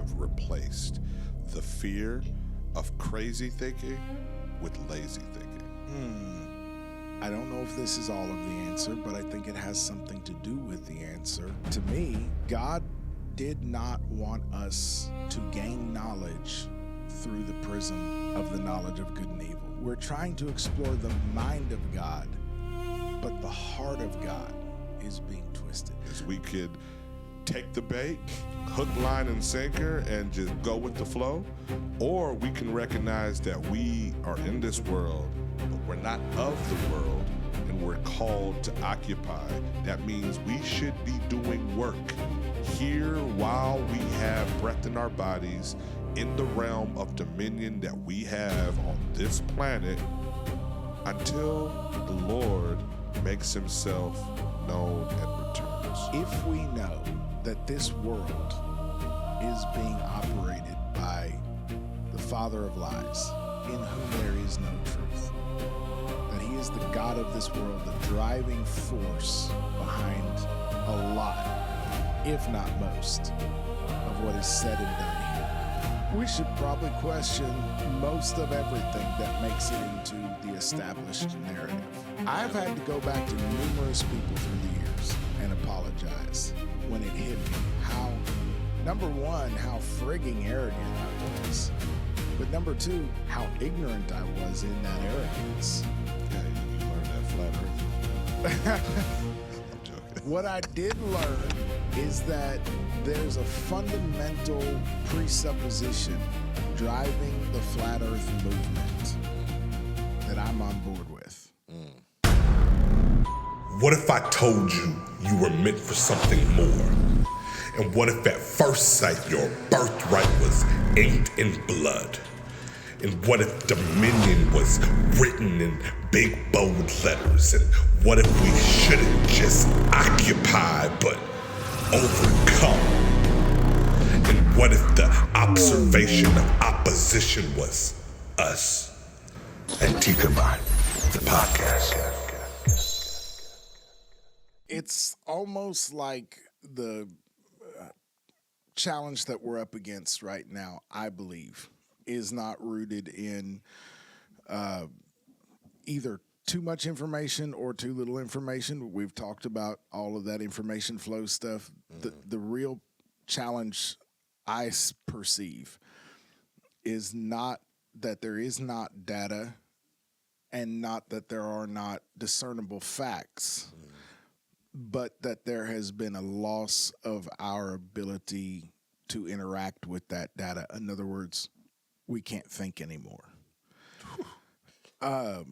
have replaced the fear of crazy thinking with lazy thinking? I don't know if this is all of the answer, but I think it has something to do with the answer. To me, God did not want us to gain knowledge through the prism of the knowledge of good and evil. We're trying to explore the mind of God, but the heart of God is being twisted. As we could take the bait, hook, line, and sinker, and just go with the flow, or we can recognize that we are in this world, but we're not of the world, and we're called to occupy. That means we should be doing work here while we have breath in our bodies, in the realm of dominion that we have on this planet, until the Lord makes himself known and returns. If we know that this world is being operated by the father of lies, in whom there is no truth, that he is the God of this world, the driving force behind a lot, if not most, of what is said and done here, we should probably question most of everything that makes it into the established narrative. I've had to go back to numerous people through the years and apologize when it hit me how, number one, how frigging arrogant I was, but number two, how ignorant I was in that arrogance. Yeah, you learned that flat earth. I'm joking. What I did learn is that there's a fundamental presupposition driving the flat earth movement that I'm on board with. What if I told you you were meant for something more? And what if at first sight your birthright was inked in blood? And what if dominion was written in big bold letters? And what if we shouldn't just occupy but overcome? And what if the observation of opposition was us? Antikemi, the podcast. It's almost like the challenge that we're up against right now, I believe, is not rooted in either too much information or too little information. We've talked about all of that information flow stuff. The real challenge I perceive is not that there is not data and not that there are not discernible facts, but that there has been a loss of our ability to interact with that data. In other words, we can't think anymore. Wow.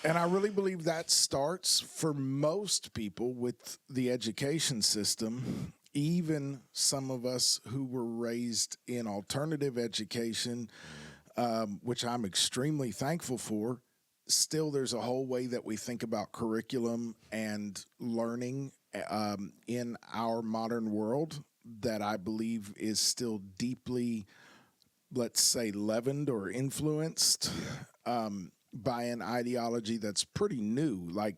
And I really believe that starts for most people with the education system, even some of us who were raised in alternative education, which I'm extremely thankful for. Still, there's a whole way that we think about curriculum and learning in our modern world that I believe is still deeply, let's say, leavened or influenced by an ideology that's pretty new. Like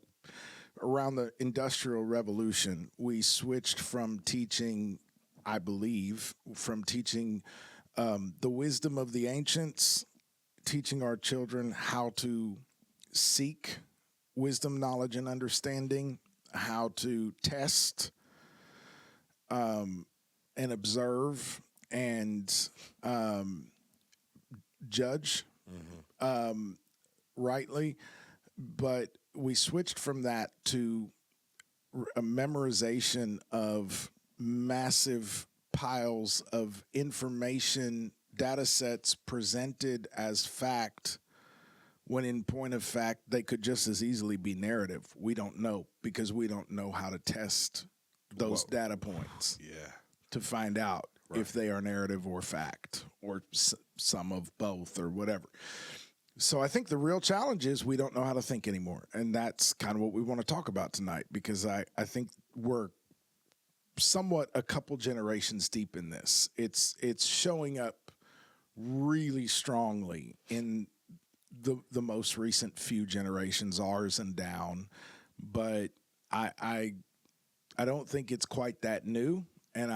around the Industrial Revolution, we switched from teaching, I believe, from teaching the wisdom of the ancients, teaching our children how to seek wisdom, knowledge, and understanding, how to test and observe and judge rightly. But we switched from that to a memorization of massive piles of information, data sets presented as fact, when in point of fact, they could just as easily be narrative. We don't know because we don't know how to test those data points to find out if they are narrative or fact or some of both or whatever. So I think the real challenge is we don't know how to think anymore. And that's kind of what we want to talk about tonight, because I think we're somewhat a couple generations deep in this. It's showing up really strongly in the most recent few generations, ours and down, but I don't think it's quite that new, and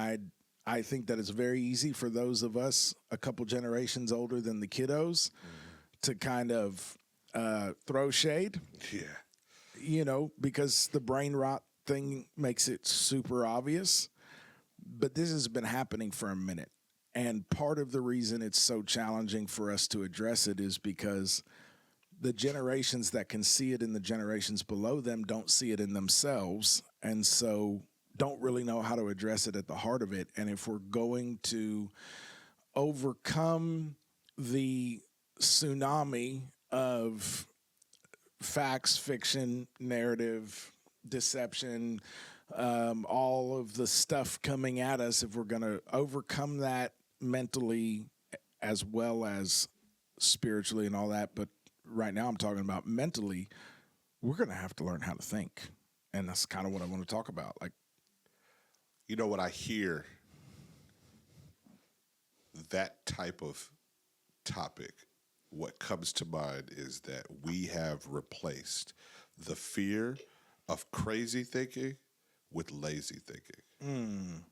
I think that it's very easy for those of us a couple generations older than the kiddos to kind of throw shade. Yeah. Because the brain rot thing makes it super obvious. But this has been happening for a minute. And part of the reason it's so challenging for us to address it is because the generations that can see it in the generations below them don't see it in themselves, and so don't really know how to address it at the heart of it. And if we're going to overcome the tsunami of facts, fiction, narrative, deception, all of the stuff coming at us, if we're going to overcome that mentally as well as spiritually and all that, but right now I'm talking about mentally, we're going to have to learn how to think. And that's kind of what I want to talk about. Like, What I hear, that type of topic, what comes to mind is that we have replaced the fear of crazy thinking with lazy thinking.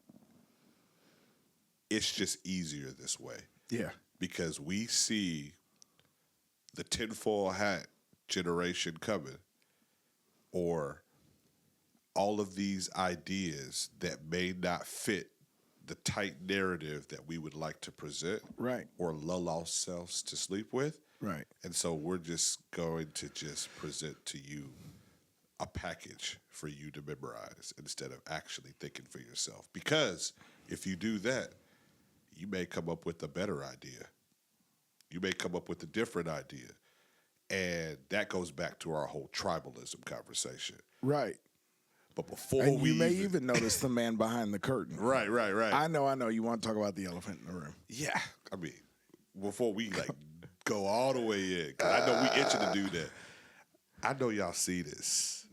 It's just easier this way. yeah, Because we see the tinfoil hat generation coming, or all of these ideas that may not fit the tight narrative that we would like to present, right, or lull ourselves to sleep with. right. And so we're just going to just present to you a package for you to memorize instead of actually thinking for yourself. Because if you do that, you may come up with a better idea. You may come up with a different idea. And that goes back to our whole tribalism conversation. Right. But before And we you may even notice the man behind the curtain. Right. I know. You want to talk about the elephant in the room. Yeah. I mean, before we go all the way in, 'cause I know we itching to do that. I know y'all see this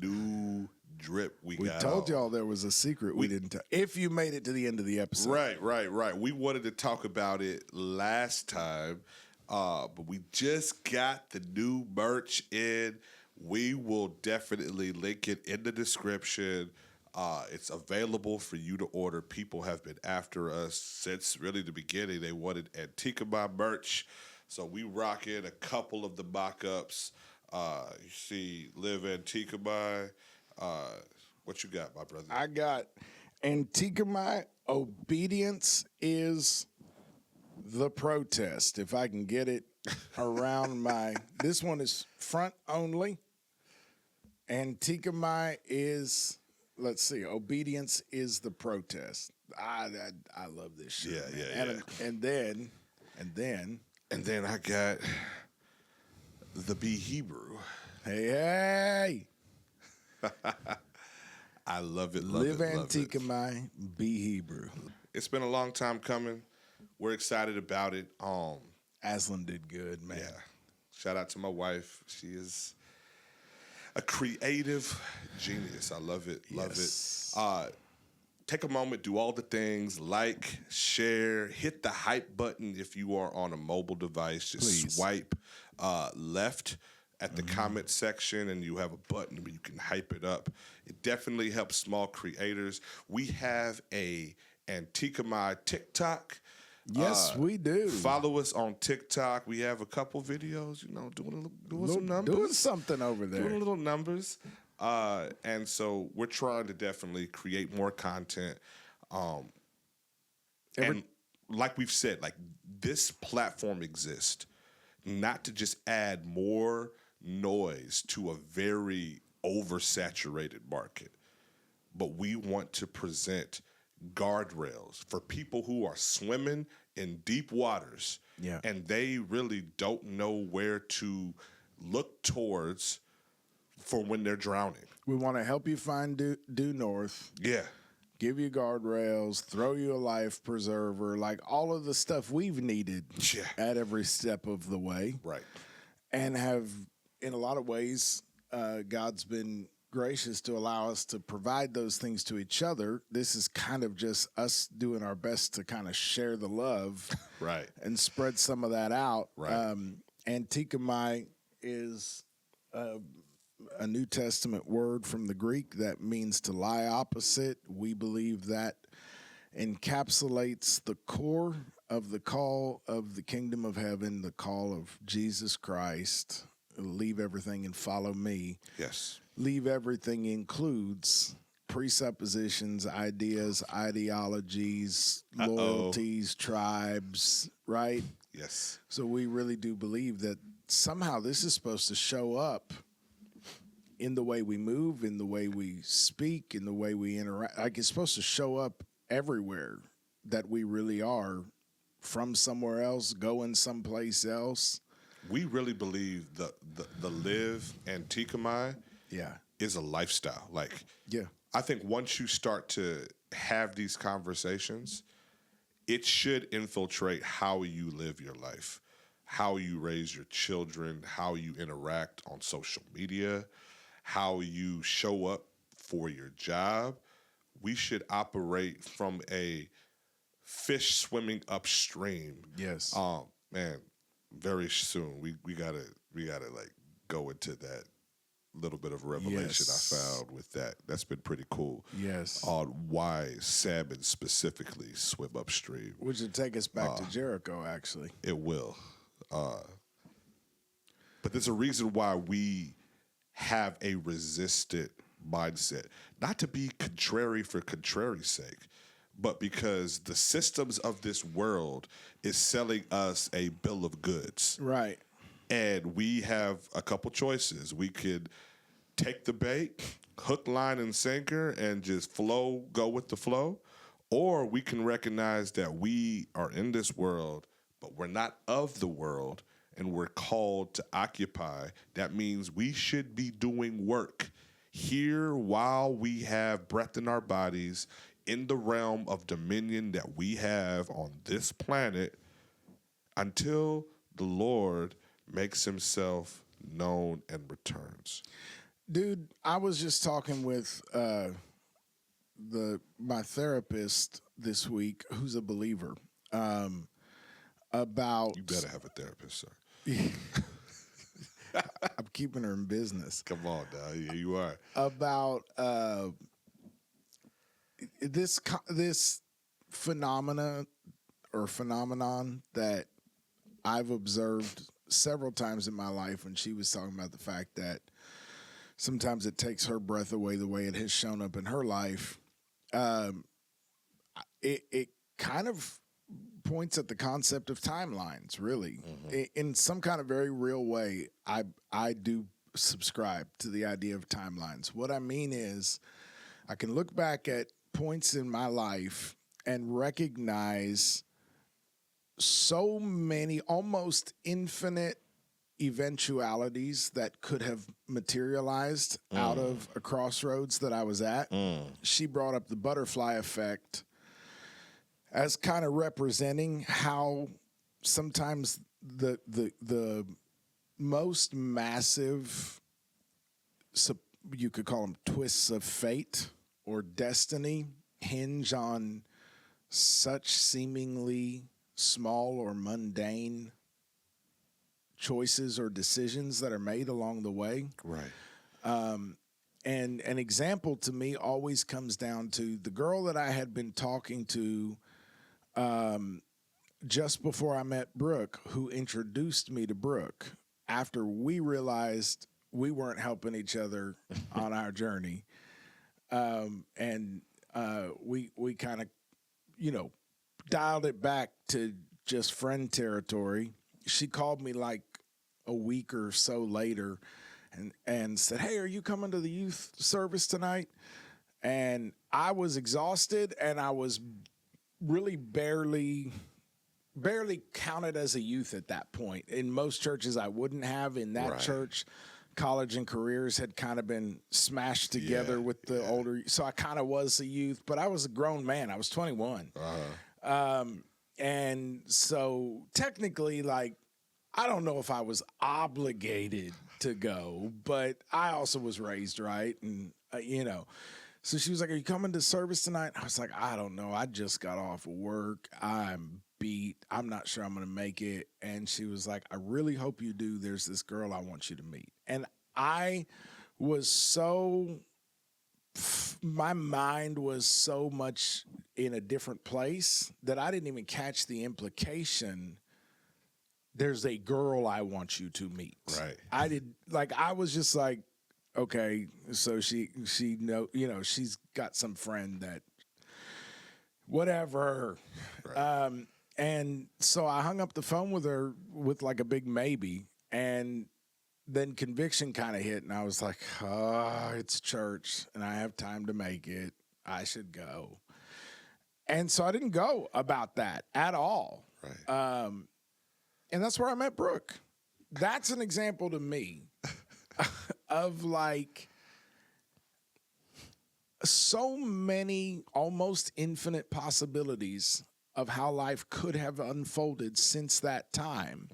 new drip we got. We told on. y'all there was a secret we didn't tell. If you made it to the end of the episode. Right. We wanted to talk about it last time, but we just got the new merch in. We will definitely link it in the description. It's available for you to order. People have been after us since really the beginning. They wanted Antikemi merch, so we rock in a couple of the mock-ups. You see Live Antikemi. What you got, my brother? I got Antikemi, obedience is the protest. If I can get it around this one is front only. Antikemi is, let's see, obedience is the protest. I love this shit. Yeah. And then I got the Be Hebrew. hey. I love it. Live Antikemi, be Hebrew. It's been a long time coming. We're excited about it. Aslan did good, man. Yeah. Shout out to my wife. She is a creative genius. I love it. Yes. Love it. Take a moment, do all the things, like, share, hit the hype button if you are on a mobile device. Just Please. swipe left at the comment section, and you have a button where you can hype it up. It definitely helps small creators. We have a Antikemi TikTok. Yes, we do. Follow us on TikTok. We have a couple videos, doing some numbers. Doing something over there. Doing little numbers. And so we're trying to definitely create more content. And like we've said, this platform exists not to just add more noise to a very oversaturated market, but we want to present guardrails for people who are swimming in deep waters, and they really don't know where to look towards for when they're drowning. We want to help you find due north. Yeah. Give you guardrails, throw you a life preserver, like all of the stuff we've needed at every step of the way. Right. And have, in a lot of ways, God's been gracious to allow us to provide those things to each other. This is kind of just us doing our best to kind of share the love Right. and spread some of that out. Right. Antikemi is a New Testament word from the Greek that means to lie opposite. We believe that encapsulates the core of the call of the kingdom of heaven, the call of Jesus Christ. Leave everything and follow me. Yes. Leave everything includes presuppositions, ideas, ideologies, loyalties, tribes, right? Yes. So we really do believe that somehow this is supposed to show up in the way we move, in the way we speak, in the way we interact. Like it's supposed to show up everywhere that we really are from somewhere else, going someplace else. We really believe the live Antikemi Yeah. is a lifestyle. Like, Yeah. I think once you start to have these conversations, it should infiltrate how you live your life, how you raise your children, how you interact on social media, how you show up for your job. We should operate from a fish swimming upstream. Yes. Man, very soon we gotta like go into that little bit of revelation Yes. I found with that. That's been pretty cool. Yes. On why salmon specifically swim upstream. Which would take us back to Jericho, actually. It will. But there's a reason why we have a resistant mindset. Not to be contrary for contrary's sake, but because the systems of this world is selling us a bill of goods. Right. And we have a couple choices. We could take the bait, hook, line, and sinker, and just go with the flow. Or we can recognize that we are in this world, but we're not of the world, and we're called to occupy. That means we should be doing work here while we have breath in our bodies in the realm of dominion that we have on this planet until the Lord makes himself known and returns. Dude, I was just talking with my therapist this week, who's a believer, about. You better have a therapist, sir. I'm keeping her in business. Come on, now. Here you are. About this phenomenon that I've observed several times in my life when she was talking about the fact that sometimes it takes her breath away the way it has shown up in her life. It kind of points at the concept of timelines, really. Mm-hmm. In some kind of very real way, I do subscribe to the idea of timelines. What I mean is I can look back at points in my life and recognize so many almost infinite eventualities that could have materialized out of a crossroads that I was at. She brought up the butterfly effect as kind of representing how sometimes the most massive, you could call them twists of fate or destiny, hinge on such seemingly small or mundane choices or decisions that are made along the way. Right. And an example to me always comes down to the girl that I had been talking to just before I met Brooke, who introduced me to Brooke after we realized we weren't helping each other on our journey. We kind of, dialed it back to just friend territory. She called me like a week or so later and said, "Hey, are you coming to the youth service tonight?" And I was exhausted, and I was really barely counted as a youth at that point. In most churches, I wouldn't have. In that church, college and careers had kind of been smashed together with the older. So I kind of was a youth, but I was a grown man. I was 21. And so technically, like, I don't know if I was obligated to go, but I also was raised right. And, so she was like, "Are you coming to service tonight?" I was like, "I don't know. I just got off of work. I'm beat. I'm not sure I'm going to make it." And she was like, "I really hope you do. There's this girl I want you to meet." And I was my mind was so much in a different place that I didn't even catch the implication. There's a girl I want you to meet. Right. I was just like, okay, so she she's got some friend that whatever. Right. And so I hung up the phone with her with like a big maybe, and then conviction kind of hit, and I was like, it's church, and I have time to make it. I should go. And so I didn't go about that at all. Right. And that's where I met Brooke. That's an example to me of like so many almost infinite possibilities of how life could have unfolded since that time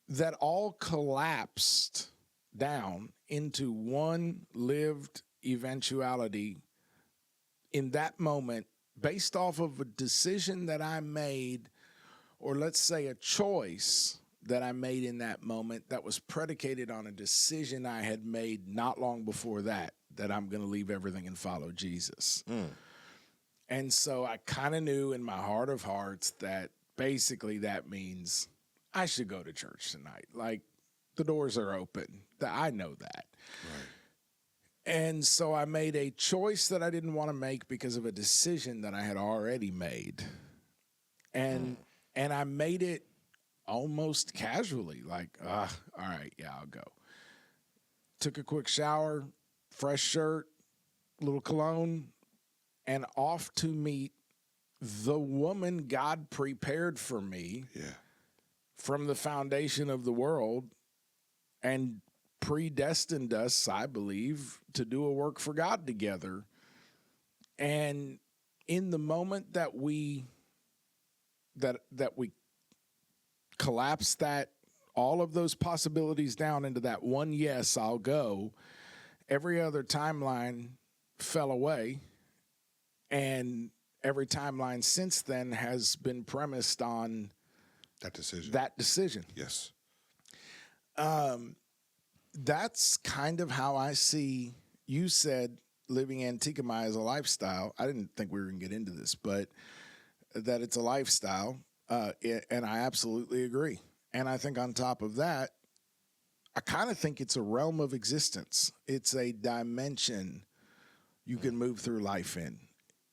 that all collapsed down into one lived eventuality in that moment based off of a decision that I made, or let's say a choice that I made in that moment that was predicated on a decision I had made not long before that I'm going to leave everything and follow Jesus. And so I kind of knew in my heart of hearts that basically that means I should go to church tonight. Like, the doors are open. I know that. Right. And so I made a choice that I didn't want to make because of a decision that I had already made. And I made it almost casually, like, all right, yeah, I'll go. Took a quick shower, fresh shirt, little cologne, and off to meet the woman God prepared for me from the foundation of the world and predestined us, I believe, to do a work for God together. And in the moment that we collapsed all of those possibilities down into that one yes, I'll go, every other timeline fell away. And every timeline since then has been premised on That decision. Yes. That's kind of how I see, you said living Antikemi as a lifestyle. I didn't think we were going to get into this, but that it's a lifestyle. And I absolutely agree. And I think on top of that, I kind of think it's a realm of existence. It's a dimension you can move through life in.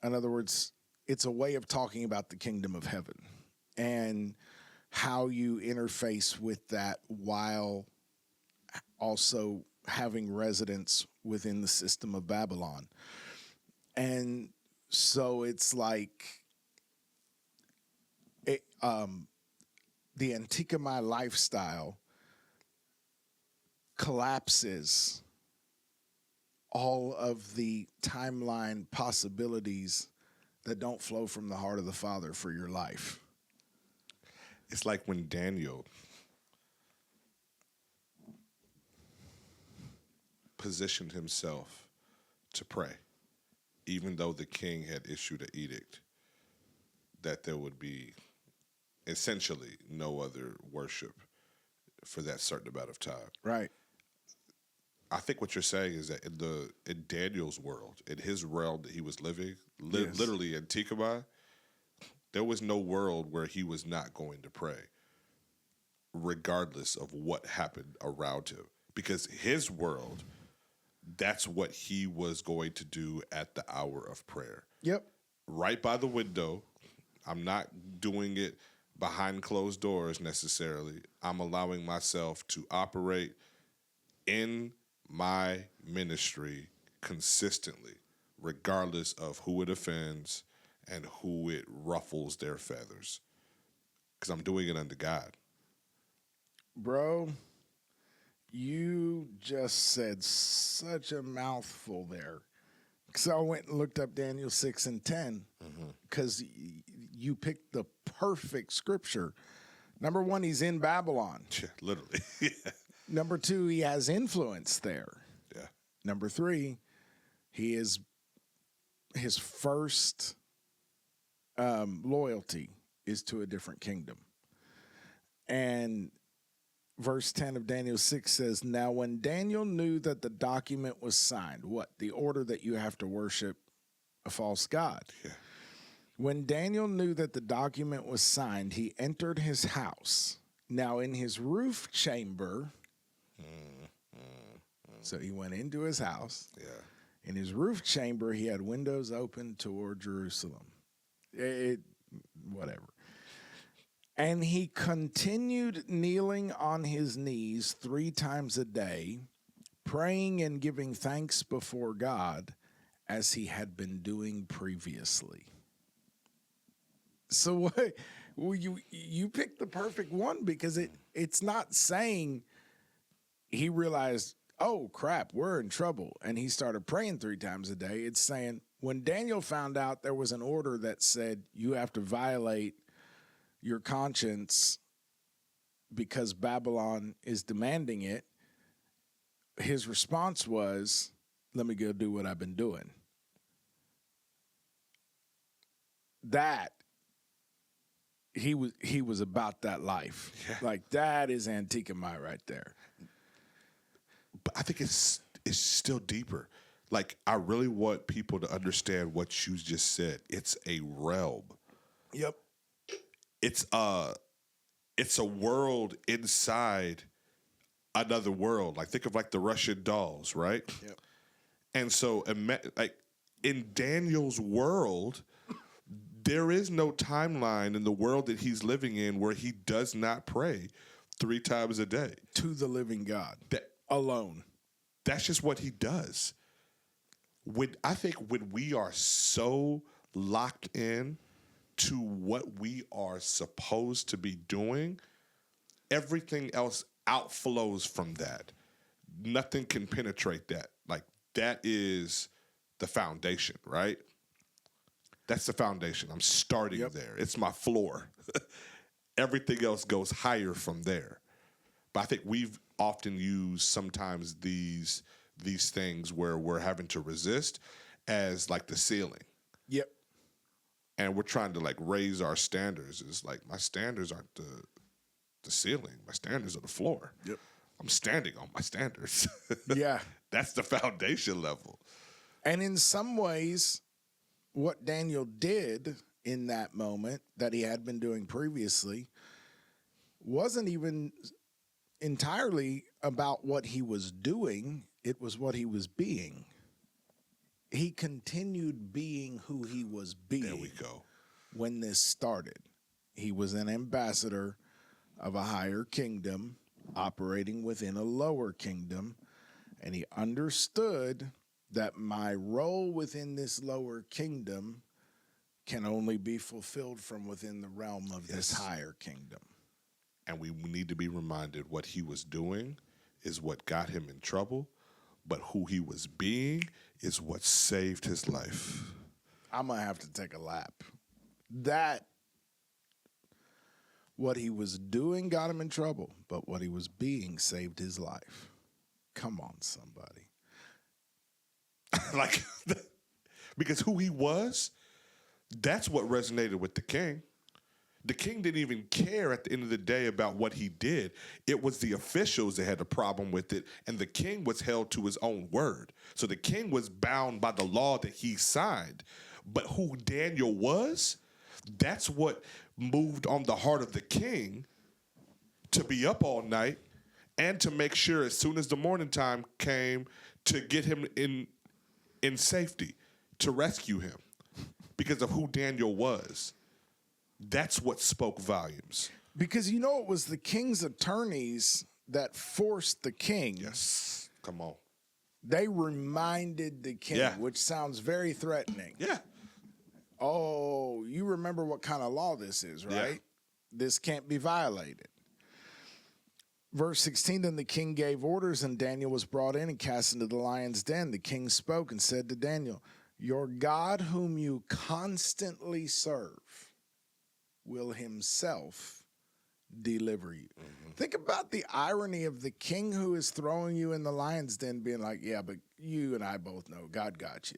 In other words, it's a way of talking about the kingdom of heaven and how you interface with that while also having residence within the system of Babylon. And so it's like the Antikemi lifestyle collapses all of the timeline possibilities that don't flow from the heart of the Father for your life. It's like when Daniel positioned himself to pray, even though the king had issued an edict that there would be essentially no other worship for that certain amount of time. Right. I think what you're saying is that in Daniel's world, in his realm that he was living, literally in Antikemi, there was no world where he was not going to pray, regardless of what happened around him. Because his world, that's what he was going to do at the hour of prayer. Yep. Right by the window. I'm not doing it behind closed doors necessarily. I'm allowing myself to operate in my ministry consistently, regardless of who it offends and who it ruffles their feathers. Because I'm doing it unto God. Bro, you just said such a mouthful there. Because I went and looked up Daniel 6 and 10 because you picked the perfect scripture. Number one, he's in Babylon. Yeah, literally. Yeah. Number two, he has influence there. Yeah. Number three, he is his first loyalty is to a different kingdom. And verse 10 of Daniel 6 says, now when Daniel knew that the document was signed, what? The order that you have to worship a false god. Yeah. When Daniel knew that the document was signed, he entered his house. Now in his roof chamber, so he went into his house. Yeah. In his roof chamber, he had windows open toward Jerusalem. Whatever. And he continued kneeling on his knees 3 times a day, praying and giving thanks before God as he had been doing previously. So well, you picked the perfect one, because it's not saying he realized, oh crap, we're in trouble, and he started praying 3 times a day. It's saying when Daniel found out there was an order that said you have to violate your conscience because Babylon is demanding it, his response was, let me go do what I've been doing. That he was about that life. Yeah. Like, that is Antikemi right there. But I think it's still deeper. Like, I really want people to understand what you just said. It's a realm. Yep. It's a world inside another world. Like, think of like the Russian dolls, right? Yep. And so, like, in Daniel's world, there is no timeline in the world that he's living in where he does not pray 3 times a day To the living God. That Alone. That's just what he does. I think when we are so locked in to what we are supposed to be doing, everything else outflows from that. Nothing can penetrate that. Like, that is the foundation, right? That's the foundation. I'm starting there. It's my floor. Everything else goes higher from there. But I think we've often used sometimes these things where we're having to resist as like the ceiling. Yep. And we're trying to like raise our standards. It's like, my standards aren't the ceiling. My standards are the floor. Yep. I'm standing on my standards. Yeah. That's the foundation level. And in some ways, what Daniel did in that moment that he had been doing previously wasn't even entirely about what he was doing. It was what he was being. He continued being who he was being. There we go. When this started. He was an ambassador of a higher kingdom operating within a lower kingdom, and he understood that my role within this lower kingdom can only be fulfilled from within the realm of this higher kingdom. And we need to be reminded what he was doing is what got him in trouble, but who he was being is what saved his life. I'm going to have to take a lap. That, what he was doing got him in trouble, but what he was being saved his life. Come on, somebody. Like, because who he was, that's what resonated with the king. The king didn't even care at the end of the day about what he did. It was the officials that had a problem with it, and the king was held to his own word. So the king was bound by the law that he signed. But who Daniel was, that's what moved on the heart of the king to be up all night and to make sure as soon as the morning time came to get him in safety, to rescue him because of who Daniel was. That's what spoke volumes. Because you know it was the king's attorneys that forced the king. Yes. Come on. They reminded the king, which sounds very threatening. Yeah. Oh, you remember what kind of law this is, right? Yeah. This can't be violated. Verse 16, then the king gave orders, and Daniel was brought in and cast into the lion's den. The king spoke and said to Daniel, your God whom you constantly serve will himself deliver you. Mm-hmm. Think about the irony of the king who is throwing you in the lion's den being like, yeah, but you and I both know God got you.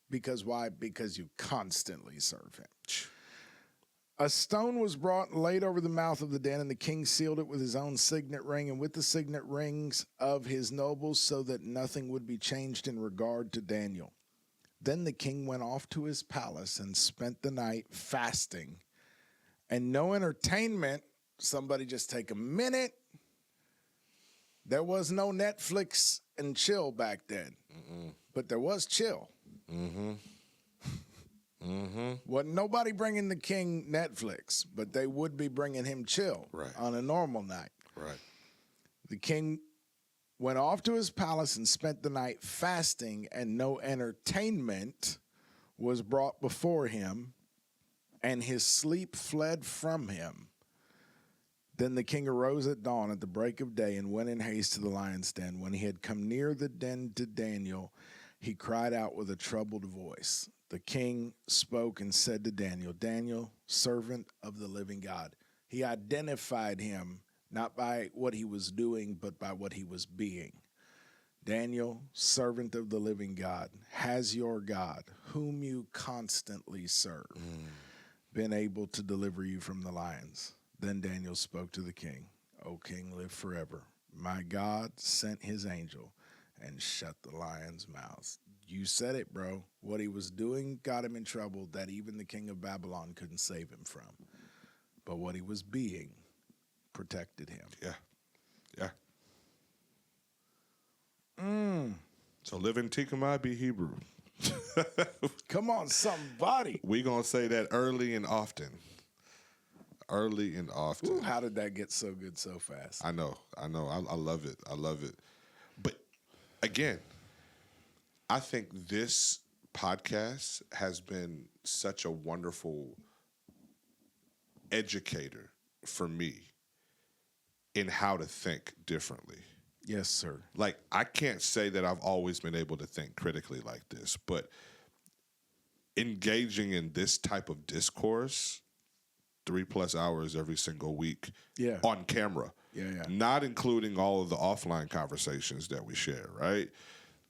Because why? Because you constantly serve him. A stone was brought and laid over the mouth of the den, and the king sealed it with his own signet ring and with the signet rings of his nobles so that nothing would be changed in regard to Daniel. Then the king went off to his palace and spent the night fasting. And no entertainment. Somebody just take a minute. There was no Netflix and chill back then. But there was chill. Wasn't nobody bringing the king Netflix, but they would be bringing him chill on a normal night. Right. The king went off to his palace and spent the night fasting, and no entertainment was brought before him, and his sleep fled from him. Then the king arose at dawn at the break of day and went in haste to the lion's den. When he had come near the den to Daniel, he cried out with a troubled voice. The king spoke and said to Daniel, Daniel, servant of the living God. He identified him not by what he was doing, but by what he was being. Daniel, servant of the living God, has your God, whom you constantly serve, been able to deliver you from the lions? Then Daniel spoke to the king, O king, live forever. My God sent his angel and shut the lions' mouths. You said it, bro. What he was doing got him in trouble that even the king of Babylon couldn't save him from. But what he was being protected him. Yeah. So live in Tikama, be Hebrew. Come on, somebody. We gonna say that early and often. Early and often. Ooh, how did that get so good so fast? I know. I love it. But again, I think this podcast has been such a wonderful educator for me in how to think differently. Yes, sir. Like, I can't say that I've always been able to think critically like this, but engaging in this type of discourse 3+ hours every single week on camera, not including all of the offline conversations that we share, right?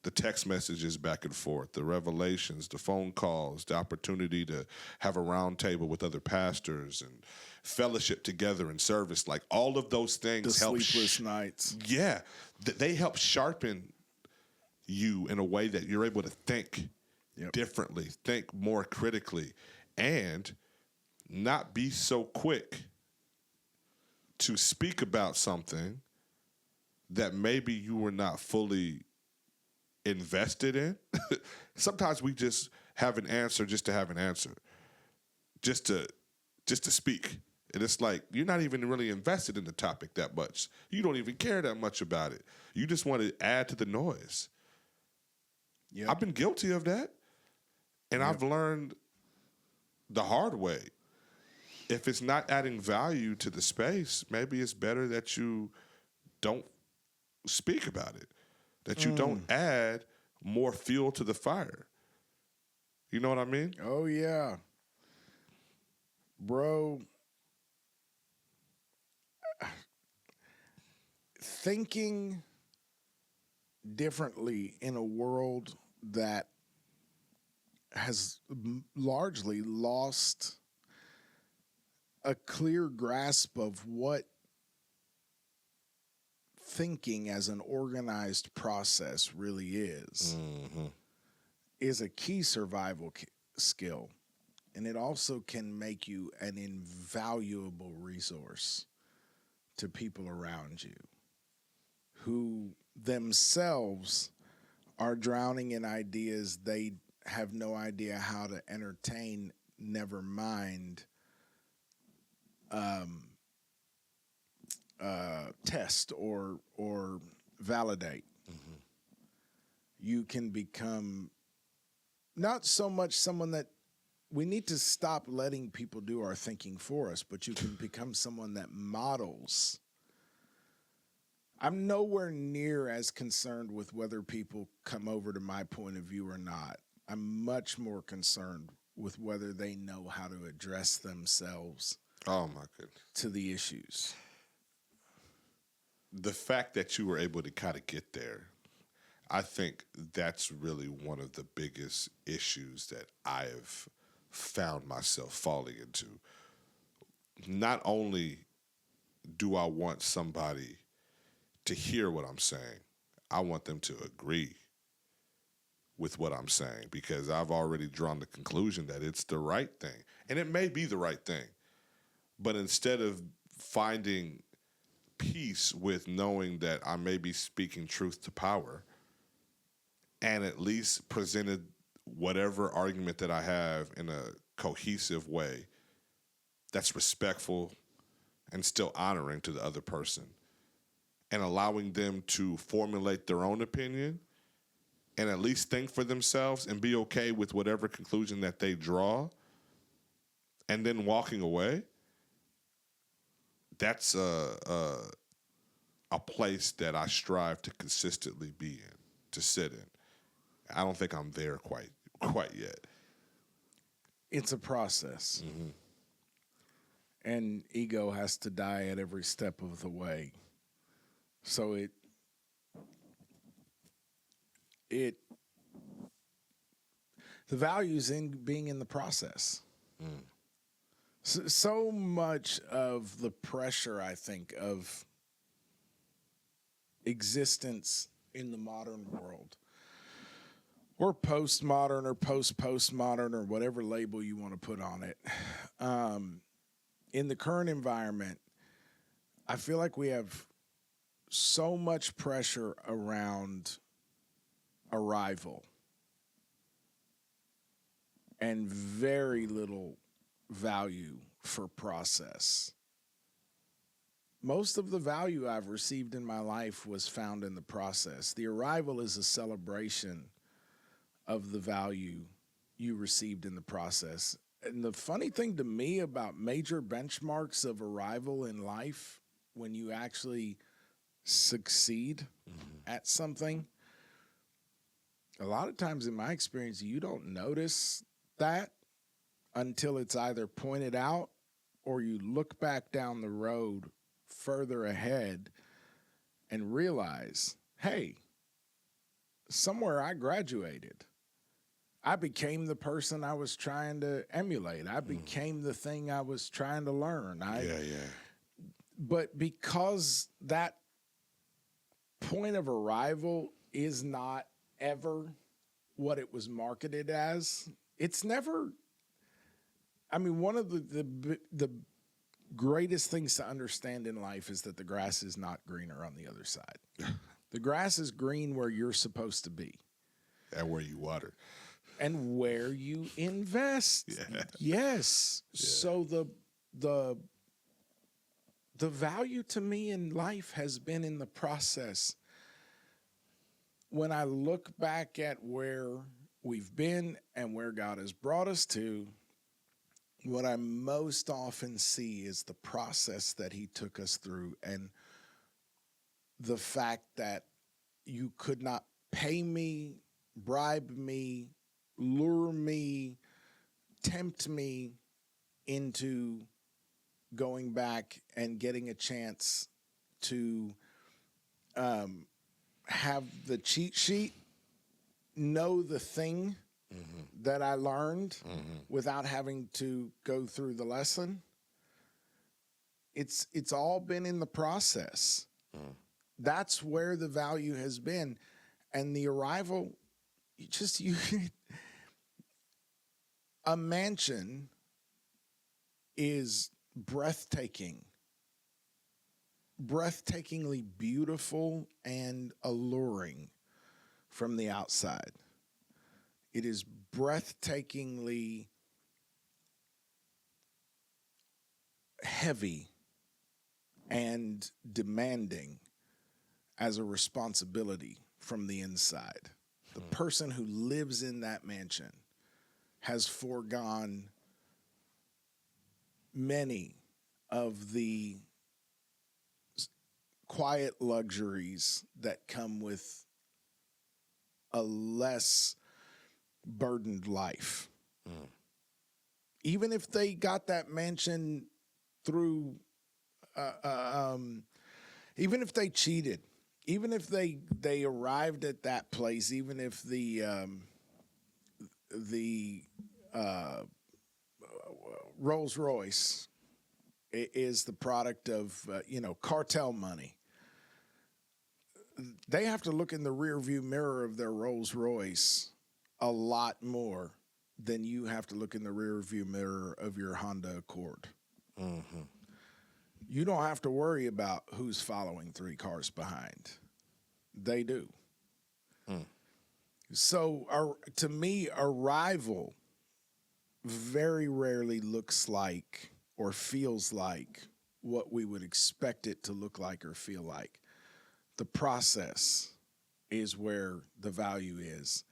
The text messages back and forth, the revelations, the phone calls, the opportunity to have a round table with other pastors and fellowship together in service, like all of those things the help. Sleepless nights. Yeah, they help sharpen you in a way that you're able to think differently, think more critically, and not be so quick to speak about something that maybe you were not fully invested in. Sometimes we just have an answer just to have an answer, just to speak. And it's like, you're not even really invested in the topic that much. You don't even care that much about it. You just want to add to the noise. Yep. I've been guilty of that. And I've learned the hard way. If it's not adding value to the space, maybe it's better that you don't speak about it, that you don't add more fuel to the fire. You know what I mean? Oh, yeah. Bro, thinking differently in a world that has largely lost a clear grasp of what thinking as an organized process really is a key survival skill. And it also can make you an invaluable resource to people around you who themselves are drowning in ideas they have no idea how to entertain, never mind test or validate. You can become not so much someone that we need to stop letting people do our thinking for us, but you can become someone that models. I'm nowhere near as concerned with whether people come over to my point of view or not. I'm much more concerned with whether they know how to address themselves Oh, my goodness. to the issues. The fact that you were able to kind of get there, I think that's really one of the biggest issues that I have found myself falling into. Not only do I want somebody to hear what I'm saying, I want them to agree with what I'm saying because I've already drawn the conclusion that it's the right thing. And it may be the right thing. But instead of finding peace with knowing that I may be speaking truth to power and at least presented whatever argument that I have in a cohesive way that's respectful and still honoring to the other person and allowing them to formulate their own opinion and at least think for themselves and be okay with whatever conclusion that they draw and then walking away, that's a place that I strive to consistently be in, to sit in. I don't think I'm there quite yet. It's a process. Mm-hmm. And ego has to die at every step of the way. So the value's in being in the process. Mm. So much of the pressure, I think, of existence in the modern world, or postmodern or post-postmodern or whatever label you want to put on it, in the current environment, I feel like we have so much pressure around arrival and very little value for process. Most of the value I've received in my life was found in the process. The arrival is a celebration of the value you received in the process. And the funny thing to me about major benchmarks of arrival in life, when you actually succeed at something, a lot of times in my experience, you don't notice that until it's either pointed out or you look back down the road further ahead and realize, hey, somewhere I graduated. I became the person I was trying to emulate. I became the thing I was trying to learn. But because that point of arrival is not ever what it was marketed as, it's never. I mean, one of the greatest things to understand in life is that the grass is not greener on the other side. The grass is green where you're supposed to be. And where you water. And where you invest. Yeah. Yes. Yeah. So the value to me in life has been in the process. When I look back at where we've been and where God has brought us to, what I most often see is the process that he took us through and the fact that you could not pay me, bribe me, lure me, tempt me into going back and getting a chance to have the cheat sheet, know the thing that I learned without having to go through the lesson. It's all been in the process. That's where the value has been. And the arrival, a mansion is breathtakingly beautiful and alluring from the outside. It is breathtakingly heavy and demanding as a responsibility from the inside. The person who lives in that mansion has foregone many of the quiet luxuries that come with a less burdened life. Even if they got that mansion through, even if they cheated, even if they arrived at that place, even if the Rolls Royce is the product of cartel money, they have to look in the rear view mirror of their Rolls Royce a lot more than you have to look in the rear view mirror of your Honda Accord. Mm-hmm. You don't have to worry about who's following 3 cars behind. They do. So to me, arrival very rarely looks like or feels like what we would expect it to look like or feel like. The process is where the value is.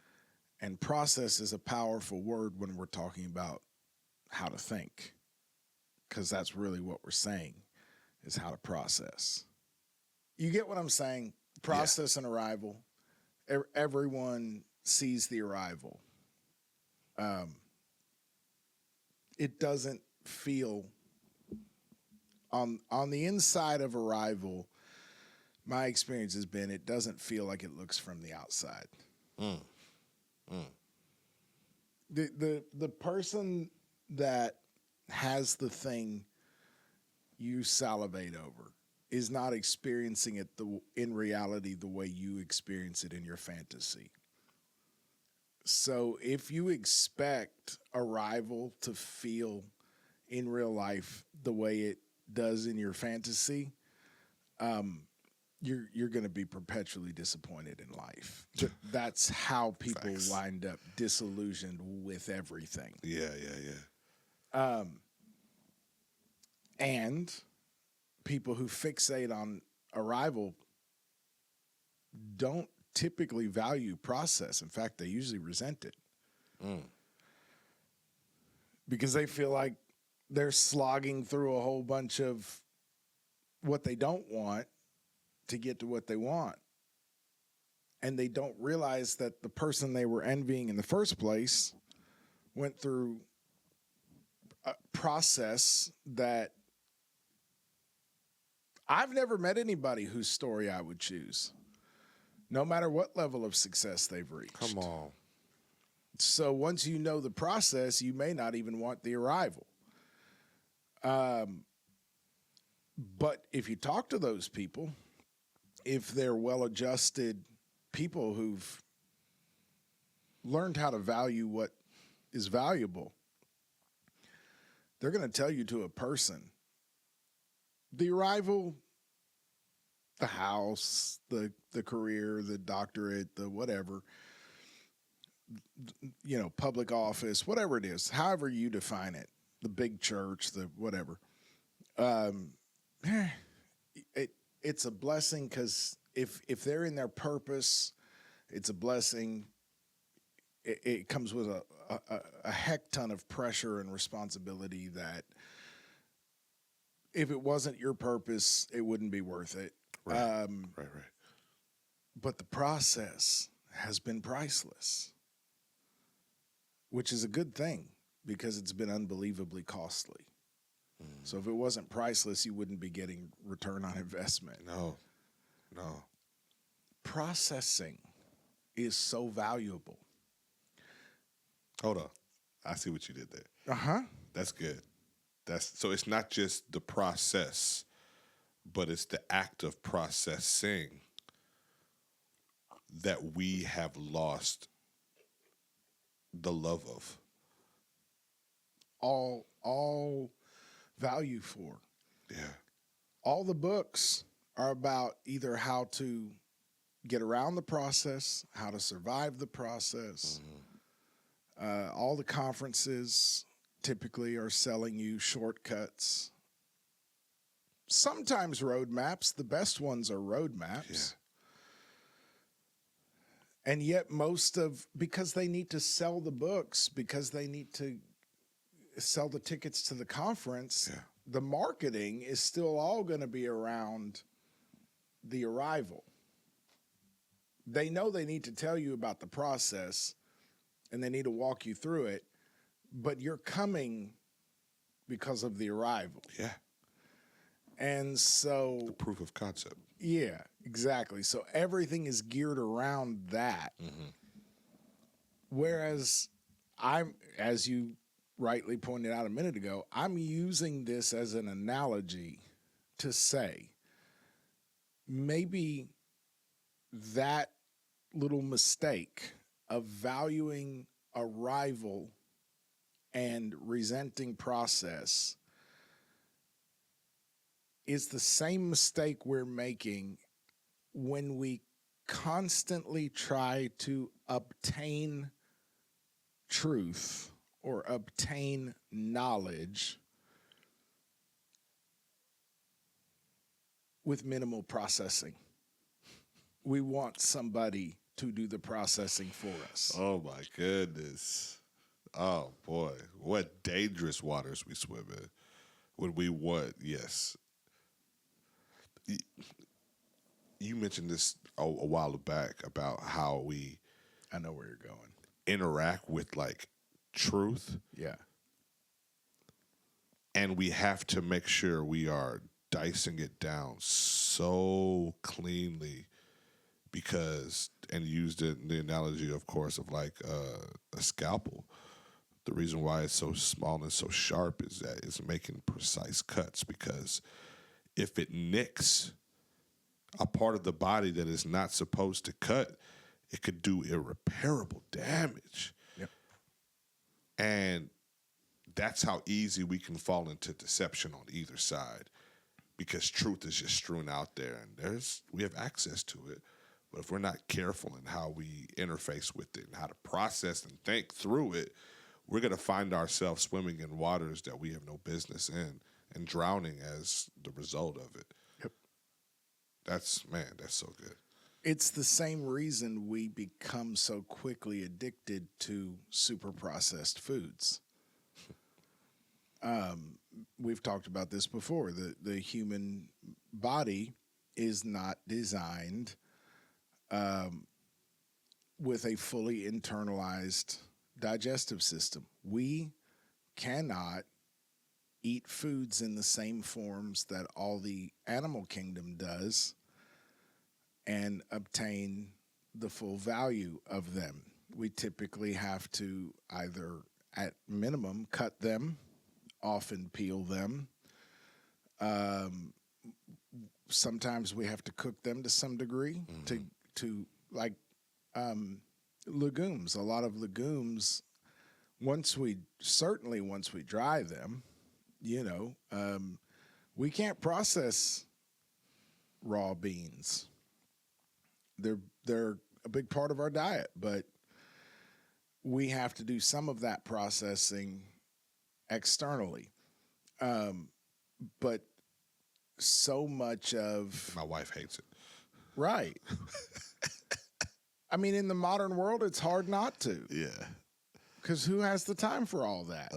And process is a powerful word when we're talking about how to think, because that's really what we're saying is how to process. You get what I'm saying? Process and arrival. Everyone sees the arrival. It doesn't feel on the inside of arrival. My experience has been it doesn't feel like it looks from the outside. The person that has the thing you salivate over is not experiencing it in reality the way you experience it in your fantasy. So if you expect arrival to feel in real life the way it does in your fantasy, you're going to be perpetually disappointed in life. That's how people wind up disillusioned with everything. Yeah. And people who fixate on arrival don't typically value process. In fact, they usually resent it. Because they feel like they're slogging through a whole bunch of what they don't want to get to what they want. And they don't realize that the person they were envying in the first place went through a process that I've never met anybody whose story I would choose, no matter what level of success they've reached. Come on. So once you know the process, you may not even want the arrival. But if you talk to those people, if they're well-adjusted people who've learned how to value what is valuable, they're going to tell you to a person, the arrival, the house, the career, the doctorate, the whatever, public office, whatever it is, however you define it, the big church, the whatever. It's a blessing because if they're in their purpose, it's a blessing. It comes with a heck ton of pressure and responsibility that if it wasn't your purpose, it wouldn't be worth it. Right. But the process has been priceless, which is a good thing because it's been unbelievably costly. So if it wasn't priceless, you wouldn't be getting return on investment. No. Processing is so valuable. Hold on. I see what you did there. Uh-huh. That's good. So it's not just the process, but it's the act of processing that we have lost the love of. All value for. Yeah. All the books are about either how to get around the process, how to survive the process. All the conferences typically are selling you shortcuts. Sometimes roadmaps. The best ones are roadmaps. Yeah. And yet because they need to sell the books, because they need to sell the tickets to the conference, the marketing is still all going to be around the arrival. They know they need to tell you about the process and they need to walk you through it, but you're coming because of the arrival. Yeah. And so The proof of concept. Yeah, exactly. So everything is geared around that. Whereas as you rightly pointed out a minute ago, I'm using this as an analogy to say maybe that little mistake of valuing arrival and resenting process is the same mistake we're making when we constantly try to obtain truth or obtain knowledge with minimal processing. We want somebody to do the processing for us. Oh my goodness. Oh boy. What dangerous waters we swim in when we want, yes. You mentioned this a while back about how we I know where you're going. interact with like truth, Yeah. and we have to make sure we are dicing it down so cleanly because, and used it in the analogy, of course, of like a scalpel. The reason why it's so small and so sharp is that it's making precise cuts, because if it nicks a part of the body that is not supposed to cut, it could do irreparable damage. Yep. And that's how easy we can fall into deception on either side, because truth is just strewn out there and we have access to it. But if we're not careful in how we interface with it and how to process and think through it, we're going to find ourselves swimming in waters that we have no business in and drowning as the result of it. Yep. That's so good. It's the same reason we become so quickly addicted to super processed foods. We've talked about this before. The human body is not designed with a fully internalized digestive system. We cannot eat foods in the same forms that all the animal kingdom does and obtain the full value of them. We typically have to either, at minimum, cut them, often peel them. Sometimes we have to cook them to some degree to like legumes. A lot of legumes, once we dry them, we can't process raw beans. They're a big part of our diet, but we have to do some of that processing externally. But so much of... My wife hates it. Right. I mean, in the modern world, it's hard not to. Yeah. Because who has the time for all that?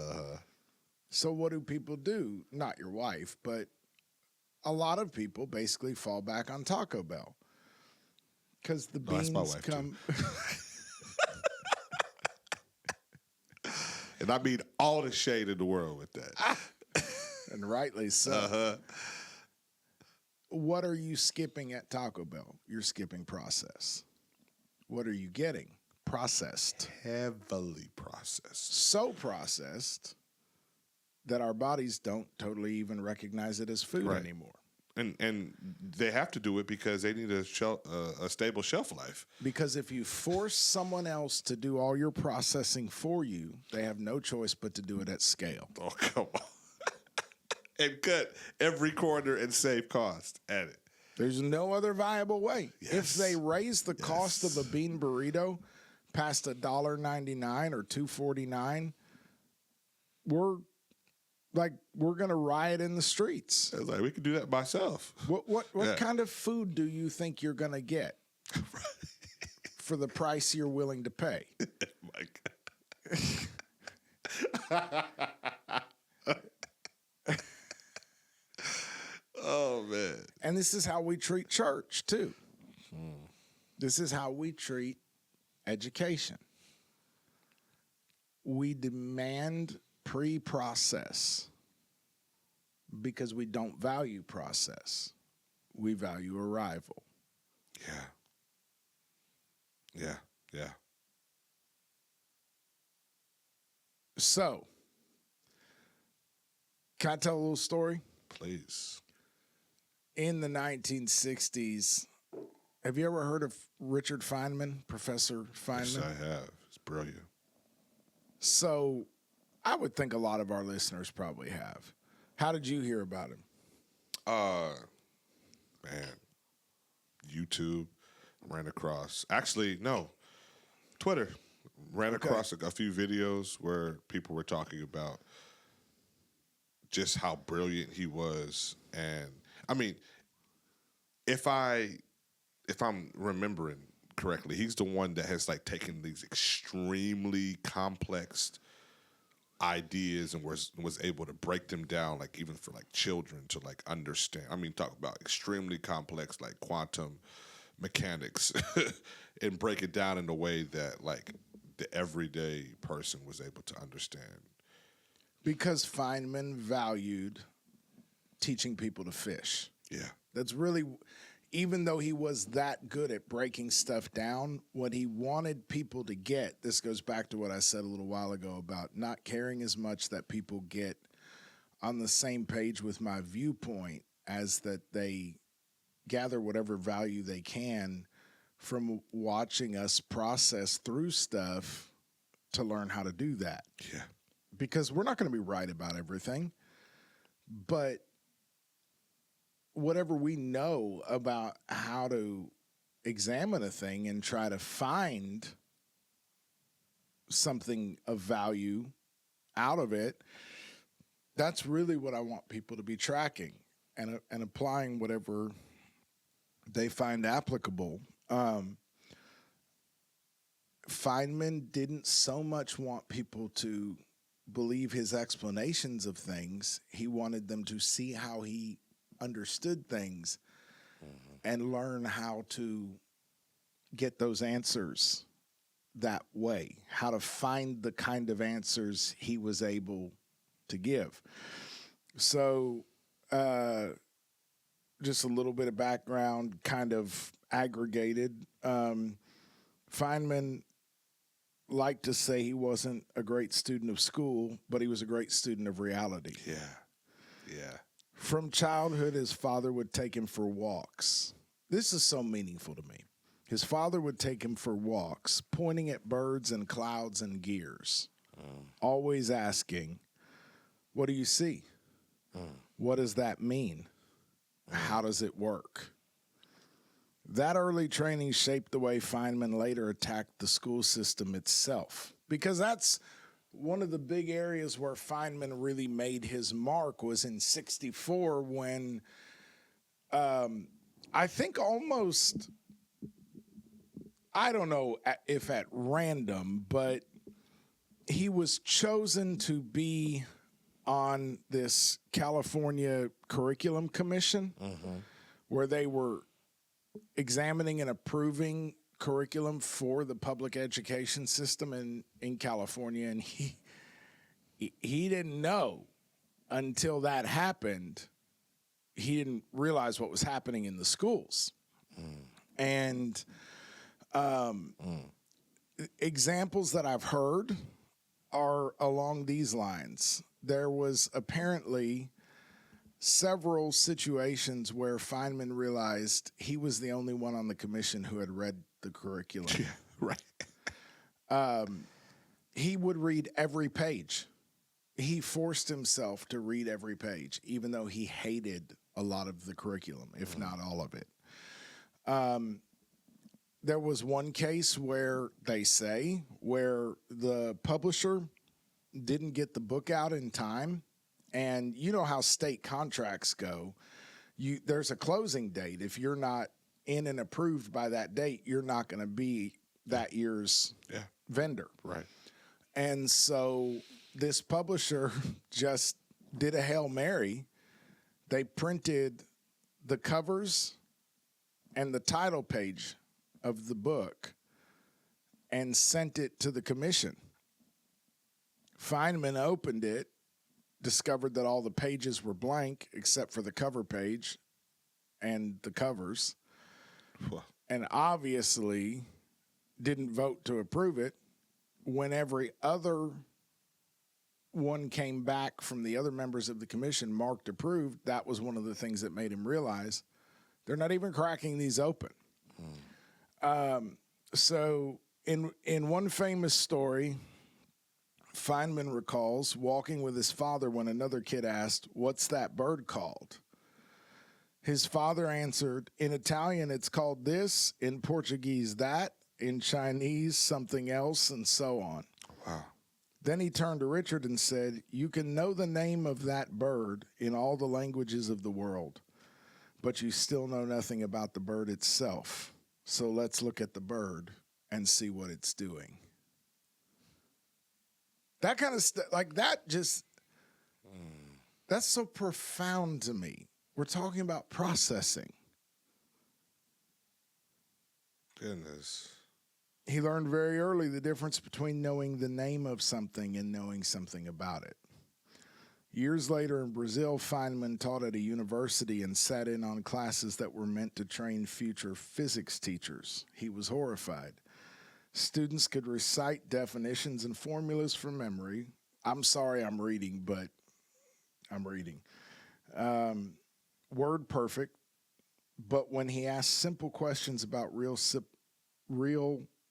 So what do people do? Not your wife, but a lot of people basically fall back on Taco Bell. Because the beans come... And I mean all the shade in the world with that. And rightly so. What are you skipping at Taco Bell? You're skipping process. What are you getting? Processed. Heavily processed. So processed that our bodies don't totally even recognize it as food anymore. And they have to do it because they need a stable shelf life. Because if you force someone else to do all your processing for you, they have no choice but to do it at scale. Oh, come on. And cut every corner and save cost at it. There's no other viable way. Yes. If they raise the cost of a bean burrito past $1.99 or $2.49, we're going to riot in the streets. I was like, we can do that myself. What kind of food do you think you're going to get for the price you're willing to pay? My God. Oh, man. And this is how we treat church, too. This is how we treat education. We demand pre-process because we don't value process. We value arrival. Yeah. So, can I tell a little story? Please. In the 1960s, Have you ever heard of Richard Feynman, Professor Feynman? Yes, I have. It's brilliant. So I would think a lot of our listeners probably have. How did you hear about him? Man, YouTube, ran across. Actually, no, Twitter. Ran across a few videos where people were talking about just how brilliant he was. And I mean, if I'm remembering correctly, he's the one that has like taken these extremely complex ideas and was able to break them down, like even for like children to like understand. I mean, talk about extremely complex like quantum mechanics and break it down in a way that like the everyday person was able to understand. Because Feynman valued teaching people to fish. Yeah. That's really, even though he was that good at breaking stuff down, what he wanted people to get, this goes back to what I said a little while ago about not caring as much that people get on the same page with my viewpoint as that they gather whatever value they can from watching us process through stuff to learn how to do that. Yeah. Because we're not going to be right about everything, but whatever we know about how to examine a thing and try to find something of value out of it, that's really what I want people to be tracking and applying whatever they find applicable. Feynman didn't so much want people to believe his explanations of things. He wanted them to see how he understood things and learn how to get those answers that way, how to find the kind of answers he was able to give. So, just a little bit of background, kind of aggregated. Feynman liked to say he wasn't a great student of school, but he was a great student of reality. Yeah. Yeah. From childhood, his father would take him for walks. This is so meaningful to me. His father would take him for walks, pointing at birds and clouds and gears, always asking, "What do you see? What does that mean? How does it work?" That early training shaped the way Feynman later attacked the school system itself, because that's one of the big areas where Feynman really made his mark was in '64 when I think almost, I don't know if at random, but he was chosen to be on this California Curriculum Commission where they were examining and approving curriculum for the public education system in California. And he didn't know until that happened. He didn't realize what was happening in the schools. And examples that I've heard are along these lines. There was apparently several situations where Feynman realized he was the only one on the commission who had read the curriculum. Yeah, right. He would read every page. He forced himself to read every page, even though he hated a lot of the curriculum, if not all of it. There was one case where they say where the publisher didn't get the book out in time. And you know how state contracts go. There's a closing date. If you're not in and approved by that date, you're not going to be that year's vendor. Right. And so this publisher just did a Hail Mary. They printed the covers and the title page of the book and sent it to the commission. Feynman opened it, discovered that all the pages were blank except for the cover page and the covers, and obviously didn't vote to approve it. When every other one came back from the other members of the commission marked approved, that was one of the things that made him realize they're not even cracking these open. So in one famous story, Feynman recalls walking with his father when another kid asked, "What's that bird called?" His father answered, "In Italian, it's called this, in Portuguese, that, in Chinese, something else," and so on. Wow. Then he turned to Richard and said, "You can know the name of that bird in all the languages of the world, but you still know nothing about the bird itself. So let's look at the bird and see what it's doing." That kind of stuff, like that just, that's so profound to me. We're talking about processing. Goodness. He learned very early the difference between knowing the name of something and knowing something about it. Years later in Brazil, Feynman taught at a university and sat in on classes that were meant to train future physics teachers. He was horrified. Students could recite definitions and formulas from memory. I'm sorry I'm reading, but I'm reading. Word perfect. But when he asked simple questions about real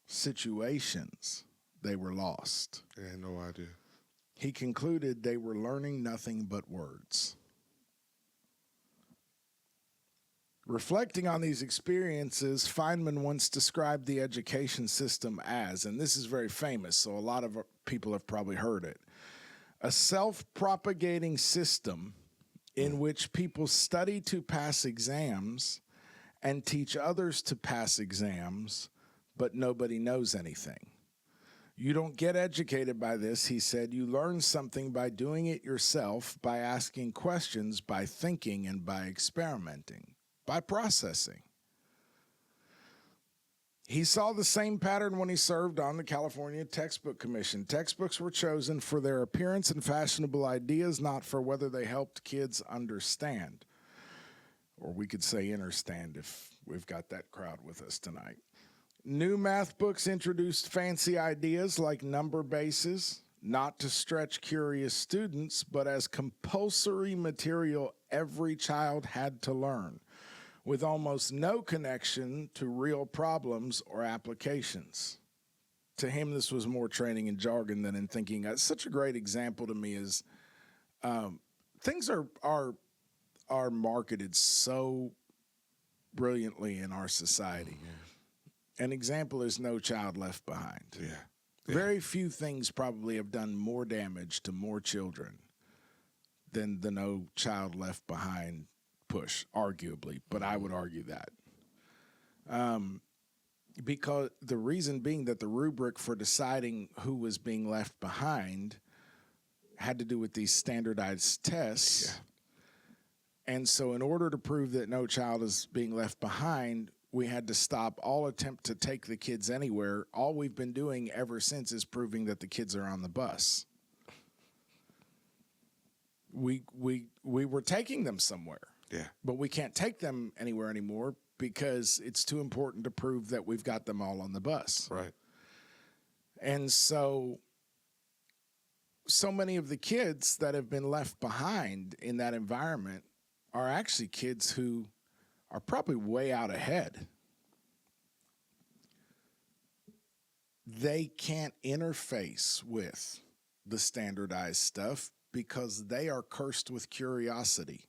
situations, they were lost. I had no idea. He concluded they were learning nothing but words. Reflecting on these experiences, Feynman once described the education system as, and this is very famous, so a lot of people have probably heard it, a self-propagating system in which people study to pass exams and teach others to pass exams, but nobody knows anything. You don't get educated by this, he said. You learn something by doing it yourself, by asking questions, by thinking, and by experimenting, by processing. He saw the same pattern when he served on the California Textbook Commission. Textbooks were chosen for their appearance and fashionable ideas, not for whether they helped kids understand. Or we could say understand if we've got that crowd with us tonight. New math books introduced fancy ideas like number bases, not to stretch curious students, but as compulsory material every child had to learn, with almost no connection to real problems or applications. To him, this was more training in jargon than in thinking. Such a great example to me is things are marketed so brilliantly in our society. Mm-hmm. An example is No Child Left Behind. Yeah. Very few things probably have done more damage to more children than the No Child Left Behind push, arguably, but I would argue that. Because the reason being that the rubric for deciding who was being left behind had to do with these standardized tests. Yeah. And so in order to prove that no child is being left behind, we had to stop all attempt to take the kids anywhere. All we've been doing ever since is proving that the kids are on the bus. We were taking them somewhere. Yeah. But we can't take them anywhere anymore because it's too important to prove that we've got them all on the bus. Right. And so many of the kids that have been left behind in that environment are actually kids who are probably way out ahead. They can't interface with the standardized stuff because they are cursed with curiosity.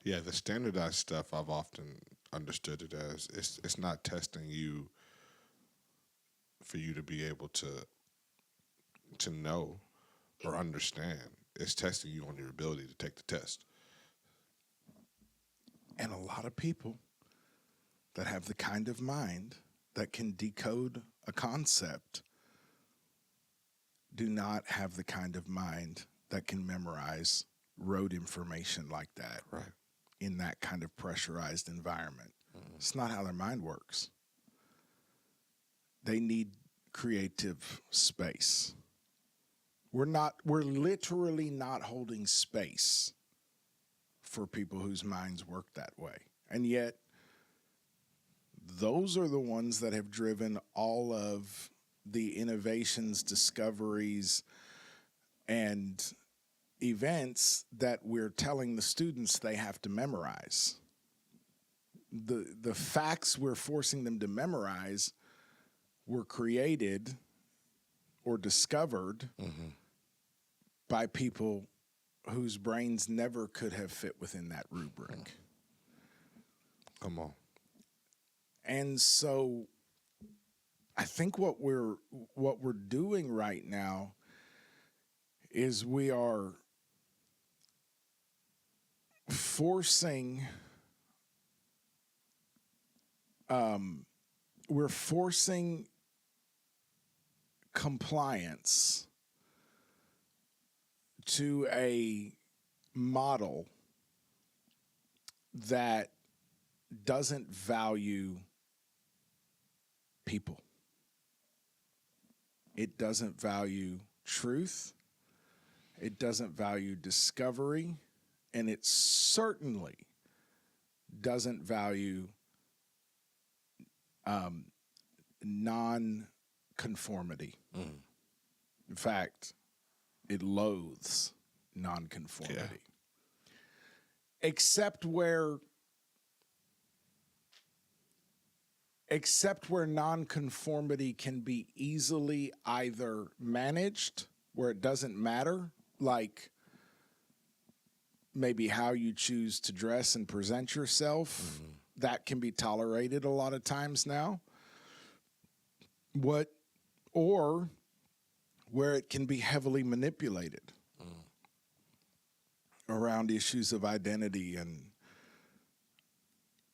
Yeah, the standardized stuff I've often understood it as it's not testing you for you to be able to know or understand. It's testing you on your ability to take the test. And a lot of people that have the kind of mind that can decode a concept do not have the kind of mind that can memorize road information like that. Right. In that kind of pressurized environment. Mm-hmm. It's not how their mind works. They need creative space. We're literally not holding space for people whose minds work that way. And yet, those are the ones that have driven all of the innovations, discoveries, and events that we're telling the students they have to memorize. the facts we're forcing them to memorize were created or discovered by people whose brains never could have fit within that rubric. Come on. And so I think what we're doing right now is we're forcing compliance to a model that doesn't value people. It doesn't value truth. It doesn't value discovery. And it certainly doesn't value non-conformity. In fact, it loathes non-conformity. Yeah. Except where non-conformity can be easily either managed, where it doesn't matter, like maybe how you choose to dress and present yourself, that can be tolerated a lot of times now. Or where it can be heavily manipulated around issues of identity and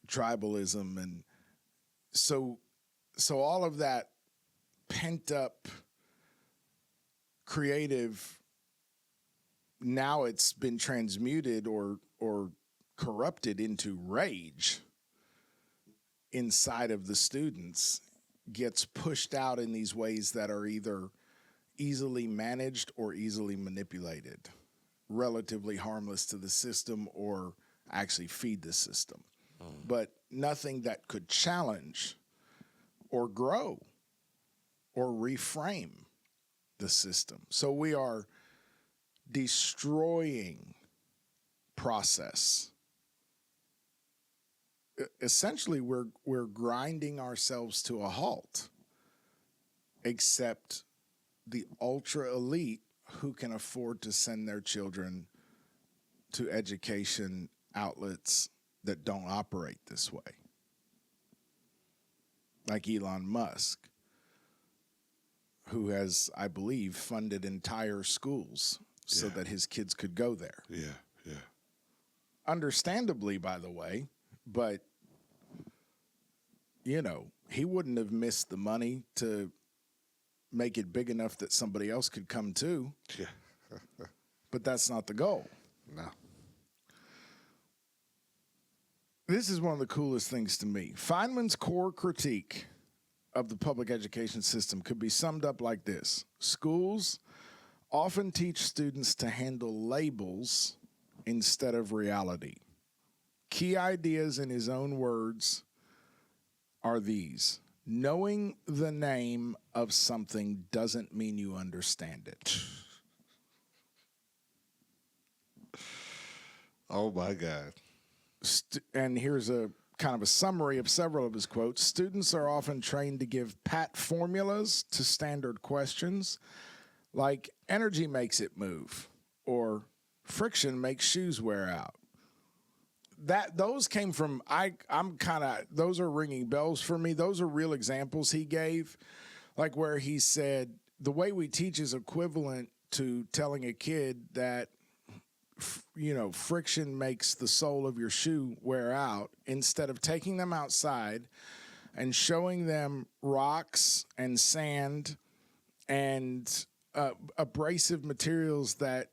tribalism. And so all of that pent up creative, now it's been transmuted or corrupted into rage inside of the students, gets pushed out in these ways that are either easily managed or easily manipulated, relatively harmless to the system or actually feed the system. But nothing that could challenge or grow or reframe the system. So we are destroying process. Essentially, we're grinding ourselves to a halt, except the ultra elite who can afford to send their children to education outlets that don't operate this way. Like Elon Musk, who has, I believe, funded entire schools so that his kids could go there. Yeah. Understandably, by the way, but, he wouldn't have missed the money to make it big enough that somebody else could come too. Yeah. But that's not the goal. No. This is one of the coolest things to me. Feynman's core critique of the public education system could be summed up like this. Schools often teach students to handle labels instead of reality. Key ideas in his own words are these. Knowing the name of something doesn't mean you understand it. Oh, my God. And here's a kind of a summary of several of his quotes. Students are often trained to give pat formulas to standard questions, like energy makes it move, or friction makes shoes wear out. Those came from, those are ringing bells for me. Those are real examples he gave, like where he said, the way we teach is equivalent to telling a kid that, friction makes the sole of your shoe wear out, instead of taking them outside and showing them rocks and sand and abrasive materials that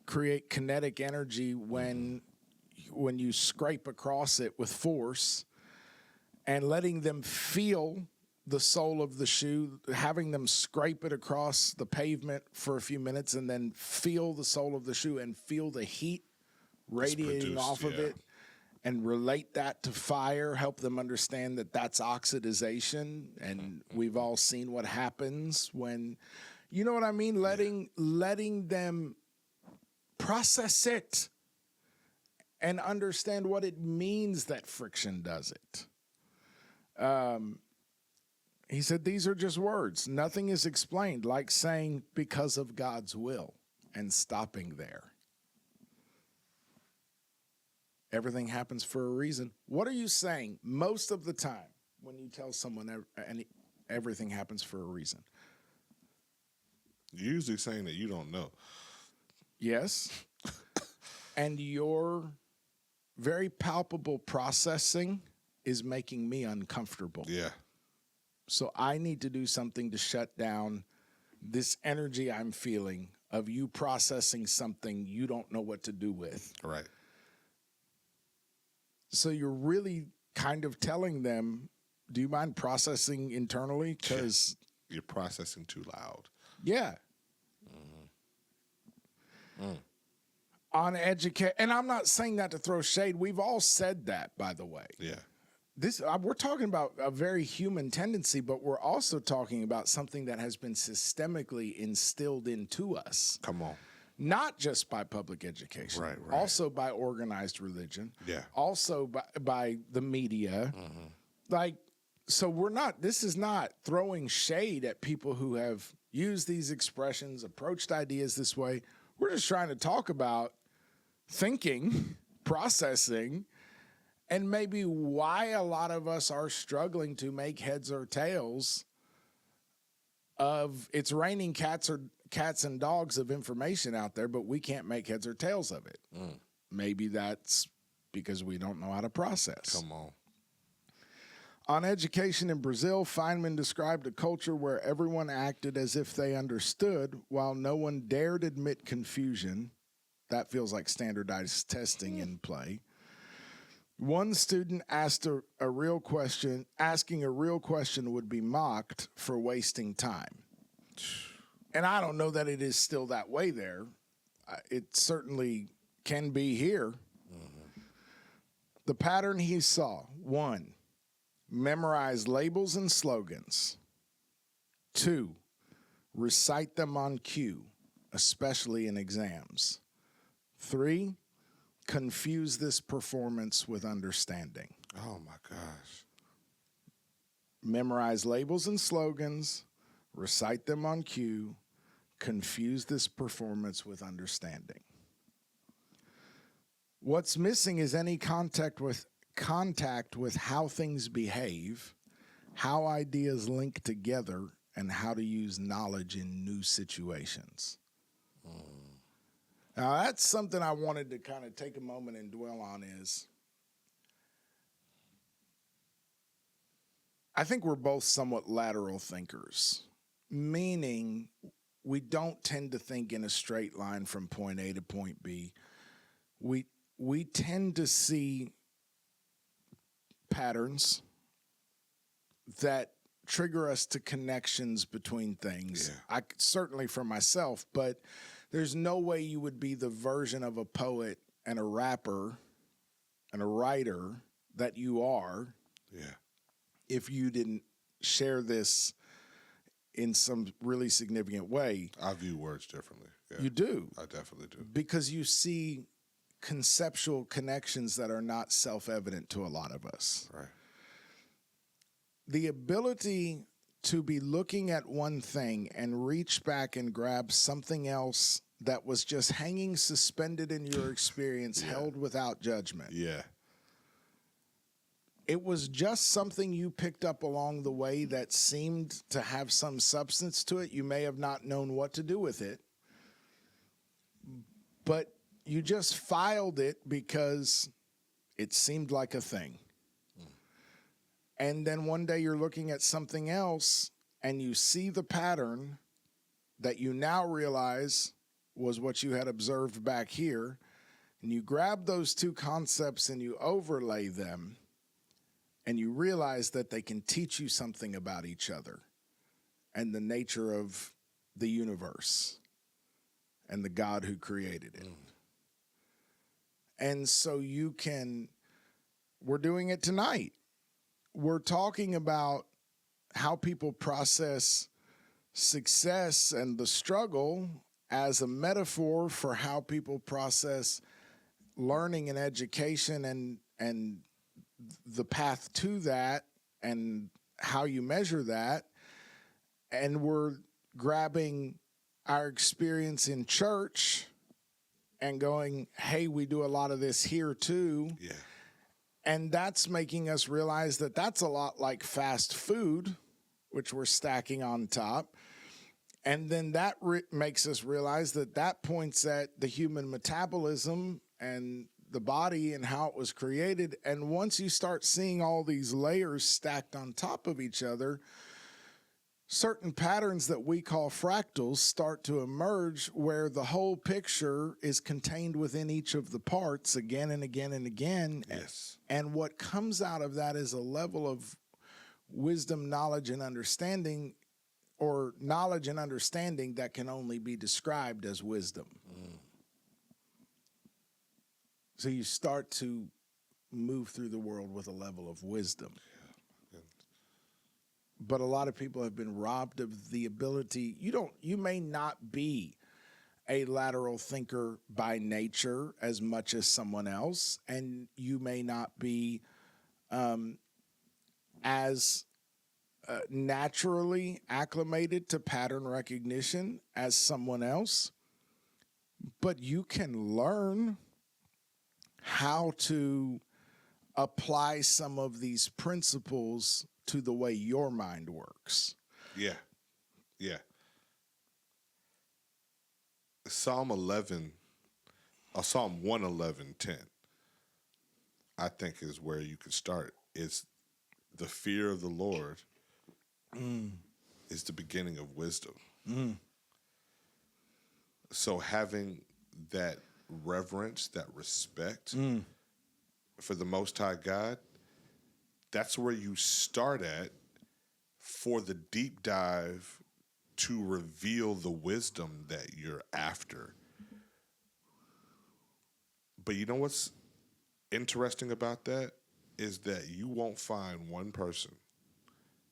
create kinetic energy when you scrape across it with force, and letting them feel the sole of the shoe, having them scrape it across the pavement for a few minutes and then feel the sole of the shoe and feel the heat radiating off of it, and relate that to fire, help them understand that that's oxidization. And we've all seen what happens when, you know what I mean? Letting them process it and understand what it means that friction does it. He said, these are just words. Nothing is explained, like saying because of God's will and stopping there. Everything happens for a reason. What are you saying most of the time when you tell someone everything happens for a reason? You're usually saying that you don't know. Yes. And your very palpable processing is making me uncomfortable. Yeah. So I need to do something to shut down this energy I'm feeling of you processing something you don't know what to do with. Right. So you're really kind of telling them, do you mind processing internally? Because you're processing too loud. Yeah. On educate, and I'm not saying that to throw shade. We've all said that, by the way. Yeah. This we're talking about a very human tendency, but we're also talking about something that has been systemically instilled into us. Come on. Not just by public education, Right. also by organized religion, Yeah. also by the media. Like, so this is not throwing shade at people who have used these expressions, approached ideas this way. We're just trying to talk about thinking, processing, and maybe why a lot of us are struggling to make heads or tails of it's raining cats and dogs of information out there, but we can't make heads or tails of it. Maybe that's because we don't know how to process. Come on. On education in Brazil, Feynman described a culture where everyone acted as if they understood while no one dared admit confusion. That feels like standardized testing in play. One student asked a real question, asking a real question would be mocked for wasting time. And I don't know that it is still that way there. It certainly can be here. The pattern he saw: 1, memorize labels and slogans. 2, recite them on cue, especially in exams. 3, confuse this performance with understanding. Oh, my gosh. Memorize labels and slogans, recite them on cue, confuse this performance with understanding. What's missing is any contact with how things behave, how ideas link together, and how to use knowledge in new situations. Now, that's something I wanted to kind of take a moment and dwell on is, I think we're both somewhat lateral thinkers, meaning we don't tend to think in a straight line from point A to point B. We tend to see patterns that trigger us to connections between things. Yeah. Certainly for myself, but there's no way you would be the version of a poet and a rapper and a writer that you are if you didn't share this in some really significant way. I view words differently. Yeah. You do. I definitely do. Because you see conceptual connections that are not self-evident to a lot of us. Right. The ability to be looking at one thing and reach back and grab something else that was just hanging suspended in your experience, held without judgment. Yeah. It was just something you picked up along the way that seemed to have some substance to it. You may have not known what to do with it, but you just filed it because it seemed like a thing. And then one day you're looking at something else and you see the pattern that you now realize was what you had observed back here. And you grab those two concepts and you overlay them and you realize that they can teach you something about each other and the nature of the universe and the God who created it. And so we're doing it tonight. We're talking about how people process success and the struggle as a metaphor for how people process learning and education and the path to that and how you measure that, and we're grabbing our experience in church and going, hey, we do a lot of this here too. Yeah. And that's making us realize that that's a lot like fast food, which we're stacking on top. And then that makes us realize that that points at the human metabolism and the body and how it was created. And once you start seeing all these layers stacked on top of each other, certain patterns that we call fractals start to emerge, where the whole picture is contained within each of the parts again and again and again. Yes. And what comes out of that is a level of wisdom, knowledge, and understanding, or knowledge and understanding that can only be described as wisdom. So you start to move through the world with a level of wisdom. But a lot of people have been robbed of the ability. You may not be a lateral thinker by nature as much as someone else, and you may not be as naturally acclimated to pattern recognition as someone else, but you can learn how to apply some of these principles to the way your mind works. Yeah. Yeah. Psalm 111:10, I think is where you can start. It's the fear of the Lord is the beginning of wisdom. So having that reverence, that respect for the Most High God, that's where you start at for the deep dive to reveal the wisdom that you're after. But you know what's interesting about that is that you won't find one person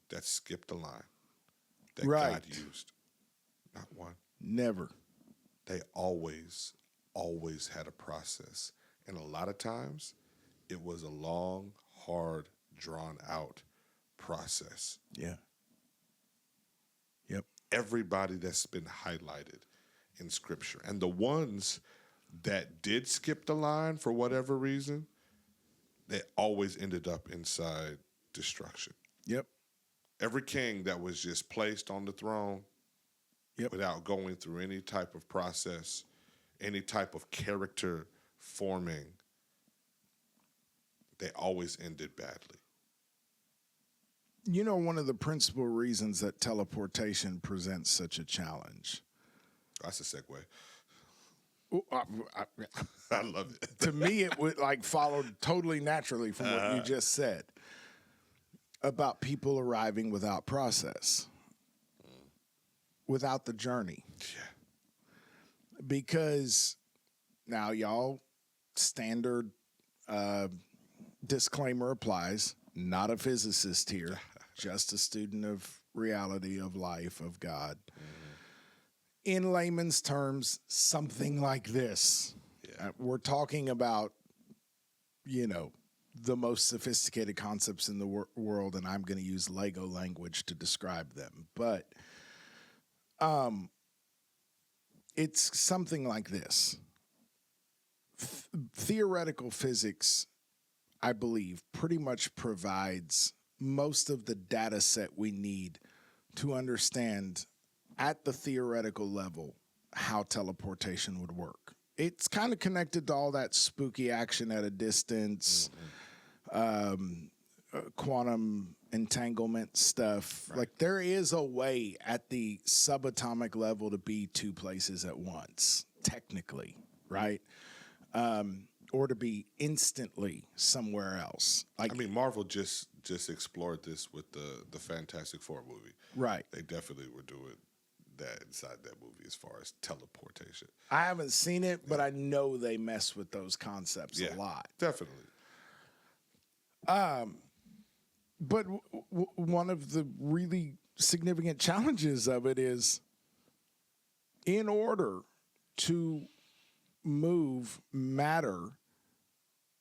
that skipped a line that God used. Not one. Never. They always had a process. And a lot of times it was a long, hard, drawn out process. Yeah. Yep. Everybody that's been highlighted in Scripture. And the ones that did skip the line for whatever reason, they always ended up inside destruction. Yep. Every king that was just placed on the throne without going through any type of process, any type of character forming, they always ended badly. You know, one of the principal reasons that teleportation presents such a challenge. That's a segue. I I love it. To me, it would followed totally naturally from what you just said about people arriving without process, without the journey. Yeah. Because now, y'all, standard disclaimer applies. Not a physicist here, just a student of reality, of life, of God. In layman's terms, something like this. Yeah. We're talking about, the most sophisticated concepts in the world, and I'm going to use Lego language to describe them. But it's something like this. Theoretical physics, I believe, pretty much provides most of the data set we need to understand at the theoretical level how teleportation would work. It's kind of connected to all that spooky action at a distance, quantum entanglement stuff. Right. Like, there is a way at the subatomic level to be two places at once, technically, right? Or to be instantly somewhere else. Like, Marvel just explored this with the Fantastic Four movie. Right. They definitely were doing that inside that movie as far as teleportation. I haven't seen it, but I know they mess with those concepts a lot. Definitely. But one of the really significant challenges of it is, in order to move matter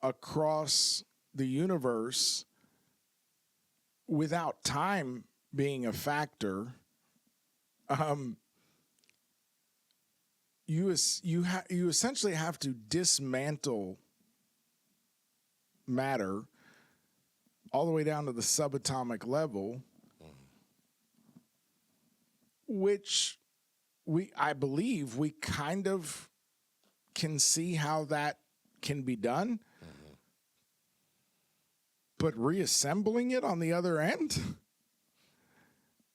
across the universe without time being a factor, you essentially have to dismantle matter all the way down to the subatomic level, which I believe we kind of can see how that can be done. But reassembling it on the other end,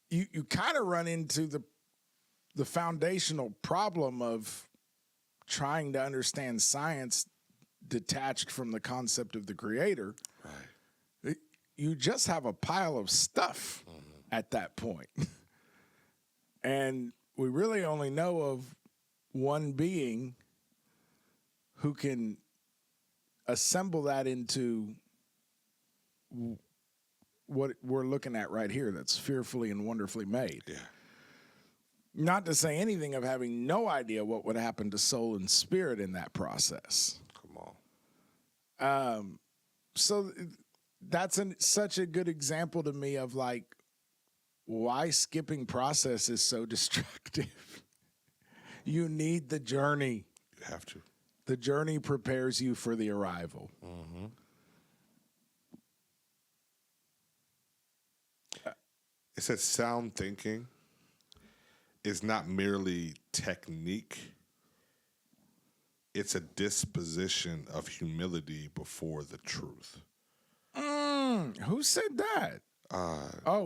you kind of run into the foundational problem of trying to understand science detached from the concept of the creator. Right. You just have a pile of stuff at that point. And we really only know of one being who can assemble that into what we're looking at right here, that's fearfully and wonderfully made. Yeah. Not to say anything of having no idea what would happen to soul and spirit in that process. Come on. So that's such a good example to me of like why skipping process is so destructive. You need the journey. You have to. The journey prepares you for the arrival. Mm-hmm. It says sound thinking is not merely technique. It's a disposition of humility before the truth. Who said that?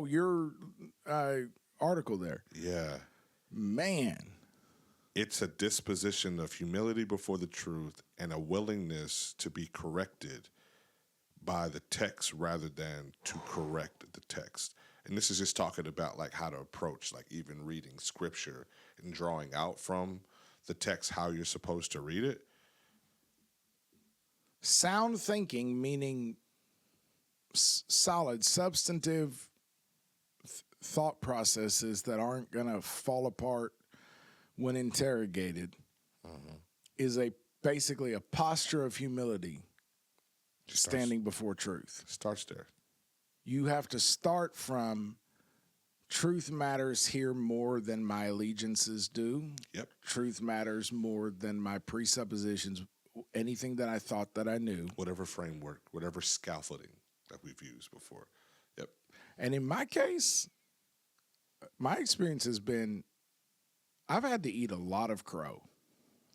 Your article there. Yeah. Man. It's a disposition of humility before the truth and a willingness to be corrected by the text rather than to correct the text. And this is just talking about like how to approach like even reading scripture and drawing out from the text how you're supposed to read it. Sound thinking, meaning solid, substantive thought processes that aren't going to fall apart when interrogated, is basically a posture of humility standing before truth. Starts there. You have to start from truth matters here more than my allegiances do. Yep. Truth matters more than my presuppositions, anything that I thought that I knew. Whatever framework, whatever scaffolding that we've used before. Yep. And in my case, my experience has been I've had to eat a lot of crow.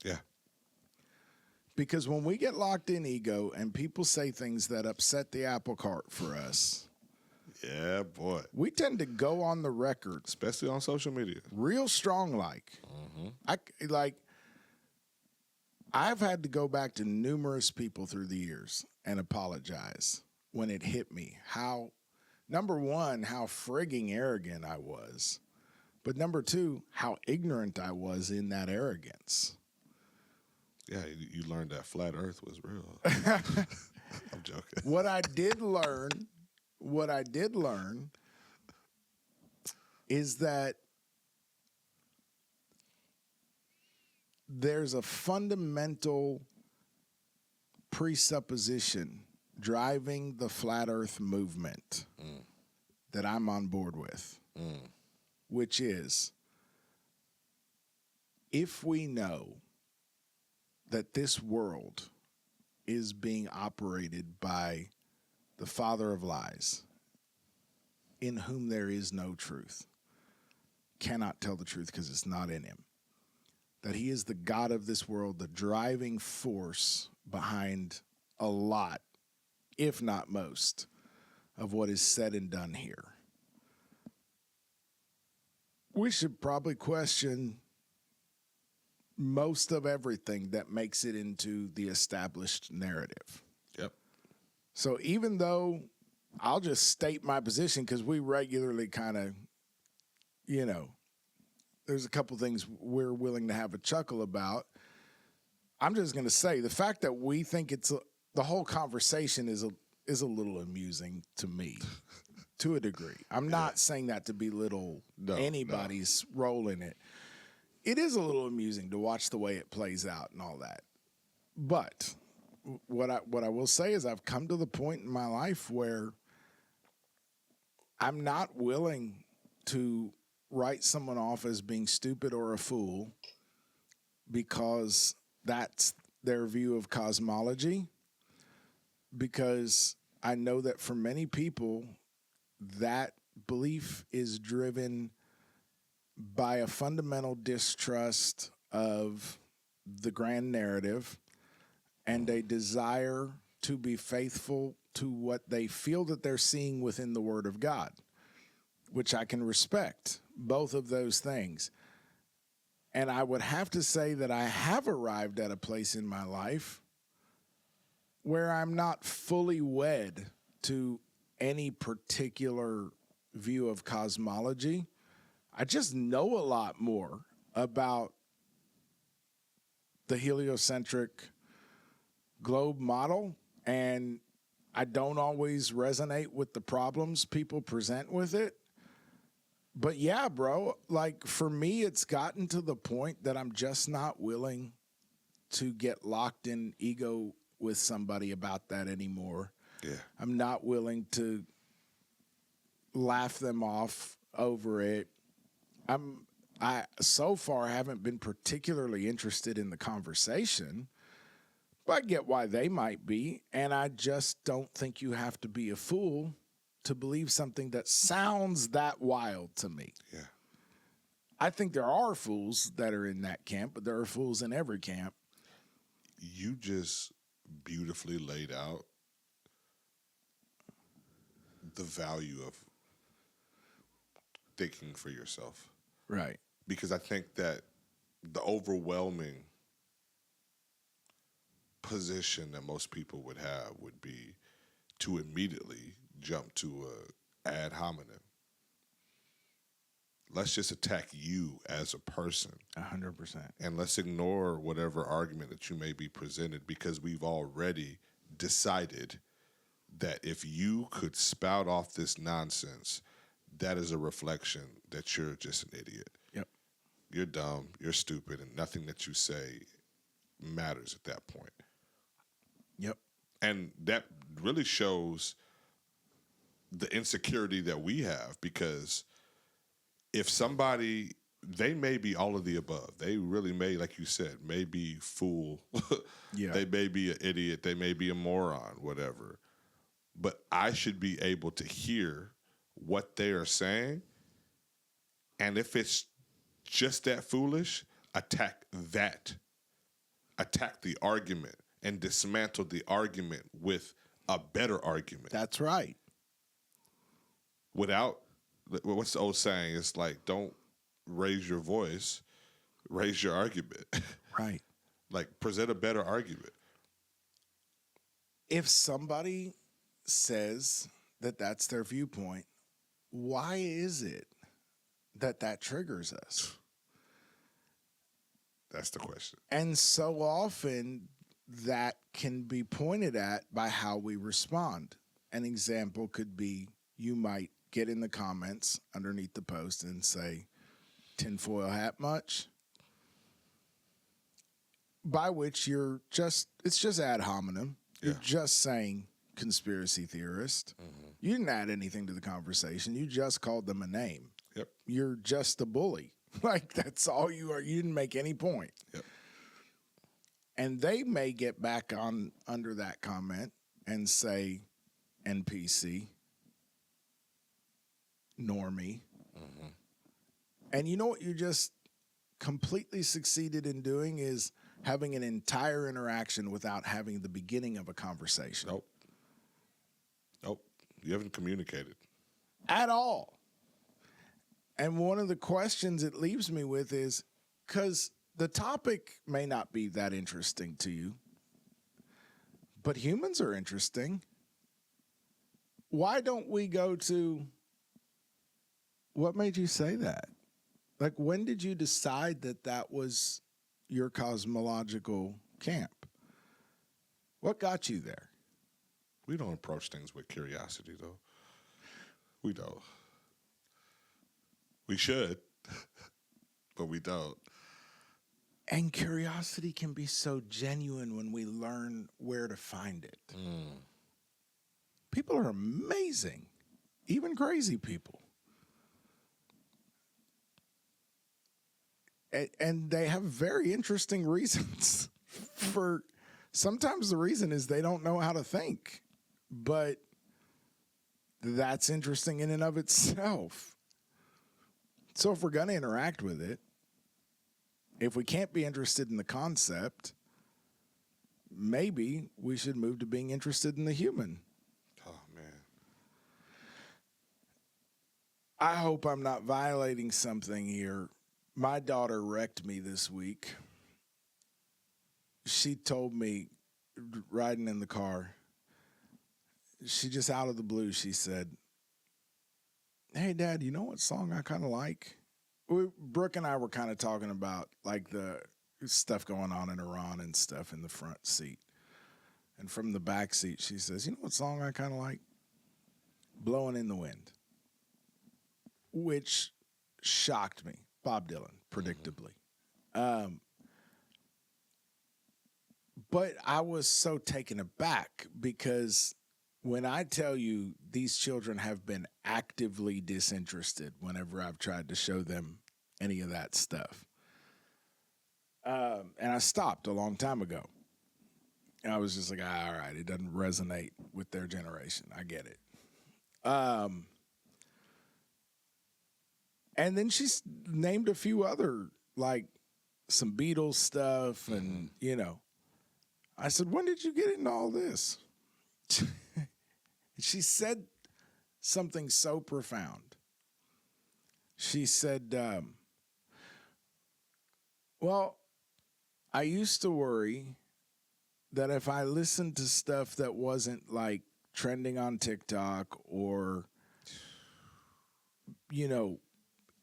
Yeah. Because when we get locked in ego and people say things that upset the apple cart for us, yeah, boy, we tend to go on the record, especially on social media, real strong. I've had to go back to numerous people through the years and apologize when it hit me. How, number one, how frigging arrogant I was, but number two, how ignorant I was in that arrogance. Yeah, you learned that flat Earth was real. I'm joking. What I did learn is that there's a fundamental presupposition driving the flat Earth movement that I'm on board with, which is if we know that this world is being operated by the father of lies, in whom there is no truth, cannot tell the truth because it's not in him, that he is the God of this world, the driving force behind a lot, if not most, of what is said and done here. We should probably question most of everything that makes it into the established narrative. Yep. So even though I'll just state my position because we regularly kind of, there's a couple things we're willing to have a chuckle about. I'm just going to say the fact that we think the whole conversation is a little amusing to me to a degree. I'm not saying that to belittle anybody's role in it. It is a little amusing to watch the way it plays out and all that. But what I will say is I've come to the point in my life where I'm not willing to write someone off as being stupid or a fool because that's their view of cosmology. Because I know that for many people, that belief is driven by a fundamental distrust of the grand narrative and a desire to be faithful to what they feel that they're seeing within the Word of God, which I can respect, both of those things. And I would have to say that I have arrived at a place in my life where I'm not fully wed to any particular view of cosmology. I just know a lot more about the heliocentric globe model, and I don't always resonate with the problems people present with it. But yeah, bro, like for me, it's gotten to the point that I'm just not willing to get locked in ego with somebody about that anymore. Yeah. I'm not willing to laugh them off over it. I so far haven't been particularly interested in the conversation, but I get why they might be, and I just don't think you have to be a fool to believe something that sounds that wild to me. Yeah. I think there are fools that are in that camp, but there are fools in every camp. You just beautifully laid out the value of thinking for yourself. Right. Because I think that the overwhelming position that most people would have would be to immediately jump to a ad hominem. Let's just attack you as a person. 100%. And let's ignore whatever argument that you may be presented, because we've already decided that if you could spout off this nonsense, that is a reflection that you're just an idiot. Yep. You're dumb, you're stupid, and nothing that you say matters at that point. Yep. And that really shows the insecurity that we have, because if somebody, they may be all of the above. They really may, like you said, may be fool. Yeah. They may be an idiot. They may be a moron, whatever. But I should be able to hear what they are saying. And if it's just that foolish, attack that. Attack the argument and dismantle the argument with a better argument. That's right. Without, what's the old saying? It's like, don't raise your voice, raise your argument. Right. Like, present a better argument. If somebody says that that's their viewpoint, why is it that that triggers us? That's the question. And so often that can be pointed at by how we respond. An example could be, you might get in the comments underneath the post and say, tinfoil hat much? By which it's just ad hominem. Yeah. You're just saying conspiracy theorist. Mm-hmm. You didn't add anything to the conversation. You just called them a name. Yep. You're just a bully. Like, that's all you are. You didn't make any point. Yep. And they may get back on under that comment and say, NPC, normie. Mm-hmm. And you know what you just completely succeeded in doing is having an entire interaction without having the beginning of a conversation. Nope. You haven't communicated. At all. And one of the questions it leaves me with is, because the topic may not be that interesting to you, but humans are interesting. Why don't we go to, what made you say that? Like, when did you decide that that was your cosmological camp? What got you there? We don't approach things with curiosity, though. We don't. We should, but we don't. And curiosity can be so genuine when we learn where to find it. People are amazing, even crazy people. And they have very interesting reasons for, sometimes the reason is they don't know how to think, but that's interesting in and of itself. So if we're going to interact with it, if we can't be interested in the concept, maybe we should move to being interested in the human. Oh, man. I hope I'm not violating something here. My daughter wrecked me this week. She told me, riding in the car, she just out of the blue, she said, "Hey, Dad, you know what song I kind of like?" Brooke and I were kind of talking about like the stuff going on in Iran and stuff in the front seat. And from the back seat, she says, "You know what song I kind of like? Blowing in the Wind." Which shocked me. Bob Dylan, predictably. But I was so taken aback because when I tell you these children have been actively disinterested whenever I've tried to show them any of that stuff. And I stopped a long time ago. And I was just like, all right, it doesn't resonate with their generation. I get it. And then she named a few other, like some Beatles stuff. And, you know, I said, "When did you get into all this?" She said something so profound. She said, "Well, I used to worry that if I listened to stuff that wasn't like trending on TikTok or, you know,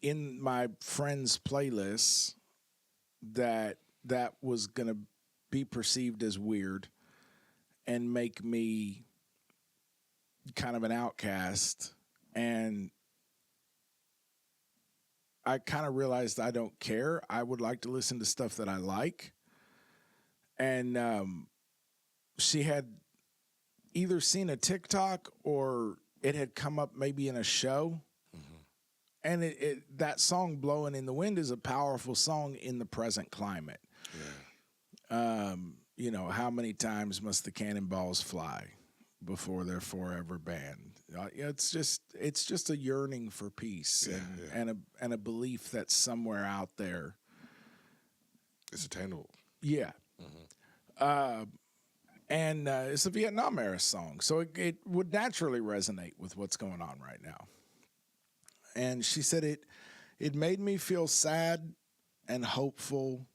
in my friends' playlists, that was going to be perceived as weird and make me kind of an outcast. And I kind of realized I don't care. I would like to listen to stuff that I like." And she had either seen a TikTok or it had come up maybe in a show. And that song, "Blowing in the Wind," is a powerful song in the present climate. Yeah. You know, how many times must the cannonballs fly before they're forever banned? It's just a yearning for peace and a belief that somewhere out there It's attainable. Yeah. And it's a Vietnam era song, so it would naturally resonate with what's going on right now. And she said it made me feel sad and hopeful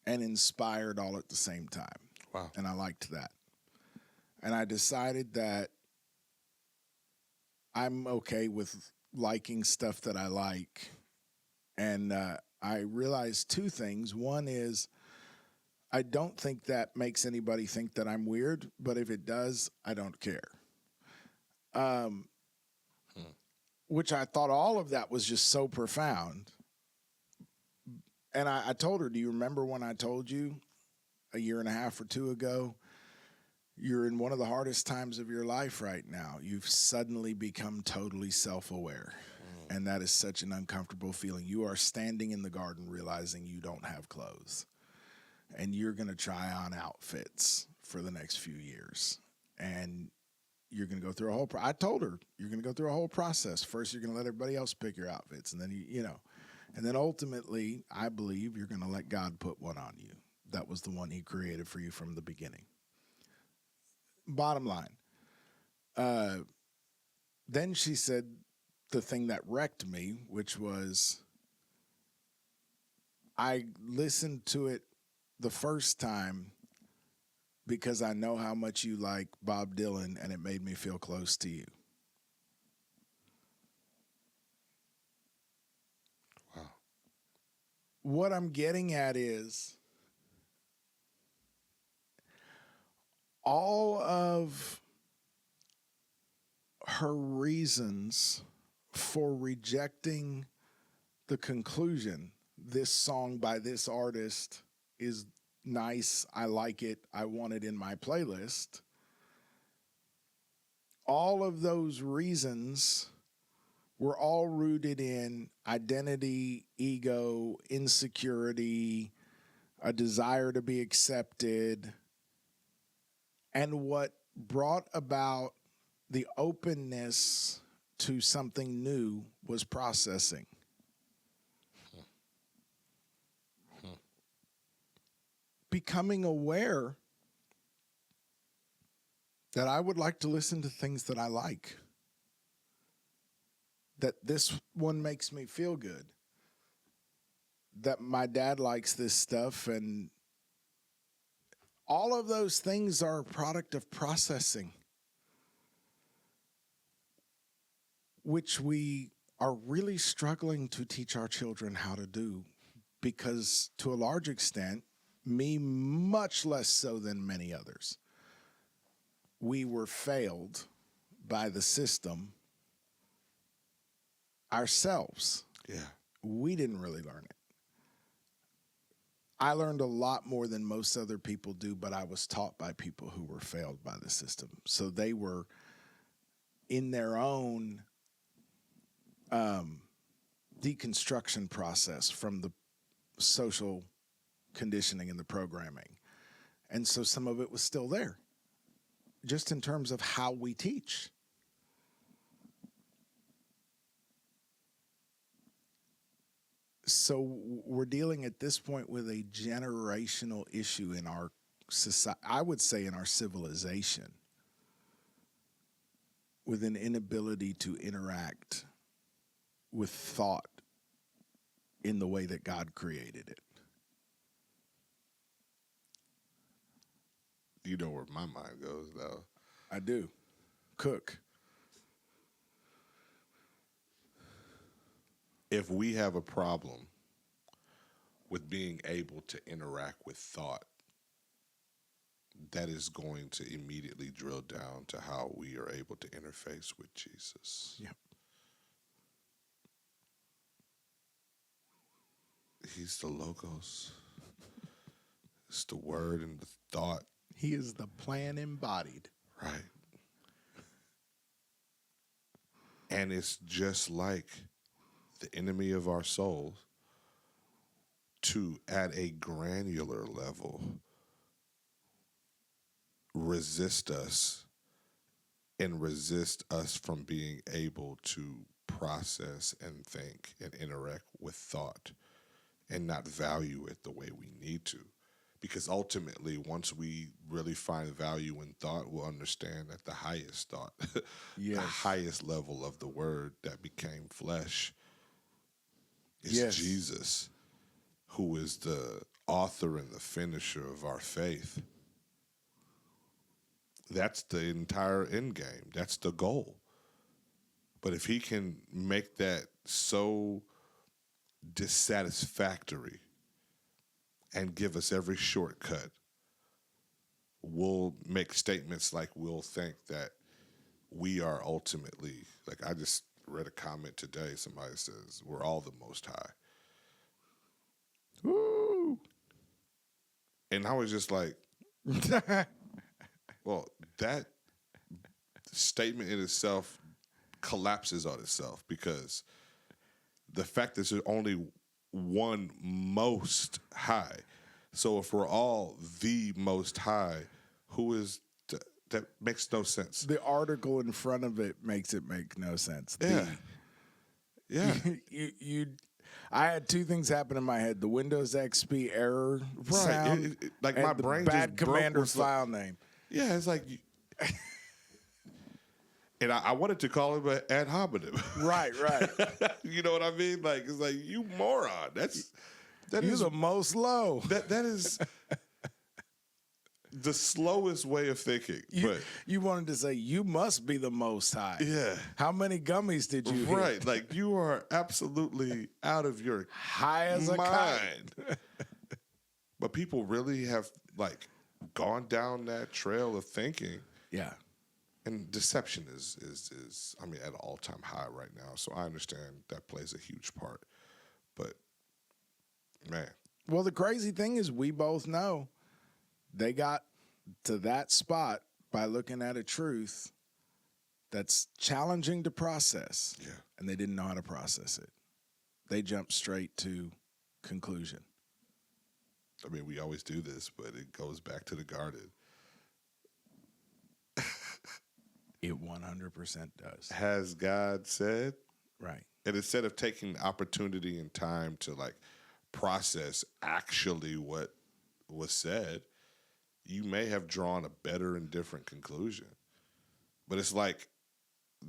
and inspired all at the same time. Wow. And I liked that. And I decided that I'm okay with liking stuff that I like. And I realized two things. One is I don't think that makes anybody think that I'm weird, but if it does, I don't care. Which I thought all of that was just so profound. And I told her, "Do you remember when I told you a year and a half or two ago, you're in one of the hardest times of your life right now. You've suddenly become totally self-aware. And that is such an uncomfortable feeling. You are standing in the garden realizing you don't have clothes. And you're going to try on outfits for the next few years. And you're going to go through a whole I told her, you're going to go through a whole process. First, you're going to let everybody else pick your outfits. And then, you know, and then ultimately, I believe you're going to let God put one on you. That was the one he created for you from the beginning. Bottom line. Then she said the thing that wrecked me, which was I listened to it the first time because I know how much you like Bob Dylan, and it made me feel close to you. Wow. What I'm getting at is all of her reasons for rejecting the conclusion, this song by this artist is nice. I like it. I want it in my playlist. All of those reasons were all rooted in identity, ego, insecurity, a desire to be accepted. And what brought about the openness to something new was processing. Becoming aware that I would like to listen to things that I like. That this one makes me feel good. That my dad likes this stuff, and all of those things are a product of processing, which we are really struggling to teach our children how to do, because to a large extent, me much less so than many others, we were failed by the system ourselves. Yeah. We didn't really learn it. I learned a lot more than most other people do, but I was taught by people who were failed by the system. So they were in their own deconstruction process from the social conditioning and the programming. And so some of it was still there, just in terms of how we teach. So we're dealing at this point with a generational issue in our society, I would say in our civilization, with an inability to interact with thought in the way that God created it. You know where my mind goes, though. I do. Cook. If we have a problem with being able to interact with thought, that is going to immediately drill down to how we are able to interface with Jesus. Yep. He's the Logos. It's the word and the thought. He is the plan embodied. Right. And it's just like the enemy of our souls, to, at a granular level, resist us and resist us from being able to process and think and interact with thought and not value it the way we need to. Because ultimately, once we really find value in thought, we'll understand that the highest thought, Yes. the highest level of the word that became flesh is Yes. Jesus, who is the author and the finisher of our faith. That's the entire end game. That's the goal. But if he can make that so dissatisfactory and give us every shortcut, we'll make statements like we'll think that we are ultimately, like I just read a comment today, somebody says, we're all the Most High. Woo! And I was just like, well, that statement in itself collapses on itself, because the fact that there's only one Most High. So if we're all the Most High, who is that makes no sense. The article in front of it makes it make no sense. Yeah. Yeah. I had two things happen in my head: the Windows XP error sound, Like and my the brain bad just broke commander with file name. Yeah, it's like, and I wanted to call him an ad hominem. Right. You know what I mean? Like, it's like, you moron. That You're is the most low. that is the slowest way of thinking. You wanted to say you must be the Most High. Yeah. How many gummies did you hit? Right. Like, you are absolutely out of your High as a kite. mind. But people really have, like, gone down that trail of thinking. Yeah. And deception is I mean, at an all-time high right now. So I understand that plays a huge part. But, man. Well, the crazy thing is we both know they got to that spot by looking at a truth that's challenging to process. Yeah. And they didn't know how to process it. They jumped straight to conclusion. I mean, we always do this, but it goes back to the garden. It 100% does. Has God said? Right. And instead of taking opportunity and time to like process actually what was said, you may have drawn a better and different conclusion. But it's like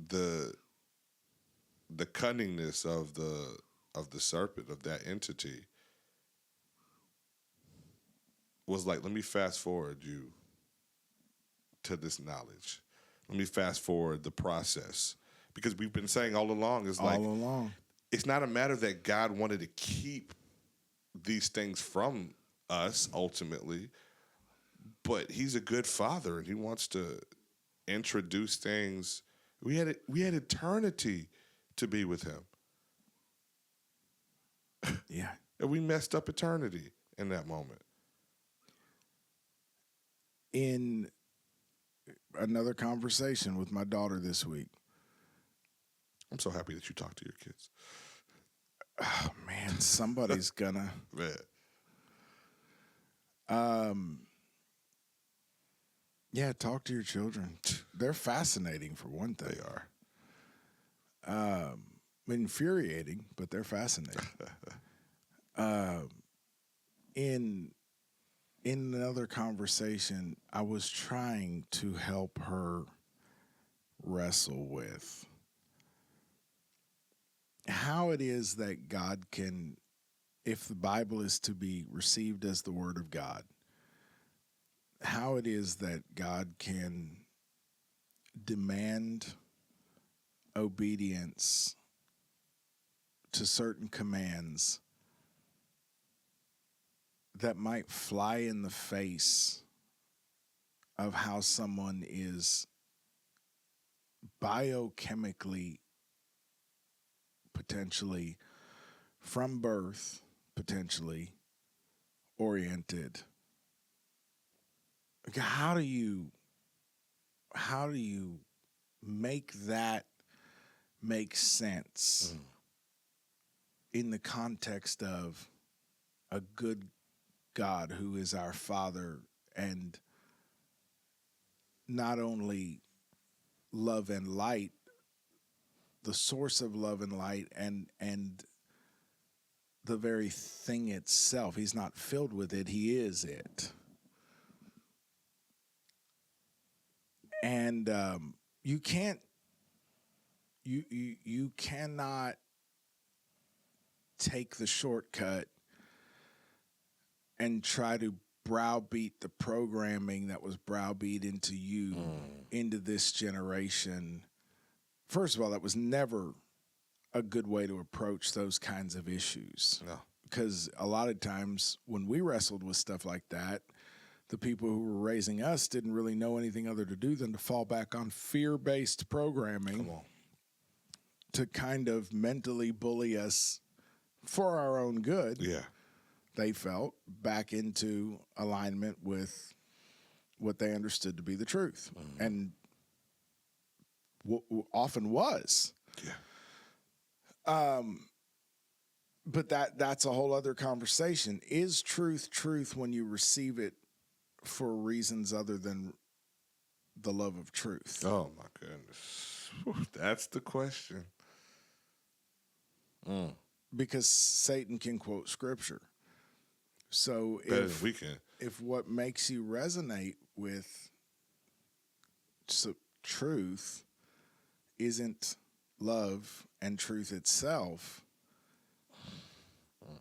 the cunningness of the serpent, of that entity, was like, let me fast forward you to this knowledge. Let me fast forward the process. Because we've been saying all along, it's like, All along. it's not a matter that God wanted to keep these things from us ultimately, but he's a good father and he wants to introduce things. We had eternity to be with him. Yeah. And we messed up eternity in that moment. In another conversation with my daughter this week. I'm so happy that you talk to your kids. Oh, man, somebody's gonna. Man. Yeah, talk to your children. They're fascinating for one thing. They are. Infuriating, but they're fascinating. In another conversation, I was trying to help her wrestle with how it is that God can, if the Bible is to be received as the Word of God, how it is that God can demand obedience to certain commands that might fly in the face of how someone is biochemically, potentially, from birth, potentially, oriented. How do you make that make sense in the context of a good God who is our Father and not only love and light, the source of love and light, and the very thing itself. He's not filled with it, he is it. And you cannot take the shortcut and try to browbeat the programming that was browbeat into you, into this generation. First of all, that was never a good way to approach those kinds of issues. No. Because a lot of times when we wrestled with stuff like that, the people who were raising us didn't really know anything other to do than to fall back on fear-based programming to kind of mentally bully us for our own good. Yeah. They felt back into alignment with what they understood to be the truth, and often was. Yeah. But that's a whole other conversation. Is truth when you receive it for reasons other than the love of truth? Oh my goodness. Whew, that's the question. Because Satan can quote scripture. So Better than we can. if what makes you resonate with truth isn't love and truth itself,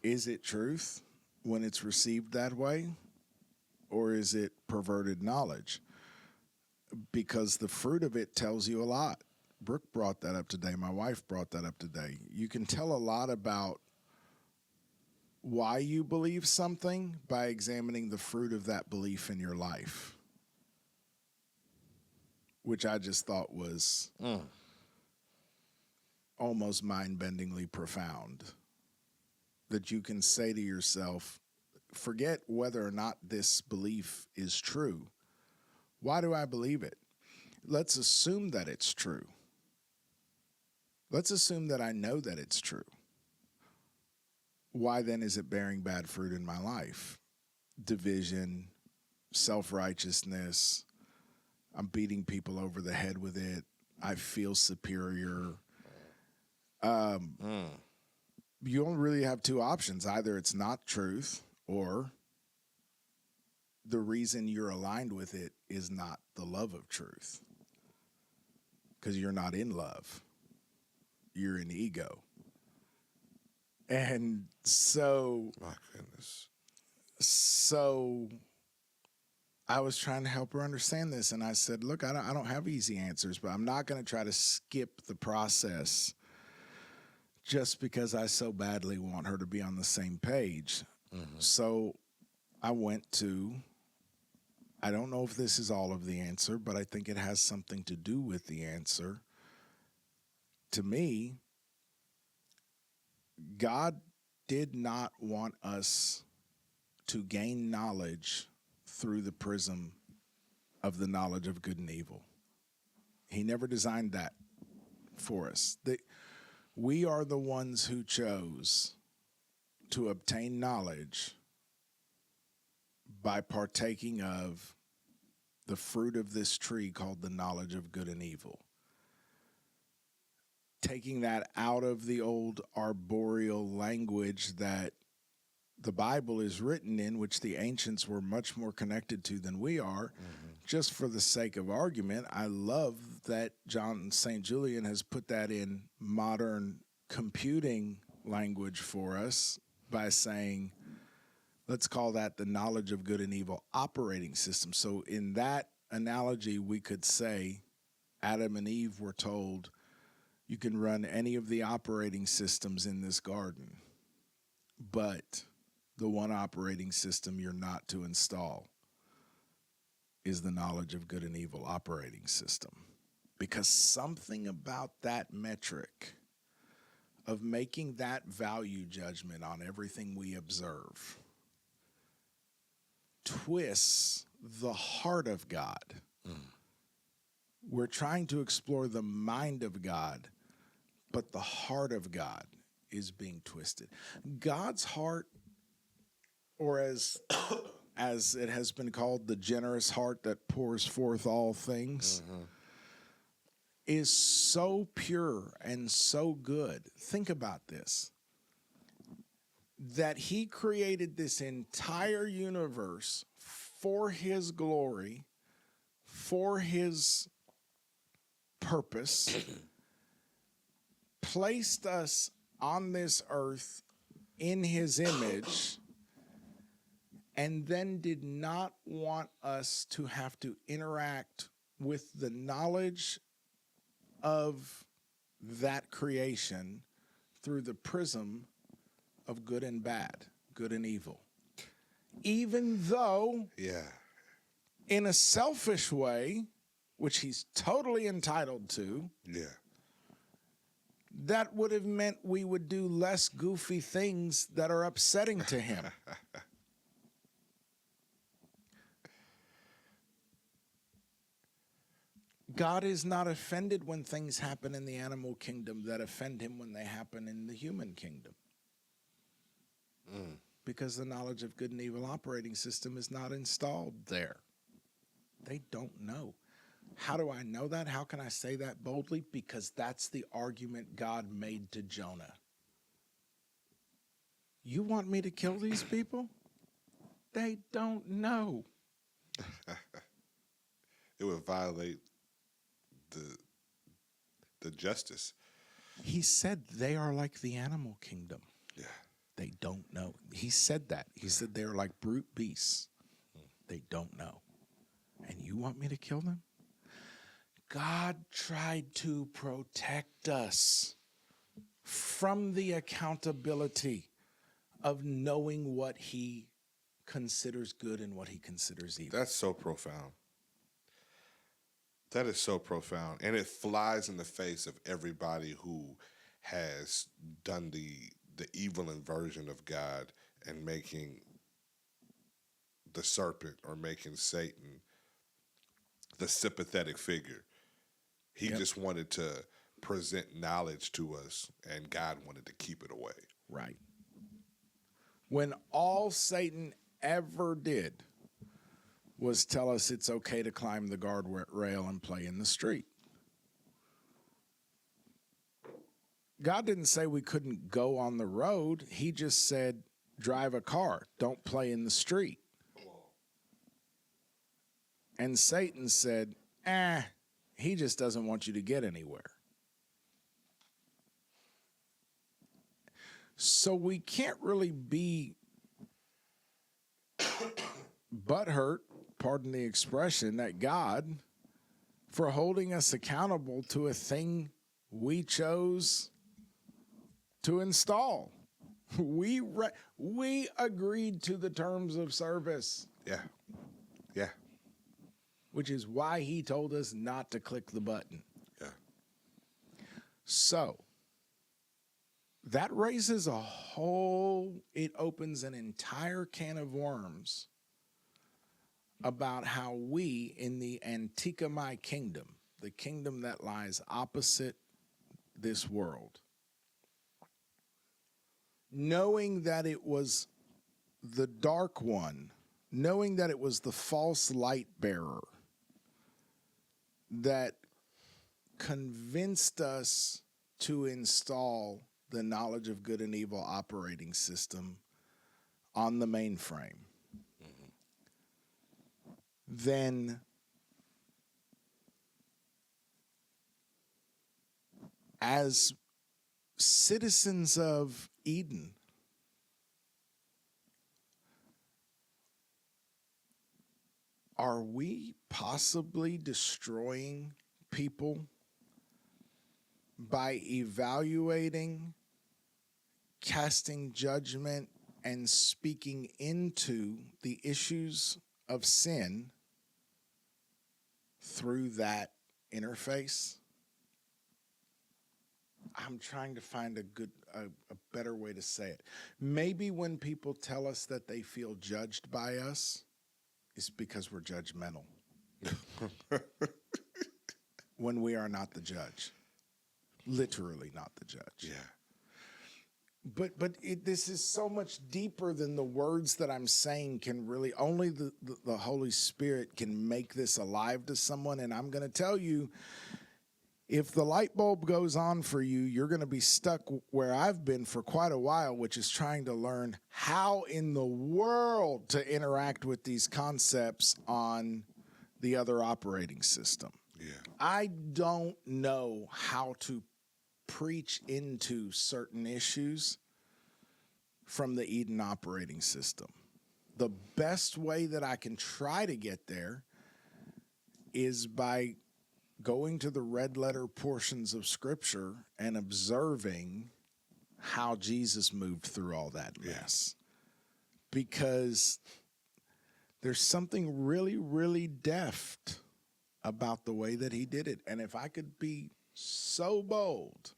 is it truth when it's received that way? Or is it perverted knowledge? Because the fruit of it tells you a lot. Brooke brought that up today. My wife brought that up today. You can tell a lot about why you believe something by examining the fruit of that belief in your life, which I just thought was almost mind-bendingly profound. That you can say to yourself, forget whether or not this belief is true. Why do I believe it? Let's assume that it's true. Let's assume that I know that it's true. Why then is it bearing bad fruit in my life? Division, self-righteousness. I'm beating people over the head with it. I feel superior. You only really have two options. Either it's not truth, or the reason you're aligned with it is not the love of truth. Because you're not in love. You're in ego. And so... My goodness. So I was trying to help her understand this, and I said, look, I don't have easy answers, but I'm not going to try to skip the process just because I so badly want her to be on the same page. So I went to, I don't know if this is all of the answer, but I think it has something to do with the answer. To me, God did not want us to gain knowledge through the prism of the knowledge of good and evil. He never designed that for us. We are the ones who chose to obtain knowledge by partaking of the fruit of this tree called the knowledge of good and evil. Taking that out of the old arboreal language that the Bible is written in, which the ancients were much more connected to than we are. Just for the sake of argument, I love that John St. Julian has put that in modern computing language for us by saying, let's call that the knowledge of good and evil operating system. So in that analogy, we could say Adam and Eve were told, you can run any of the operating systems in this garden, but the one operating system you're not to install is the knowledge of good and evil operating system. Because something about that metric of making that value judgment on everything we observe twists the heart of God. We're trying to explore the mind of God, but the heart of God is being twisted. God's heart, or as it has been called, the generous heart that pours forth all things, is so pure and so good. Think about this. That he created this entire universe for his glory, for his purpose, placed us on this earth in his image, and then did not want us to have to interact with the knowledge of that creation through the prism of good and bad, good and evil. Even though, in a selfish way, which he's totally entitled to, that would have meant we would do less goofy things that are upsetting to him. God is not offended when things happen in the animal kingdom that offend him when they happen in the human kingdom. Because the knowledge of good and evil operating system is not installed there. They don't know. How do I know that? How can I say that boldly? Because that's the argument God made to Jonah. You want me to kill these people? They don't know. It would violate the justice. He said they are like the animal kingdom. They don't know. He said that. He said they're like brute beasts. They don't know. And you want me to kill them? God tried to protect us from the accountability of knowing what he considers good and what he considers evil. That's so profound. That is so profound. And it flies in the face of everybody who has done the evil inversion of God and making the serpent or making Satan the sympathetic figure. He just wanted to present knowledge to us, and God wanted to keep it away. Right. When all Satan ever did was tell us it's okay to climb the guardrail and play in the street. God didn't say we couldn't go on the road. He just said, drive a car, don't play in the street. And Satan said, he just doesn't want you to get anywhere. So we can't really be butthurt, pardon the expression, at God for holding us accountable to a thing we chose to install. We agreed to the terms of service. Yeah. Yeah. Which is why he told us not to click the button. Yeah. So that raises it opens an entire can of worms about how we in the Antikemi kingdom, the kingdom that lies opposite this world, knowing that it was the dark one, knowing that it was the false light bearer that convinced us to install the knowledge of good and evil operating system on the mainframe, then as citizens of Eden, are we possibly destroying people by evaluating, casting judgment, and speaking into the issues of sin through that interface? I'm trying to find a better way to say it. Maybe when people tell us that they feel judged by us, it's because we're judgmental. When we are not the judge. Literally not the judge. Yeah. But this is so much deeper than the words that I'm saying can really, only the Holy Spirit can make this alive to someone. And I'm going to tell you, if the light bulb goes on for you, you're going to be stuck where I've been for quite a while, which is trying to learn how in the world to interact with these concepts on the other operating system. Yeah. I don't know how to preach into certain issues from the Eden operating system. The best way that I can try to get there is by going to the red letter portions of Scripture and observing how Jesus moved through all that mess. Because there's something really, really deft about the way that he did it. And if I could be so bold,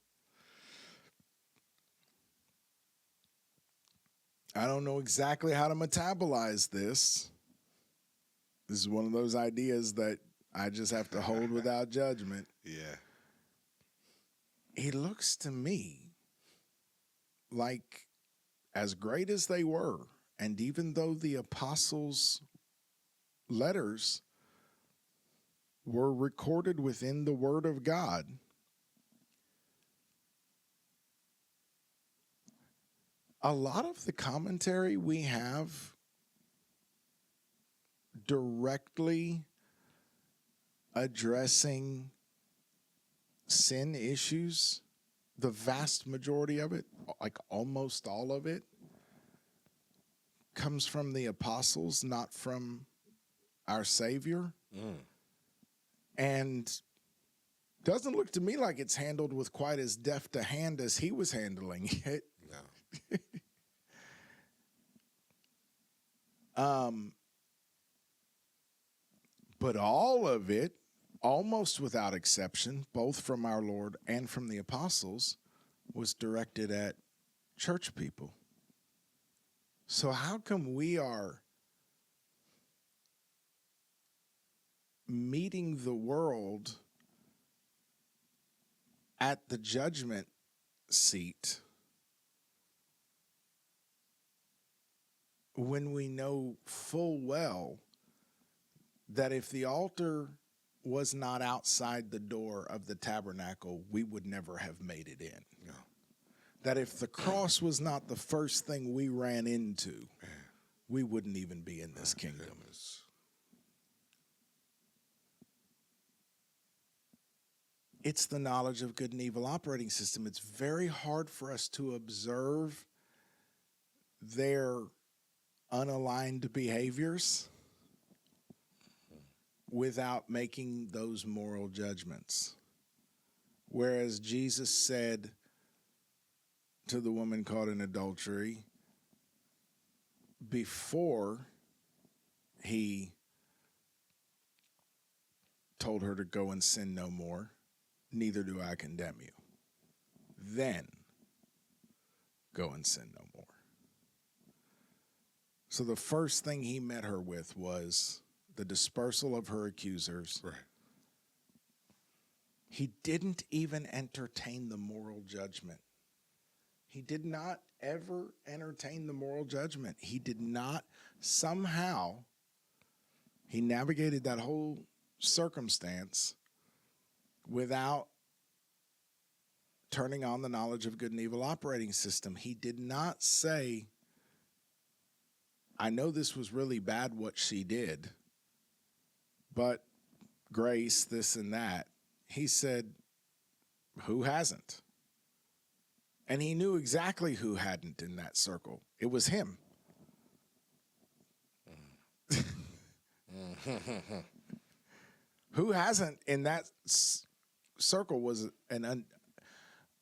I don't know exactly how to metabolize this. This is one of those ideas that I just have to hold without judgment. Yeah. It looks to me like, as great as they were, and even though the apostles' letters were recorded within the Word of God, a lot of the commentary we have directly addressing sin issues, the vast majority of it, like almost all of it, comes from the apostles, not from our Savior. And doesn't look to me like it's handled with quite as deft a hand as he was handling it. No. But all of it, almost without exception, both from our Lord and from the apostles, was directed at church people. So how come we are meeting the world at the judgment seat when we know full well that if the altar was not outside the door of the tabernacle, we would never have made it in. Yeah. That if the cross was not the first thing we ran into, we wouldn't even be in this kingdom. Goodness. It's the knowledge of good and evil operating system. It's very hard for us to observe their unaligned behaviors without making those moral judgments. Whereas Jesus said to the woman caught in adultery, before he told her to go and sin no more, neither do I condemn you. Then go and sin no more. So the first thing he met her with was the dispersal of her accusers. Right. He didn't even entertain the moral judgment. He did not ever entertain the moral judgment. He did not somehow, he navigated that whole circumstance without turning on the knowledge of good and evil operating system. He did not say, I know this was really bad what she did, but grace, this and that. He said, who hasn't? And he knew exactly who hadn't in that circle. It was him. Who hasn't in that circle was an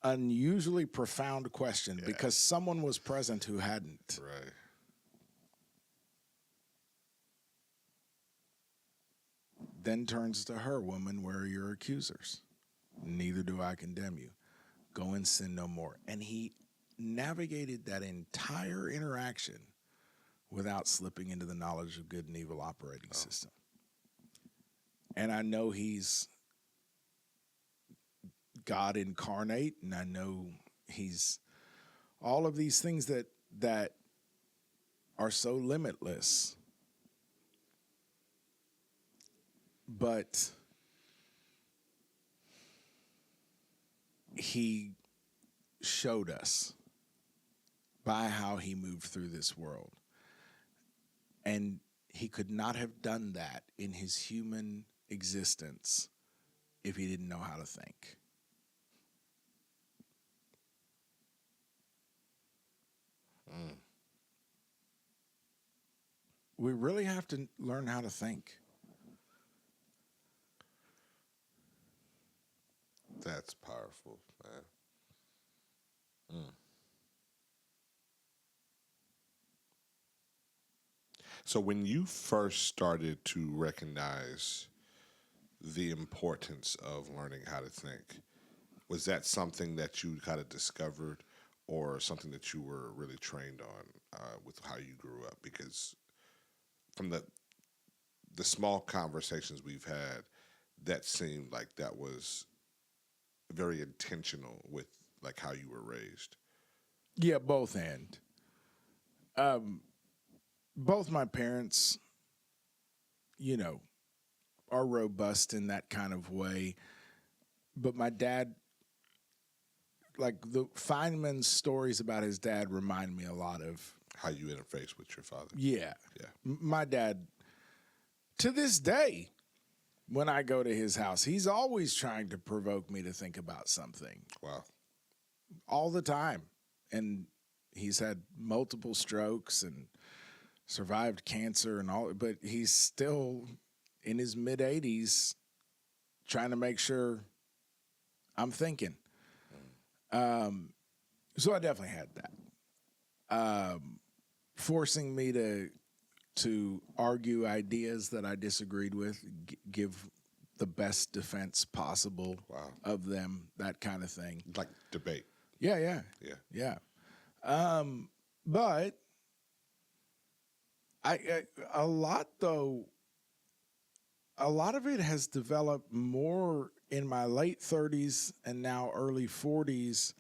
unusually profound question because someone was present who hadn't. Right. Then turns to her, woman, where are your accusers? Neither do I condemn you. Go and sin no more. And he navigated that entire interaction without slipping into the knowledge of good and evil operating system. And I know he's God incarnate, and I know he's all of these things that are so limitless. But he showed us by how he moved through this world. And he could not have done that in his human existence if he didn't know how to think. We really have to learn how to think. That's powerful, man. So when you first started to recognize the importance of learning how to think, was that something that you kind of discovered or something that you were really trained on with how you grew up? Because from the small conversations we've had, that seemed like that was very intentional with like how you were raised. Yeah, both end. Both my parents, are robust in that kind of way. But my dad, like the Feynman stories about his dad remind me a lot of How you interface with your father. Yeah. Yeah. My dad, to this day, when I go to his house, he's always trying to provoke me to think about something. Wow. All the time. And he's had multiple strokes and survived cancer and all, but he's still in his mid-80s trying to make sure I'm thinking. So I definitely had that. Forcing me to argue ideas that I disagreed with, give the best defense possible of them, that kind of thing. Like debate. Yeah. But a lot of it has developed more in my late 30s and now early 40s.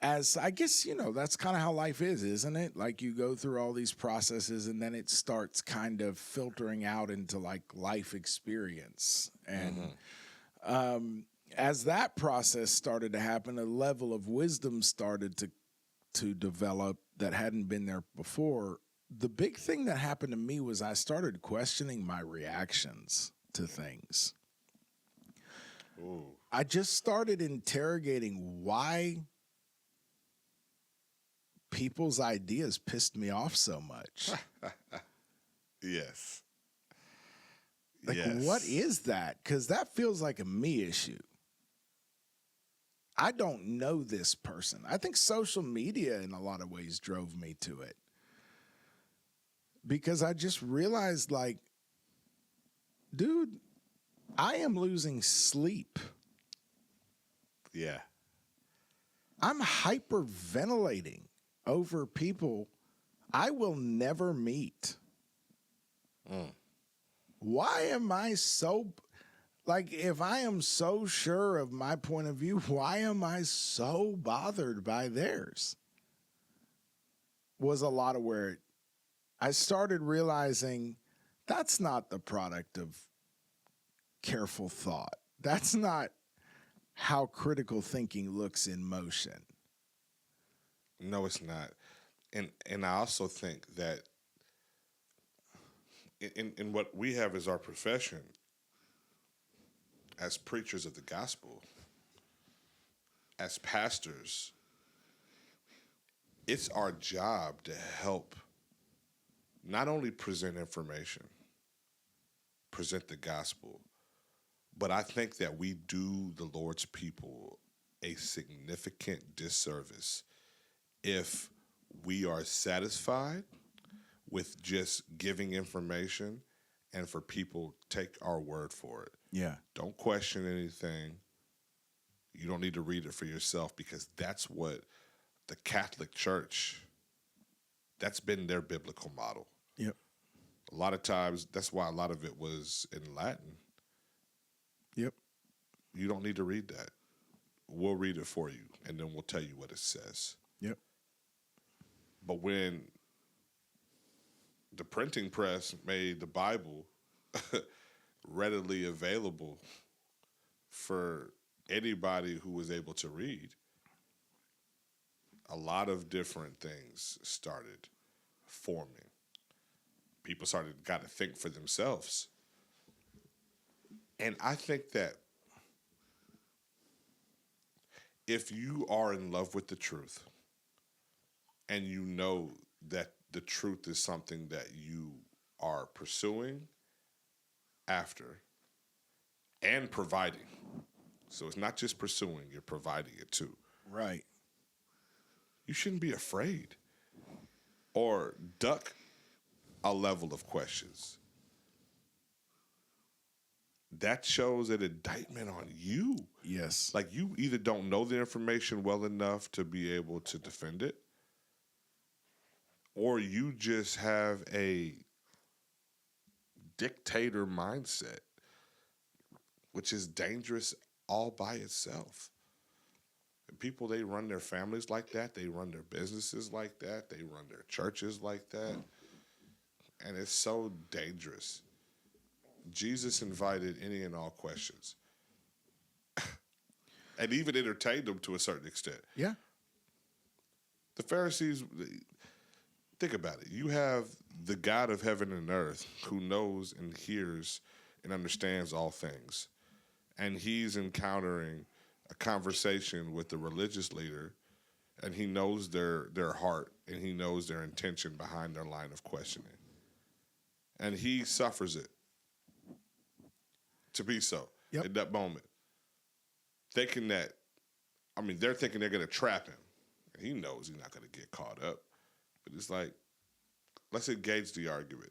As I guess, that's kind of how life is, isn't it? Like you go through all these processes and then it starts kind of filtering out into like life experience. And as that process started to happen, a level of wisdom started to develop that hadn't been there before. The big thing that happened to me was I started questioning my reactions to things. Ooh. I just started interrogating why people's ideas pissed me off so much. Yes. Like, what is that? Because that feels like a me issue. I don't know this person. I think social media in a lot of ways drove me to it. Because I just realized, like, dude, I am losing sleep. Yeah. I'm hyperventilating over people I will never meet. Why am I so, like, if I am so sure of my point of view, why am I so bothered by theirs? Was a lot of where I started realizing that's not the product of careful thought. That's not how critical thinking looks in motion. No, it's not. And I also think that in what we have as our profession, as preachers of the gospel, as pastors, it's our job to help not only present information, present the gospel, but I think that we do the Lord's people a significant disservice if we are satisfied with just giving information and for people take our word for it. Yeah. Don't question anything. You don't need to read it for yourself because that's what the Catholic Church, that's been their biblical model. Yep. A lot of times, that's why a lot of it was in Latin. Yep. You don't need to read that. We'll read it for you, and then we'll tell you what it says. Yep. But when the printing press made the Bible readily available for anybody who was able to read, a lot of different things started forming. People got to think for themselves. And I think that if you are in love with the truth and you know that the truth is something that you are pursuing after and providing, so it's not just pursuing, you're providing it too. Right. You shouldn't be afraid or duck a level of questions. That shows an indictment on you. Yes. Like you either don't know the information well enough to be able to defend it, or you just have a dictator mindset, which is dangerous all by itself. And people, they run their families like that. They run their businesses like that. They run their churches like that. And it's so dangerous. Jesus invited any and all questions. And even entertained them to a certain extent. Yeah. The Pharisees, think about it. You have the God of heaven and earth who knows and hears and understands all things. And he's encountering a conversation with the religious leader, and he knows their heart, and he knows their intention behind their line of questioning. And he suffers it to be so in that moment. Thinking that, they're thinking they're going to trap him. And he knows he's not going to get caught up. But it's like, let's engage the argument,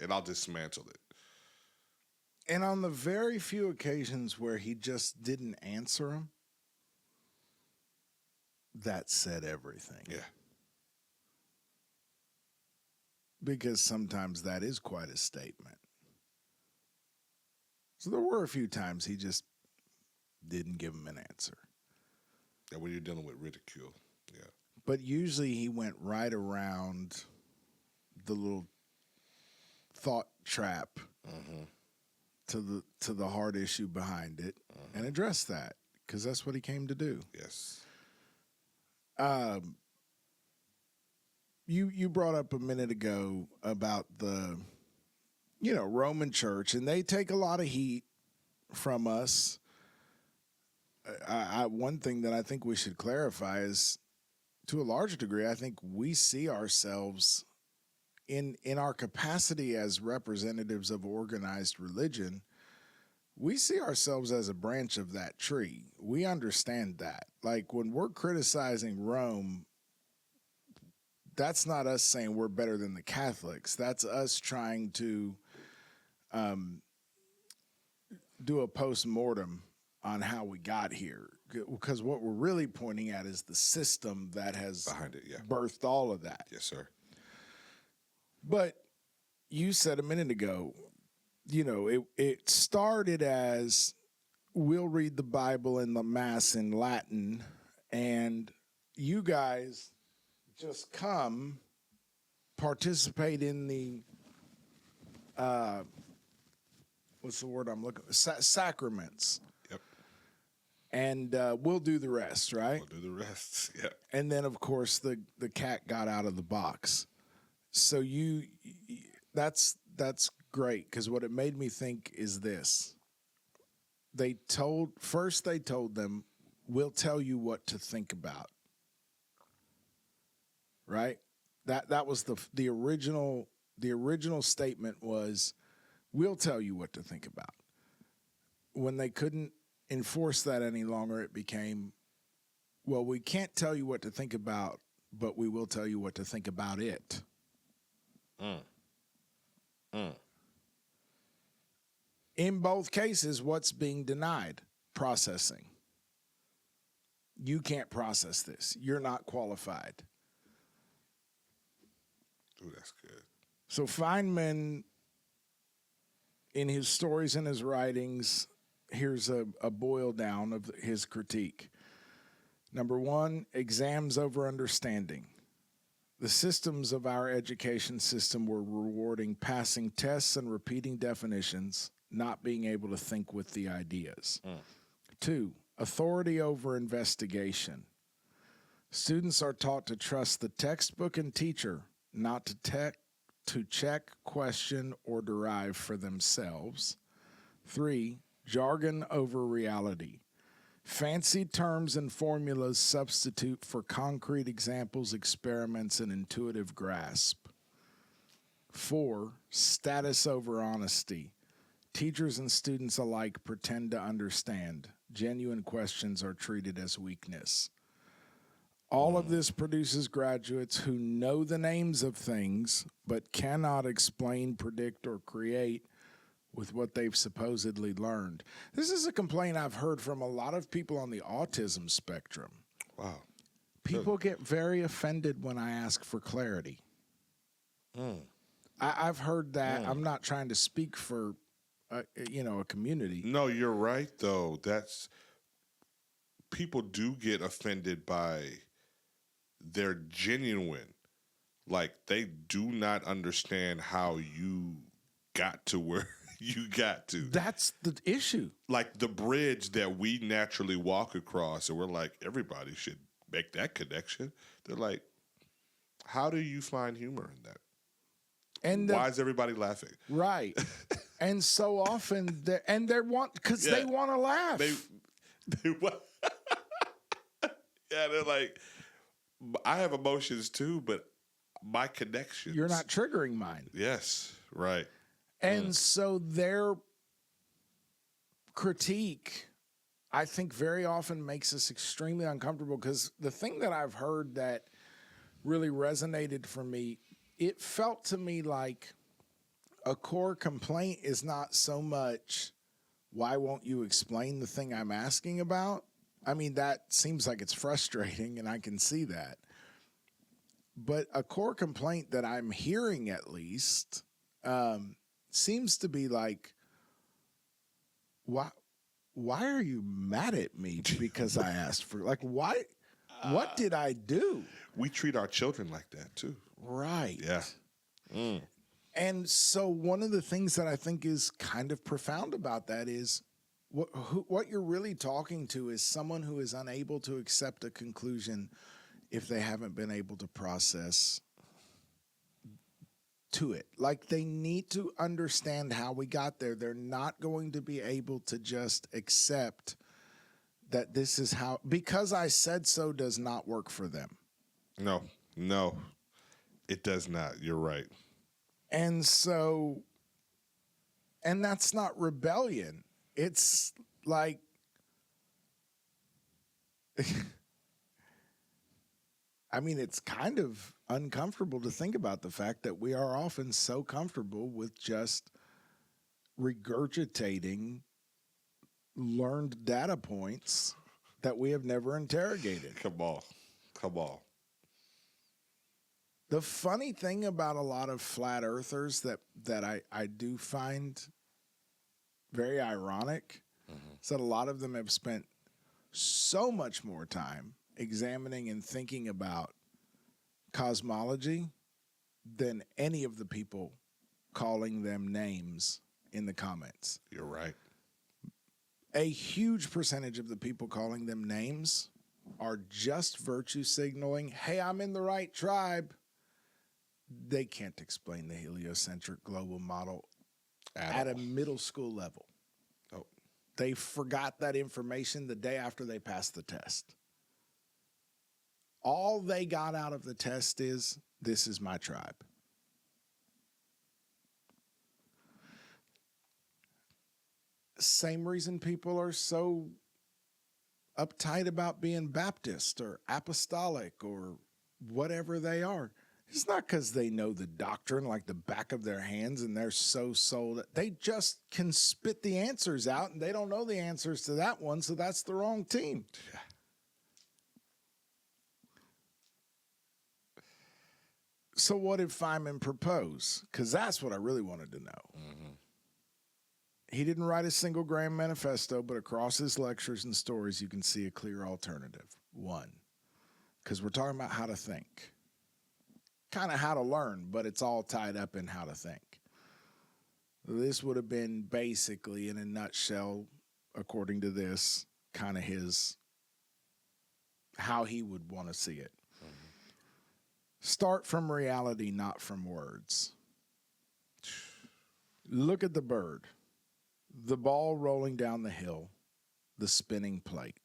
and I'll dismantle it. And on the very few occasions where he just didn't answer him, that said everything. Yeah. Because sometimes that is quite a statement. So there were a few times he just didn't give him an answer. And when you're dealing with ridicule, yeah. But usually he went right around the little thought trap to the hard issue behind it and address that, because that's what he came to do. Yes. You brought up a minute ago about the Roman Church, and they take a lot of heat from us. One thing that I think we should clarify is, to a large degree, I think we see ourselves in our capacity as representatives of organized religion. We see ourselves as a branch of that tree. We understand that. Like, when we're criticizing Rome, that's not us saying we're better than the Catholics. That's us trying to do a post-mortem on how we got here. Because what we're really pointing at is the system that has Behind it, yeah. birthed all of that. Yes, sir. But you said a minute ago, it started as, we'll read the Bible and the Mass in Latin, and you guys just come participate in the what's the word I'm looking for? Sacraments. Yep. And we'll do the rest, right? We'll do the rest. Yeah. And then, of course, the cat got out of the box. So that's great, because what it made me think is this. They told them, we'll tell you what to think about. Right? That was the original statement was, we'll tell you what to think about. When they couldn't enforce that any longer, it became, well, we can't tell you what to think about, but we will tell you what to think about it. In both cases, what's being denied? Processing. You can't process this. You're not qualified. Ooh, that's good. So Feynman, in his stories and his writings, here's a boil down of his critique. Number one, exams over understanding. The systems of our education system were rewarding passing tests and repeating definitions, not being able to think with the ideas. 2, authority over investigation. Students are taught to trust the textbook and teacher, not to check, question, or derive for themselves. 3, jargon over reality. Fancy terms and formulas substitute for concrete examples, experiments, and intuitive grasp. 4, status over honesty. Teachers and students alike pretend to understand. Genuine questions are treated as weakness. All of this produces graduates who know the names of things but cannot explain, predict, or create with what they've supposedly learned. This is a complaint I've heard from a lot of people on the autism spectrum. Wow. People get very offended when I ask for clarity. I've heard that. I'm not trying to speak for, a community. No, you're right, though. People do get offended by their genuine. Like, they do not understand how you got to where you got to. That's the issue. Like the bridge that we naturally walk across, and we're like, everybody should make that connection. They're like, how do you find humor in that? And why is everybody laughing? Right. And so often, they want to laugh. They want. Yeah, they're like, I have emotions too, but my connections. You're not triggering mine. Yes, right. And so their critique, I think, very often makes us extremely uncomfortable, because the thing that I've heard that really resonated for me, it felt to me like a core complaint is not so much, why won't you explain the thing I'm asking about? I mean, that seems like it's frustrating, and I can see that. But a core complaint that I'm hearing, at least, seems to be like, why are you mad at me because I asked for, like, why? What did I do? We treat our children like that too. Right. Yeah. And so one of the things that I think is kind of profound about that is what you're really talking to is someone who is unable to accept a conclusion if they haven't been able to process to it. Like, they need to understand how we got there. They're not going to be able to just accept that this is how, because I said so does not work for them. No, it does not. You're right. And so, and that's not rebellion. It's like, I mean, it's kind of uncomfortable to think about the fact that we are often so comfortable with just regurgitating learned data points that we have never interrogated. Come on. The funny thing about a lot of flat earthers that I do find very ironic is that a lot of them have spent so much more time examining and thinking about cosmology than any of the people calling them names in the comments. You're right. A huge percentage of the people calling them names are just virtue signaling, hey, I'm in the right tribe. They can't explain the heliocentric global model at a middle school level. Oh. They forgot that information the day after they passed the test. All they got out of the test is, this is my tribe. Same reason people are so uptight about being Baptist or apostolic or whatever they are. It's not because they know the doctrine like the back of their hands and they're so sold. They just can spit the answers out and they don't know the answers to that one, so that's the wrong team. So what did Feynman propose? Because that's what I really wanted to know. He didn't write a single grand manifesto, but across his lectures and stories, you can see a clear alternative. One, because we're talking about how to think. Kind of how to learn, but it's all tied up in how to think. This would have been basically, in a nutshell, according to this, kind of how he would want to see it. Start from reality, not from words. Look at the bird, the ball rolling down the hill, the spinning plate.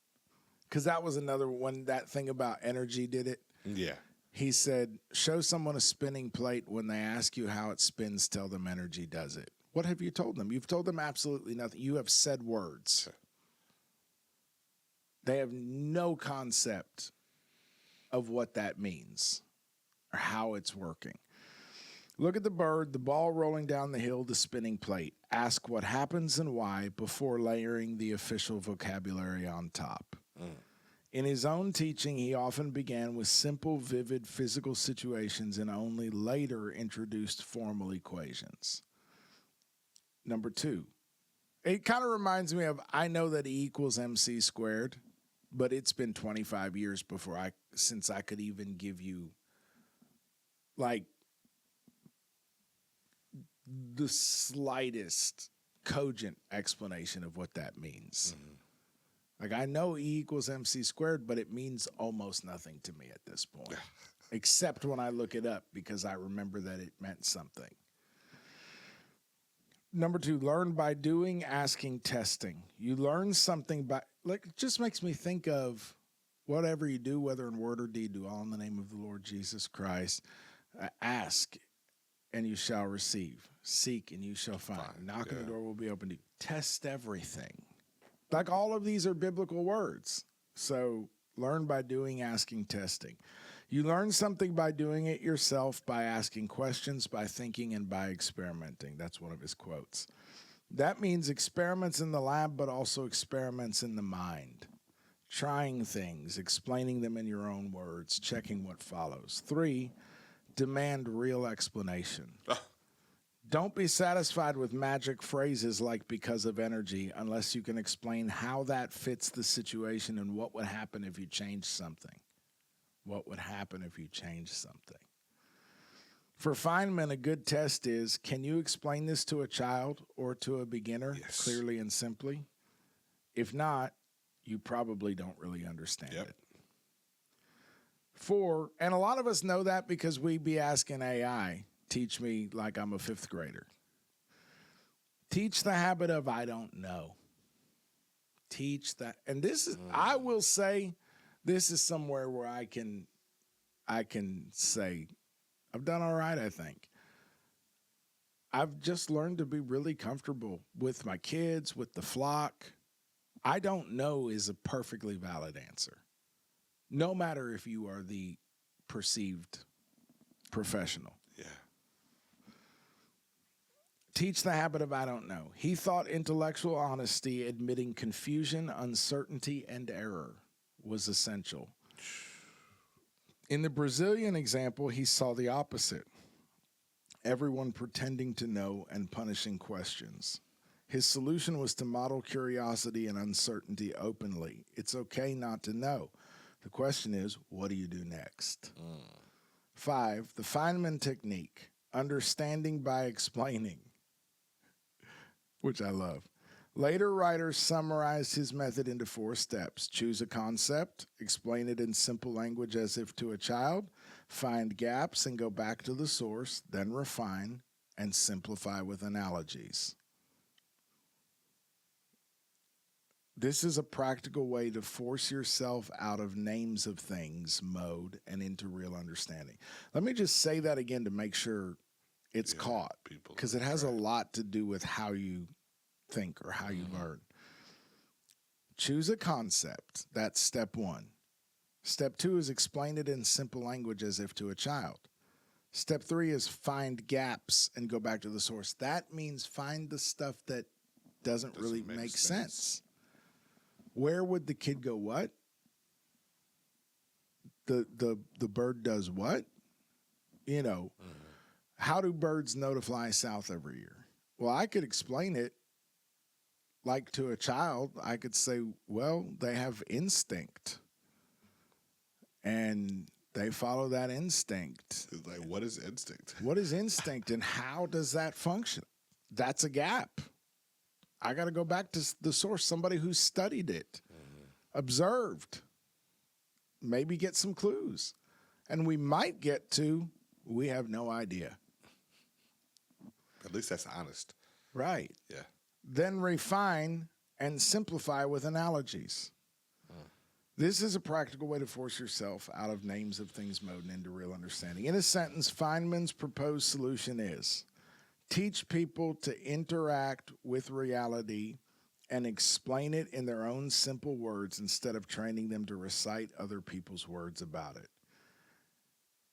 Because that was another one, that thing about energy did it. Yeah. He said, show someone a spinning plate. When they ask you how it spins, tell them energy does it. What have you told them? You've told them absolutely nothing. You have said words. They have no concept of what that means or how it's working. Look at the bird, the ball rolling down the hill, the spinning plate. Ask what happens and why before layering the official vocabulary on top. In his own teaching, he often began with simple, vivid physical situations and only later introduced formal equations. Number 2, it kind of reminds me of, I know that E equals MC squared, but it's been 25 years since I could even give you like the slightest cogent explanation of what that means. Like, I know E equals MC squared, but it means almost nothing to me at this point, except when I look it up because I remember that it meant something. Number 2, learn by doing, asking, testing. You learn something by, like, it just makes me think of whatever you do, whether in word or deed, do all in the name of the Lord Jesus Christ. Ask, and you shall receive. Seek, and you shall find. Knock, and the door will be open to you. Test everything. Like, all of these are biblical words. So learn by doing, asking, testing. You learn something by doing it yourself, by asking questions, by thinking, and by experimenting. That's one of his quotes. That means experiments in the lab, but also experiments in the mind. Trying things, explaining them in your own words, checking what follows. 3, demand real explanation. Don't be satisfied with magic phrases like because of energy unless you can explain how that fits the situation and what would happen if you changed something. What would happen if you changed something? For Feynman, a good test is, can you explain this to a child or to a beginner clearly and simply? If not, you probably don't really understand it. 4, and a lot of us know that because we be asking AI, teach me like I'm a 5th grader. Teach the habit of I don't know. Teach that. And this is, I will say, this is somewhere where I can say, I've done all right, I think. I've just learned to be really comfortable with my kids, with the flock. I don't know is a perfectly valid answer. No matter if you are the perceived professional. Yeah. Teach the habit of I don't know. He thought intellectual honesty, admitting confusion, uncertainty, and error was essential. In the Brazilian example, he saw the opposite. Everyone pretending to know and punishing questions. His solution was to model curiosity and uncertainty openly. It's okay not to know. The question is, what do you do next? 5, the Feynman technique, understanding by explaining, which I love. Later writers summarized his method into 4 steps. Choose a concept, explain it in simple language as if to a child, find gaps and go back to the source, then refine and simplify with analogies. This is a practical way to force yourself out of names of things mode and into real understanding. Let me just say that again to make sure it's caught, because it has a lot to do with how you think or how you learn. Choose a concept. That's step 1. Step 2 is explain it in simple language as if to a child. Step 3 is find gaps and go back to the source. That means find the stuff that doesn't really make sense. Where would the kid go what? The bird does what? You know, how do birds know to fly south every year? Well, I could explain it like to a child. I could say, well, they have instinct. And they follow that instinct. It's like, what is instinct? What is instinct and how does that function? That's a gap. I got to go back to the source, somebody who studied it, observed, maybe get some clues. And we might get to, we have no idea. At least that's honest. Right. Yeah. Then refine and simplify with analogies. This is a practical way to force yourself out of names of things mode and into real understanding. In a sentence, Feynman's proposed solution is teach people to interact with reality and explain it in their own simple words instead of training them to recite other people's words about it.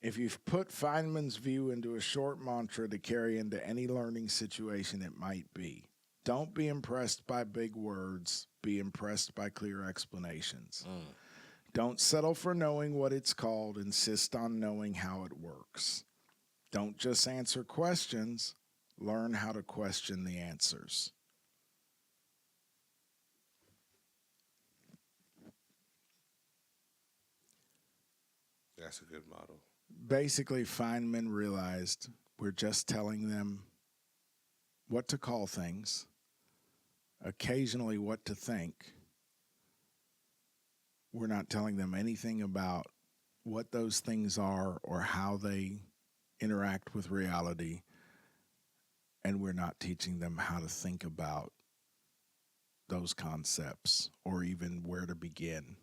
If you've put Feynman's view into a short mantra to carry into any learning situation, it might be, don't be impressed by big words, be impressed by clear explanations. Don't settle for knowing what it's called, insist on knowing how it works. Don't just answer questions, learn how to question the answers. That's a good model. Basically, Feynman realized we're just telling them what to call things, occasionally what to think. We're not telling them anything about what those things are or how they interact with reality. And we're not teaching them how to think about those concepts or even where to begin.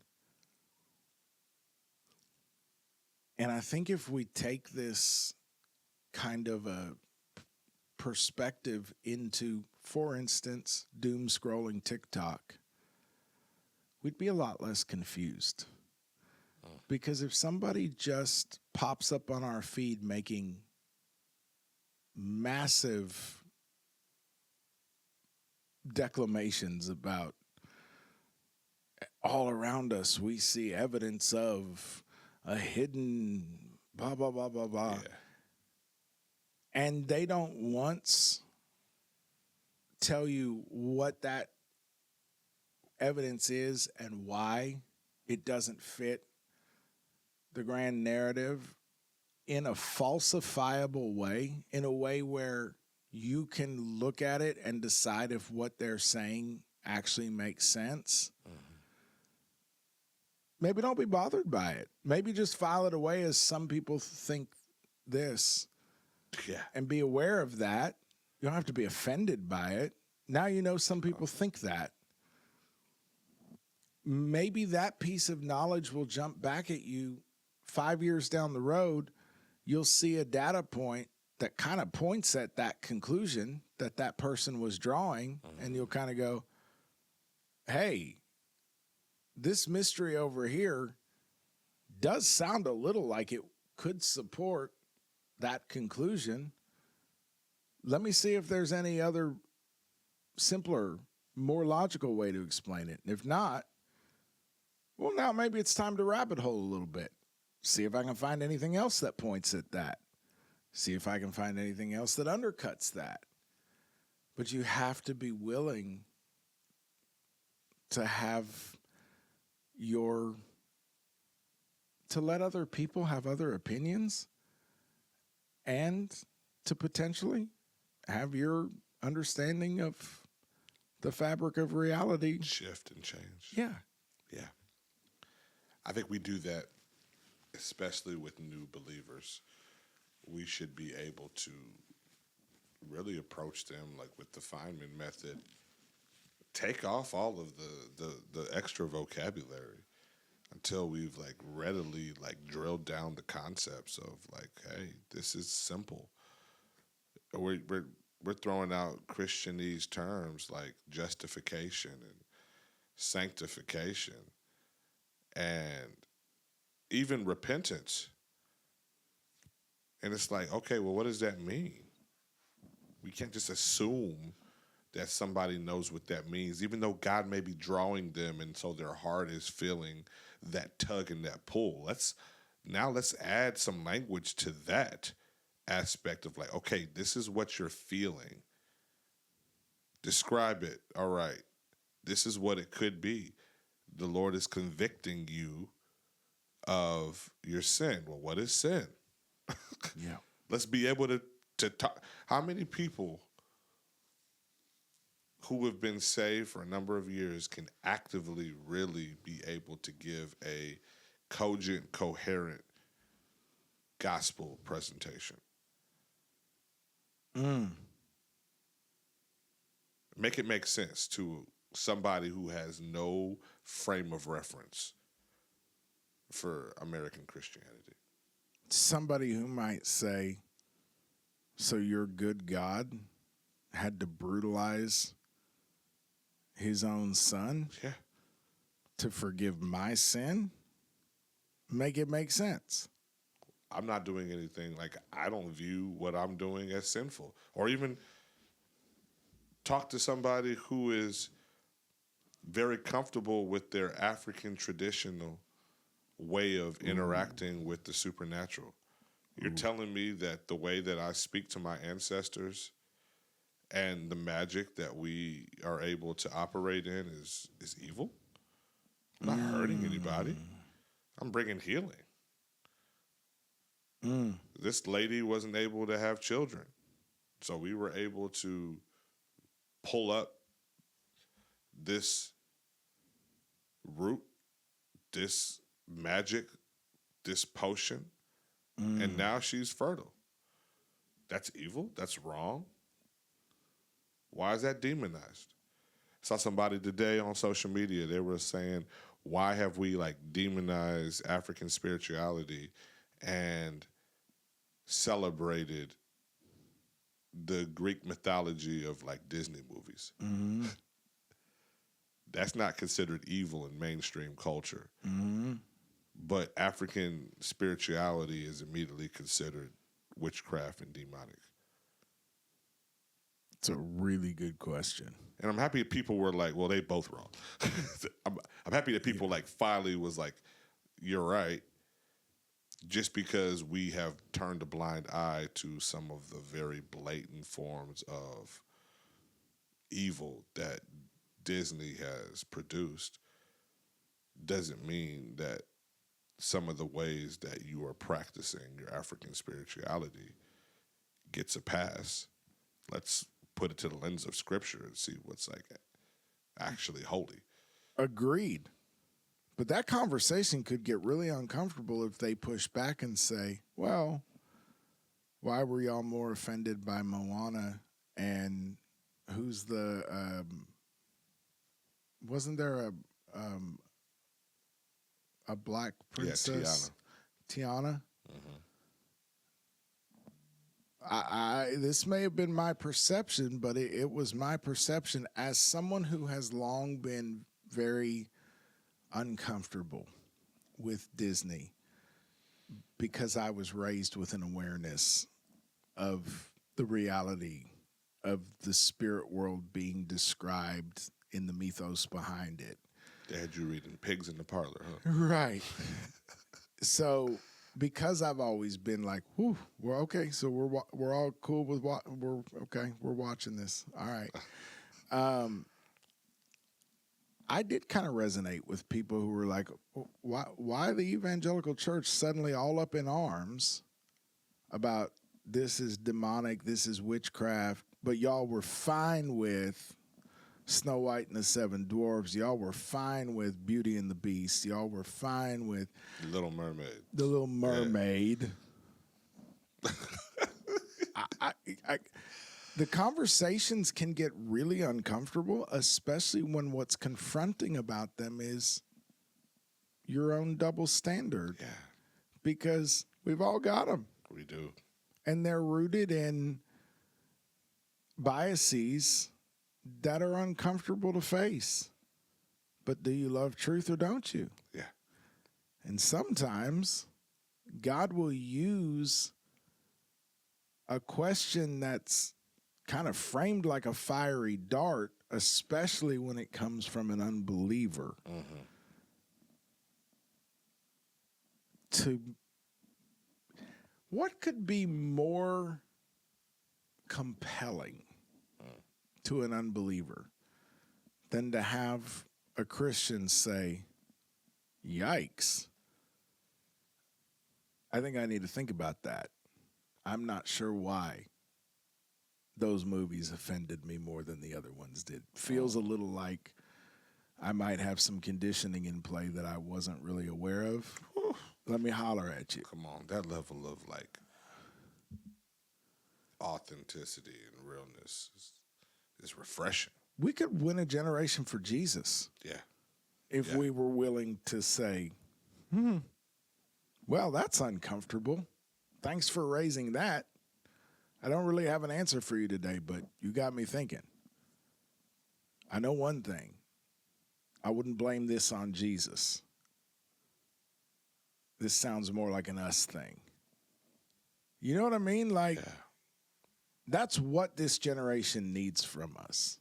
And I think if we take this kind of a perspective into, for instance, doom scrolling TikTok, we'd be a lot less confused. Because if somebody just pops up on our feed making massive declamations about all around us, we see evidence of a hidden blah, blah, blah, blah, blah. And they don't once tell you what that evidence is and why it doesn't fit the grand narrative in a falsifiable way, in a way where you can look at it and decide if what they're saying actually makes sense. Maybe don't be bothered by it. Maybe just file it away as some people think this. Yeah. And be aware of that. You don't have to be offended by it. Now you know some people think that. Maybe that piece of knowledge will jump back at you 5 years down the road. You'll see a data point that kind of points at that conclusion that that person was drawing, and you'll kind of go, hey, this mystery over here does sound a little like it could support that conclusion. Let me see if there's any other simpler, more logical way to explain it. And if not, well, now maybe it's time to rabbit hole a little bit. See if I can find anything else that points at that. See if I can find anything else that undercuts that. But you have to be willing to to let other people have other opinions and to potentially have your understanding of the fabric of reality Shift and change. Yeah. Yeah. I think we do that, especially with new believers. We should be able to really approach them like with the Feynman method. Take off all of the extra vocabulary until we've like readily like drilled down the concepts of like, hey, this is simple. We're throwing out Christianese terms like justification and sanctification and even repentance. And it's like, okay, well, what does that mean? We can't just assume that somebody knows what that means, even though God may be drawing them and so their heart is feeling that tug and that pull. Let's add some language to that aspect of like, okay, this is what you're feeling. Describe it. All right. This is what it could be. The Lord is convicting you of your sin. Well, what is sin? Yeah. Let's be able to talk. How many people who have been saved for a number of years can actively really be able to give a cogent, coherent gospel presentation? Make it make sense to somebody who has no frame of reference for American Christianity. Somebody who might say, so your good God had to brutalize his own son to forgive my sin? Make it make sense. I'm not doing anything, like I don't view what I'm doing as sinful. Or even talk to somebody who is very comfortable with their African traditional way of interacting with the supernatural. You're telling me that the way that I speak to my ancestors and the magic that we are able to operate in is evil? I'm not hurting anybody. I'm bringing healing. This lady wasn't able to have children, so we were able to pull up this root, this magic, this potion, and now she's fertile. That's evil. That's wrong. Why is that demonized? I saw somebody today on social media. They were saying, why have we like demonized African spirituality and celebrated the Greek mythology of like Disney movies? That's not considered evil in mainstream culture. But African spirituality is immediately considered witchcraft and demonic. It's a really good question. And I'm happy that people were like, well, they both wrong. I'm happy that people like finally was like, you're right. just because we have turned a blind eye to some of the very blatant forms of evil that Disney has produced doesn't mean that some of the ways that you are practicing your African spirituality gets a pass. Let's put it to the lens of scripture and see what's like actually holy. Agreed. But that conversation could get really uncomfortable if they push back and say, well, why were y'all more offended by Moana? And who's the, wasn't there a black princess? Yeah, Tiana? This may have been my perception, but it was my perception as someone who has long been very uncomfortable with Disney because I was raised with an awareness of the reality of the spirit world being described in the mythos behind it. They had you reading Pigs in the Parlor, huh? Right. So because I've always been like, whew, we're okay, so we're all cool with we're watching this. All right. I did kind of resonate with people who were like, why the evangelical church suddenly all up in arms about this is demonic, this is witchcraft, but y'all were fine with Snow White and the Seven Dwarfs. Y'all were fine with Beauty and the Beast. Y'all were fine with The Little Mermaid. The Little Mermaid. Yeah. The conversations can get really uncomfortable, especially when what's confronting about them is your own double standard. Yeah. Because we've all got them. We do. And they're rooted in biases that are uncomfortable to face. But do you love truth or don't you? Yeah. And sometimes God will use a question that's kind of framed like a fiery dart, especially when it comes from an unbeliever, to what could be more compelling to an unbeliever than to have a Christian say, yikes, I think I need to think about that. I'm not sure why those movies offended me more than the other ones did. Feels a little like I might have some conditioning in play that I wasn't really aware of. Let me holler at you. Come on, that level of like authenticity and realness is refreshing. We could win a generation for Jesus. Yeah. If we were willing to say, well, that's uncomfortable. Thanks for raising that. I don't really have an answer for you today, but you got me thinking. I know one thing. I wouldn't blame this on Jesus. This sounds more like an us thing. You know what I mean? Like, that's what this generation needs from us,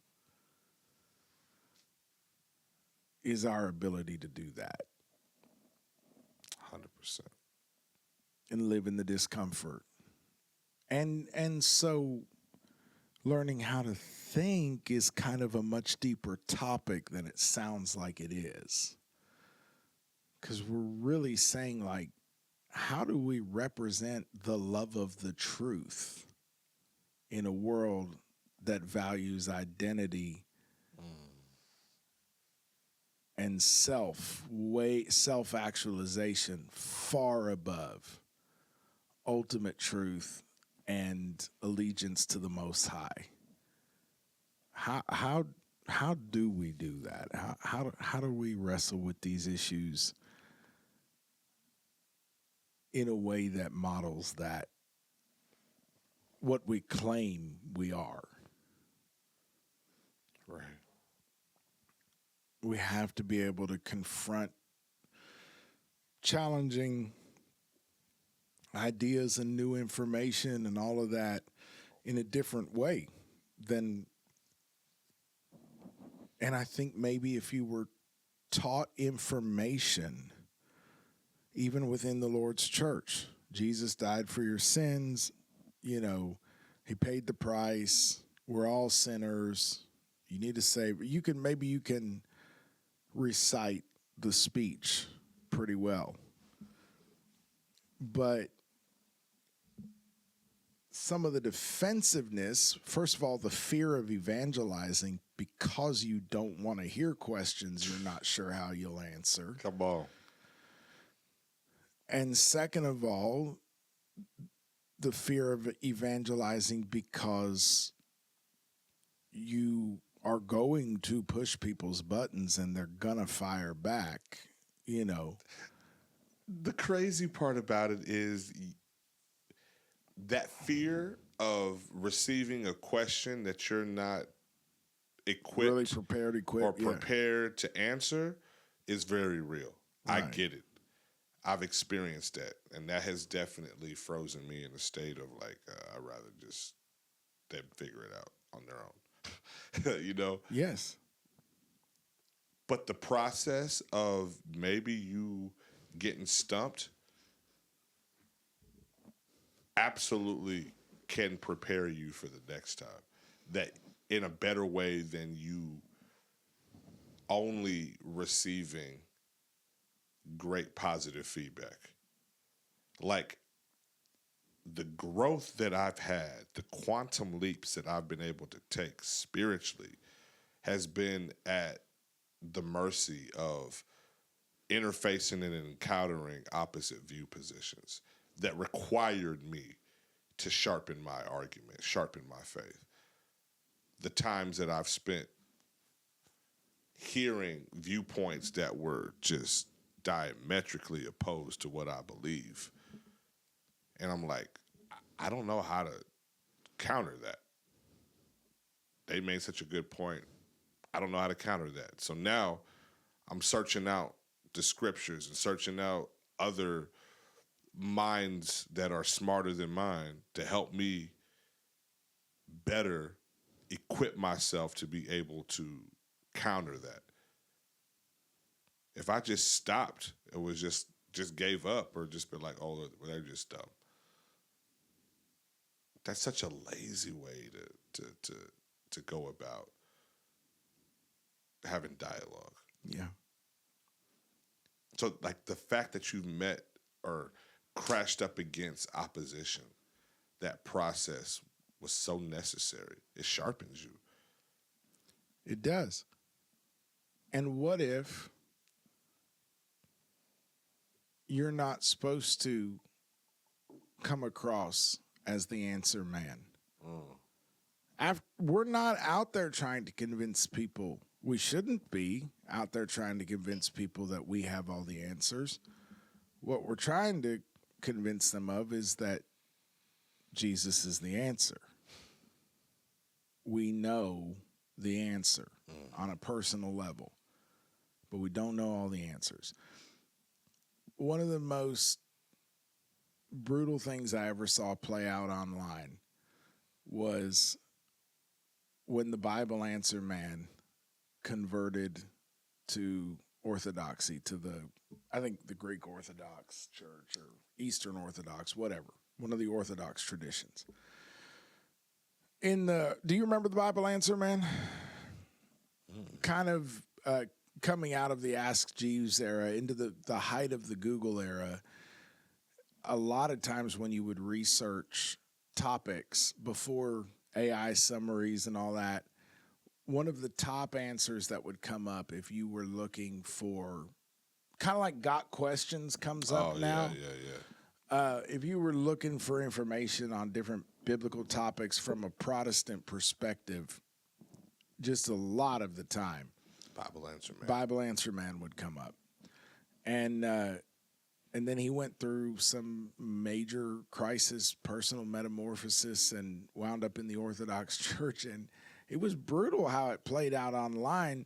is our ability to do that. 100%. And live in the discomfort. And so learning how to think is kind of a much deeper topic than it sounds like it is. Because we're really saying, like, how do we represent the love of the truth in a world that values identity and self-actualization far above ultimate truth and allegiance to the Most High? How do we do that? How do we wrestle with these issues in a way that models that what we claim we are? Right. We have to be able to confront challenging ideas and new information and all of that in a different way than, and I think maybe if you were taught information even within the Lord's church. Jesus died for your sins. You know, he paid the price. We're all sinners. You need to say, you can recite the speech pretty well. But some of the defensiveness, first of all, the fear of evangelizing because you don't want to hear questions you're not sure how you'll answer. Come on. And second of all, the fear of evangelizing because you are going to push people's buttons and they're going to fire back, you know. The crazy part about it is that fear of receiving a question that you're not equipped, Really prepared, prepared to answer is very real. Right. I get it. I've experienced that, and that has definitely frozen me in a state of like, I'd rather just them figure it out on their own, you know? Yes. But the process of maybe you getting stumped absolutely can prepare you for the next time. That in a better way than you only receiving great positive feedback. Like the growth that I've had, the quantum leaps that I've been able to take spiritually has been at the mercy of interfacing and encountering opposite view positions that required me to sharpen my argument, sharpen my faith. The times that I've spent hearing viewpoints that were just diametrically opposed to what I believe. And I'm like, I don't know how to counter that. They made such a good point. I don't know how to counter that. So now I'm searching out the scriptures and searching out other minds that are smarter than mine to help me better equip myself to be able to counter that. If I just stopped, it was just gave up or just been like, oh, they're just dumb. That's such a lazy way to go about having dialogue. Yeah. So, like, the fact that you've met or crashed up against opposition, that process was so necessary. It sharpens you. It does. And what if you're not supposed to come across as the answer man? We're not out there trying to convince people. We shouldn't be out there trying to convince people that we have all the answers. What we're trying to convince them of is that Jesus is the answer. We know the answer on a personal level, but we don't know all the answers. One of the most brutal things I ever saw play out online was when the Bible answer man converted to Orthodoxy, to I think the Greek Orthodox Church or Eastern Orthodox, whatever, one of the Orthodox traditions. Do you remember the Bible answer man? Kind of coming out of the Ask Jeeves era into the height of the Google era, a lot of times when you would research topics before AI summaries and all that, one of the top answers that would come up if you were looking for, kind of like Got Questions comes up now. Yeah. If you were looking for information on different biblical topics from a Protestant perspective, just a lot of the time, Bible Answer Man would come up. And then he went through some major crisis, personal metamorphosis, and wound up in the Orthodox Church. And it was brutal how it played out online.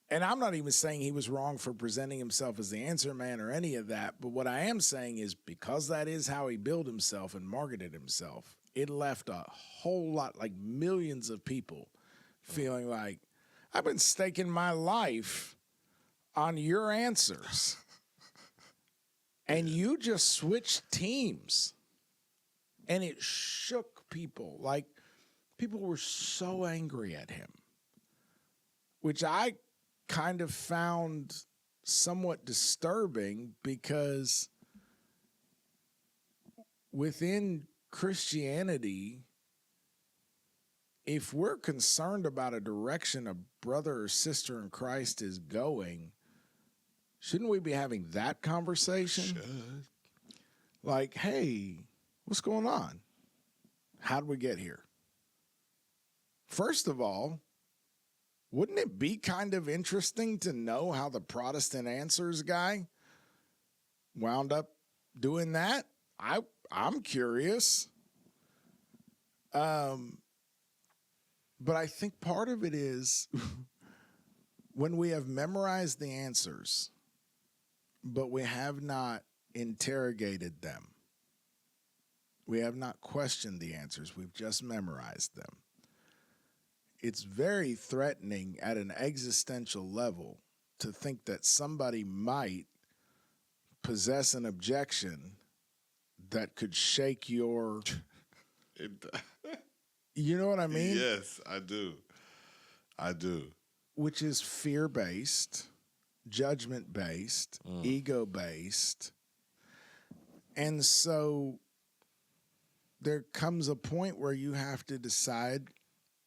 And I'm not even saying he was wrong for presenting himself as the answer man or any of that. But what I am saying is because that is how he billed himself and marketed himself, it left a whole lot, like millions of people feeling like, I've been staking my life on your answers. And you just switched teams. And it shook people. Like, people were so angry at him, which I kind of found somewhat disturbing, because within Christianity, if we're concerned about a direction a brother or sister in Christ is going, shouldn't we be having that conversation? Should. Like, hey, what's going on? How did we get here? First of all, wouldn't it be kind of interesting to know how the Protestant Answers guy wound up doing that? I'm curious. But I think part of it is when we have memorized the answers, but we have not interrogated them. We have not questioned the answers. We've just memorized them. It's very threatening at an existential level to think that somebody might possess an objection that could shake your... You know what I mean? Yes, I do. I do. Which is fear-based, judgment-based, ego-based. And so there comes a point where you have to decide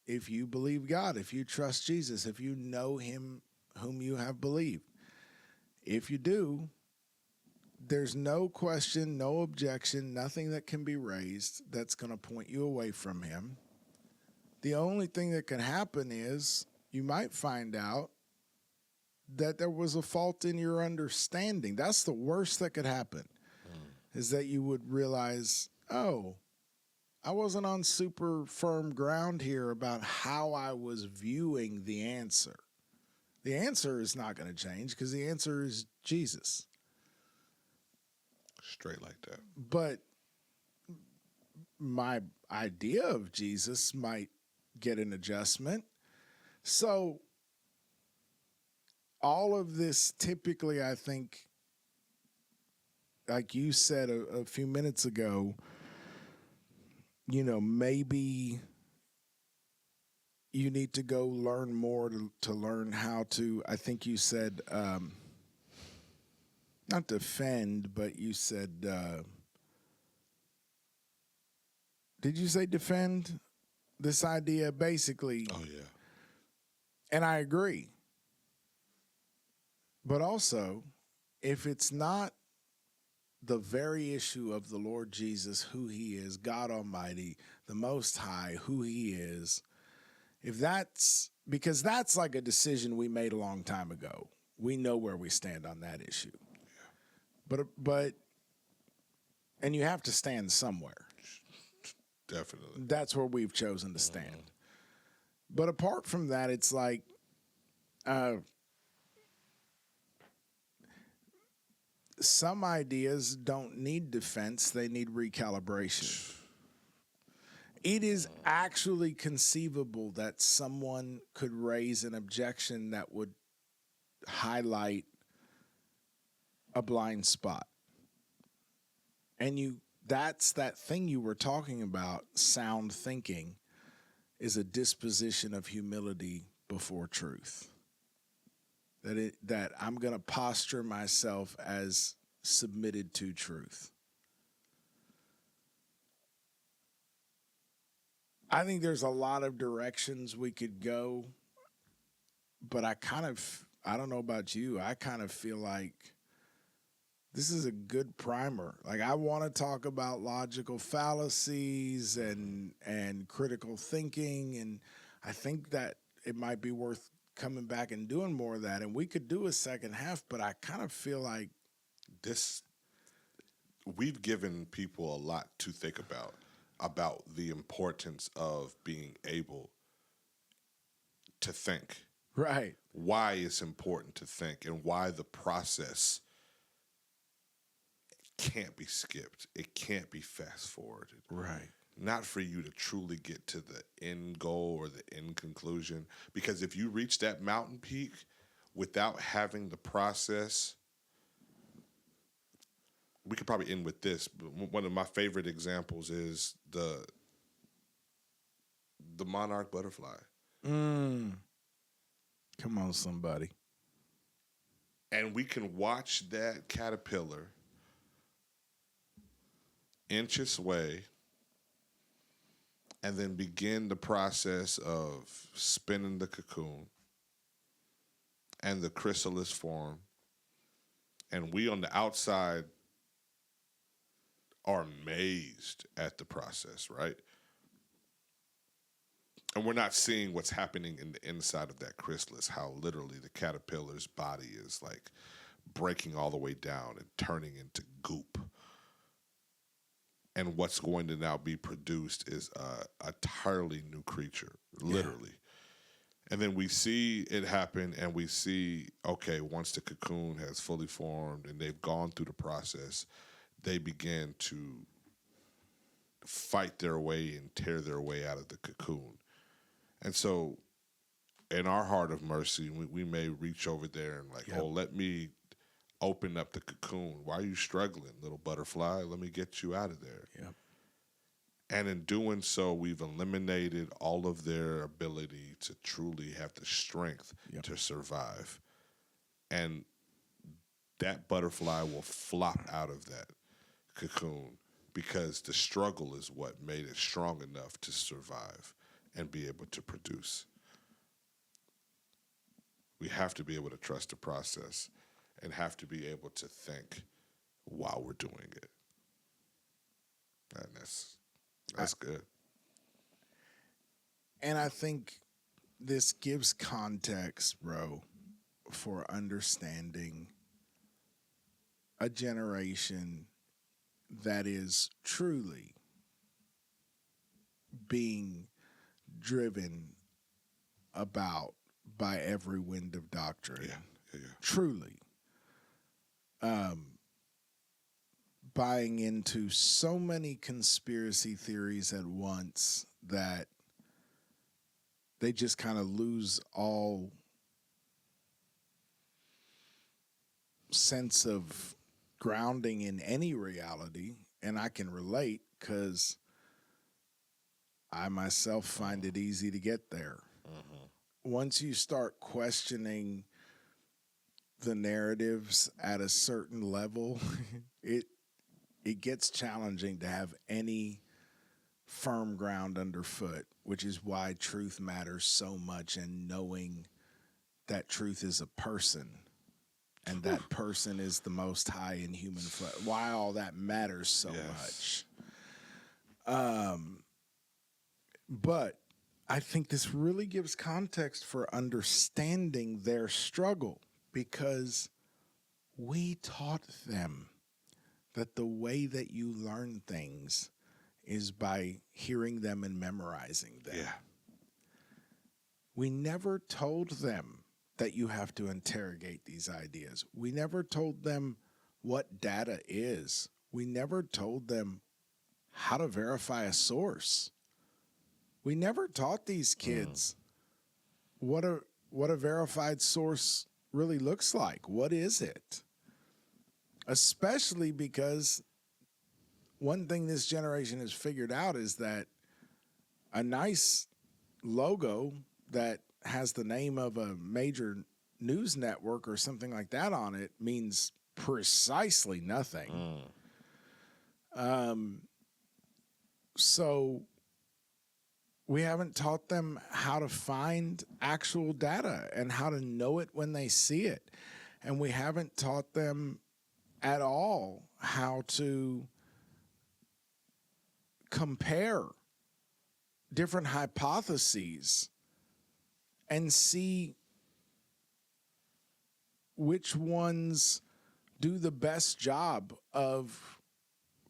if you believe God, if you trust Jesus, if you know him whom you have believed. If you do, there's no question, no objection, nothing that can be raised that's going to point you away from him. The only thing that can happen is you might find out that there was a fault in your understanding. That's the worst that could happen, is that you would realize, oh, I wasn't on super firm ground here about how I was viewing the answer. The answer is not going to change because the answer is Jesus. Straight like that. But my idea of Jesus might get an adjustment. So all of this typically, I think, like you said a few minutes ago, you know, maybe you need to go learn more to learn how to, I think you said, not defend, but you said, did you say defend this idea? Basically. Oh, yeah. And I agree. But also, if it's not the very issue of the Lord Jesus, who he is, God Almighty, the Most High, who he is, if that's, because that's like a decision we made a long time ago. We know where we stand on that issue. Yeah. But, and you have to stand somewhere. Definitely. That's where we've chosen to stand. But apart from that, it's like, some ideas don't need defense, they need recalibration. It is actually conceivable that someone could raise an objection that would highlight a blind spot. And that's that thing you were talking about, sound thinking, is a disposition of humility before truth. That I'm going to posture myself as submitted to truth. I think there's a lot of directions we could go, but I don't know about you, I kind of feel like this is a good primer. Like, I want to talk about logical fallacies and critical thinking, and I think that it might be worth coming back and doing more of that. And we could do a second half, but I kind of feel like we've given people a lot to think about the importance of being able to think. Right. Why it's important to think and why the process can't be skipped. It can't be fast forwarded. Right. Not for you to truly get to the end goal or the end conclusion. Because if you reach that mountain peak without having the process we could probably end with this. But one of my favorite examples is the monarch butterfly. Come on, somebody. And we can watch that caterpillar inch its way and then begin the process of spinning the cocoon and the chrysalis form. And we on the outside are amazed at the process, right? And we're not seeing what's happening in the inside of that chrysalis, how literally the caterpillar's body is like breaking all the way down and turning into goop. And what's going to now be produced is a entirely new creature, literally. Yeah. And then we see it happen, and we see, okay, once the cocoon has fully formed and they've gone through the process, they begin to fight their way and tear their way out of the cocoon. And so in our heart of mercy, we may reach over there and like, oh, let me open up the cocoon. Why are you struggling, little butterfly? Let me get you out of there. Yep. And in doing so, we've eliminated all of their ability to truly have the strength to survive. And that butterfly will flop out of that cocoon because the struggle is what made it strong enough to survive and be able to produce. We have to be able to trust the process and have to be able to think while we're doing it. And that's good. And I think this gives context, bro, for understanding a generation that is truly being driven about by every wind of doctrine. Truly. Buying into so many conspiracy theories at once that they just kind of lose all sense of grounding in any reality. And I can relate because I myself find it easy to get there. Once you start questioning the narratives at a certain level, it gets challenging to have any firm ground underfoot, which is why truth matters so much, and knowing that truth is a person and that person is the Most High in human flesh. Why all that matters so much. But I think this really gives context for understanding their struggle, because we taught them that the way that you learn things is by hearing them and memorizing them. Yeah. We never told them that you have to interrogate these ideas. We never told them what data is. We never told them how to verify a source. We never taught these kids what a verified source really looks like. What is it? Especially because one thing this generation has figured out is that a nice logo that has the name of a major news network or something like that on it means precisely nothing. So we haven't taught them how to find actual data and how to know it when they see it. And we haven't taught them at all how to compare different hypotheses and see which ones do the best job of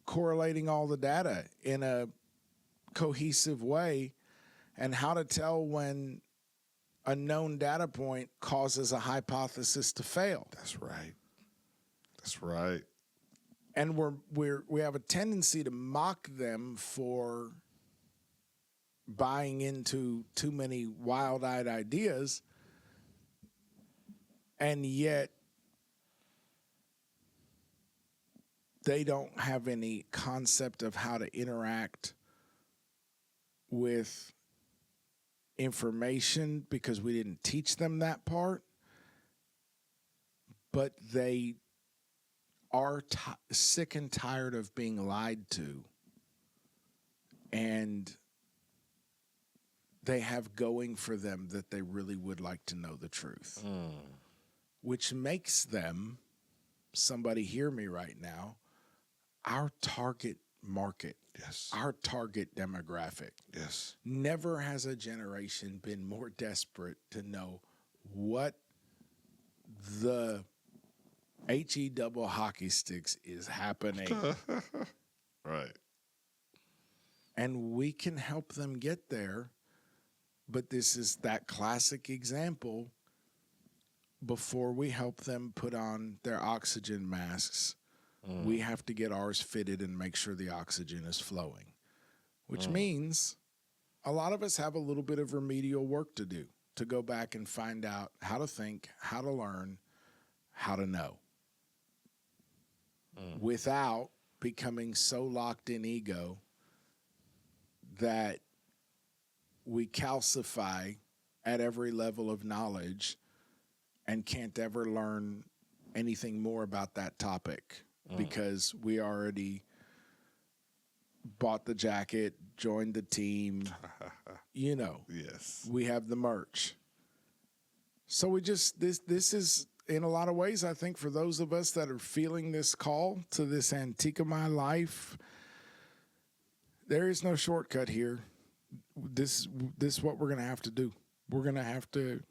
correlating all the data in a cohesive way, and how to tell when a known data point causes a hypothesis to fail. That's right. That's right. And we have a tendency to mock them for buying into too many wild-eyed ideas, and yet they don't have any concept of how to interact with information because we didn't teach them that part, but they are sick and tired of being lied to, and they have going for them that they really would like to know the truth, which makes them, somebody hear me right now, our target market. Yes. Our target demographic. Yes. Never has a generation been more desperate to know what the HE double hockey sticks is happening. Right. And we can help them get there. But this is that classic example. Before we help them put on their oxygen masks, we have to get ours fitted and make sure the oxygen is flowing, which means a lot of us have a little bit of remedial work to do to go back and find out how to think, how to learn, how to know without becoming so locked in ego that we calcify at every level of knowledge and can't ever learn anything more about that topic because we already bought the jacket, joined the team, you know. Yes. We have the merch. So we just, this is, in a lot of ways, I think for those of us that are feeling this call to this Antikemi life, there is no shortcut here. This is what we're going to have to do. We're going to have to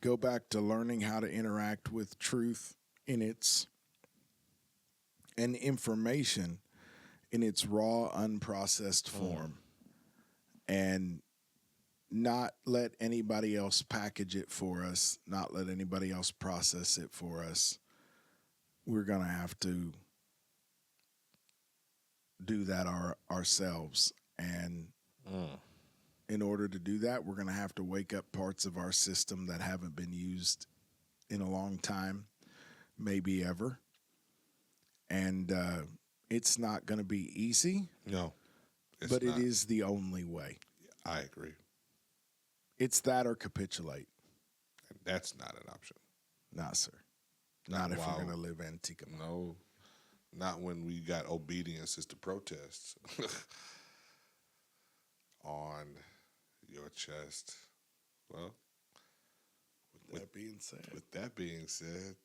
go back to learning how to interact with truth in its, and information in its raw, unprocessed form, and not let anybody else package it for us, not let anybody else process it for us. We're going to have to do that ourselves. And in order to do that, we're going to have to wake up parts of our system that haven't been used in a long time, maybe ever. And it's not going to be easy. No. But it is the only way. I agree. It's that or capitulate. And that's not an option. Nah, sir. Not if we're going to live Antikemi. No. Not when we got obedience is the protests on your chest. Well, with that being said,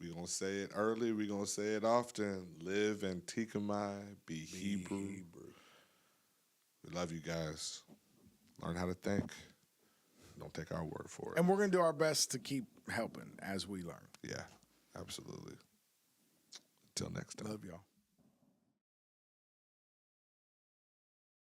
we're going to say it early. We're going to say it often. Live Antikemi. Be Hebrew. We love you guys. Learn how to think. Don't take our word for it. And we're going to do our best to keep helping as we learn. Yeah, absolutely. Until next time. Love y'all.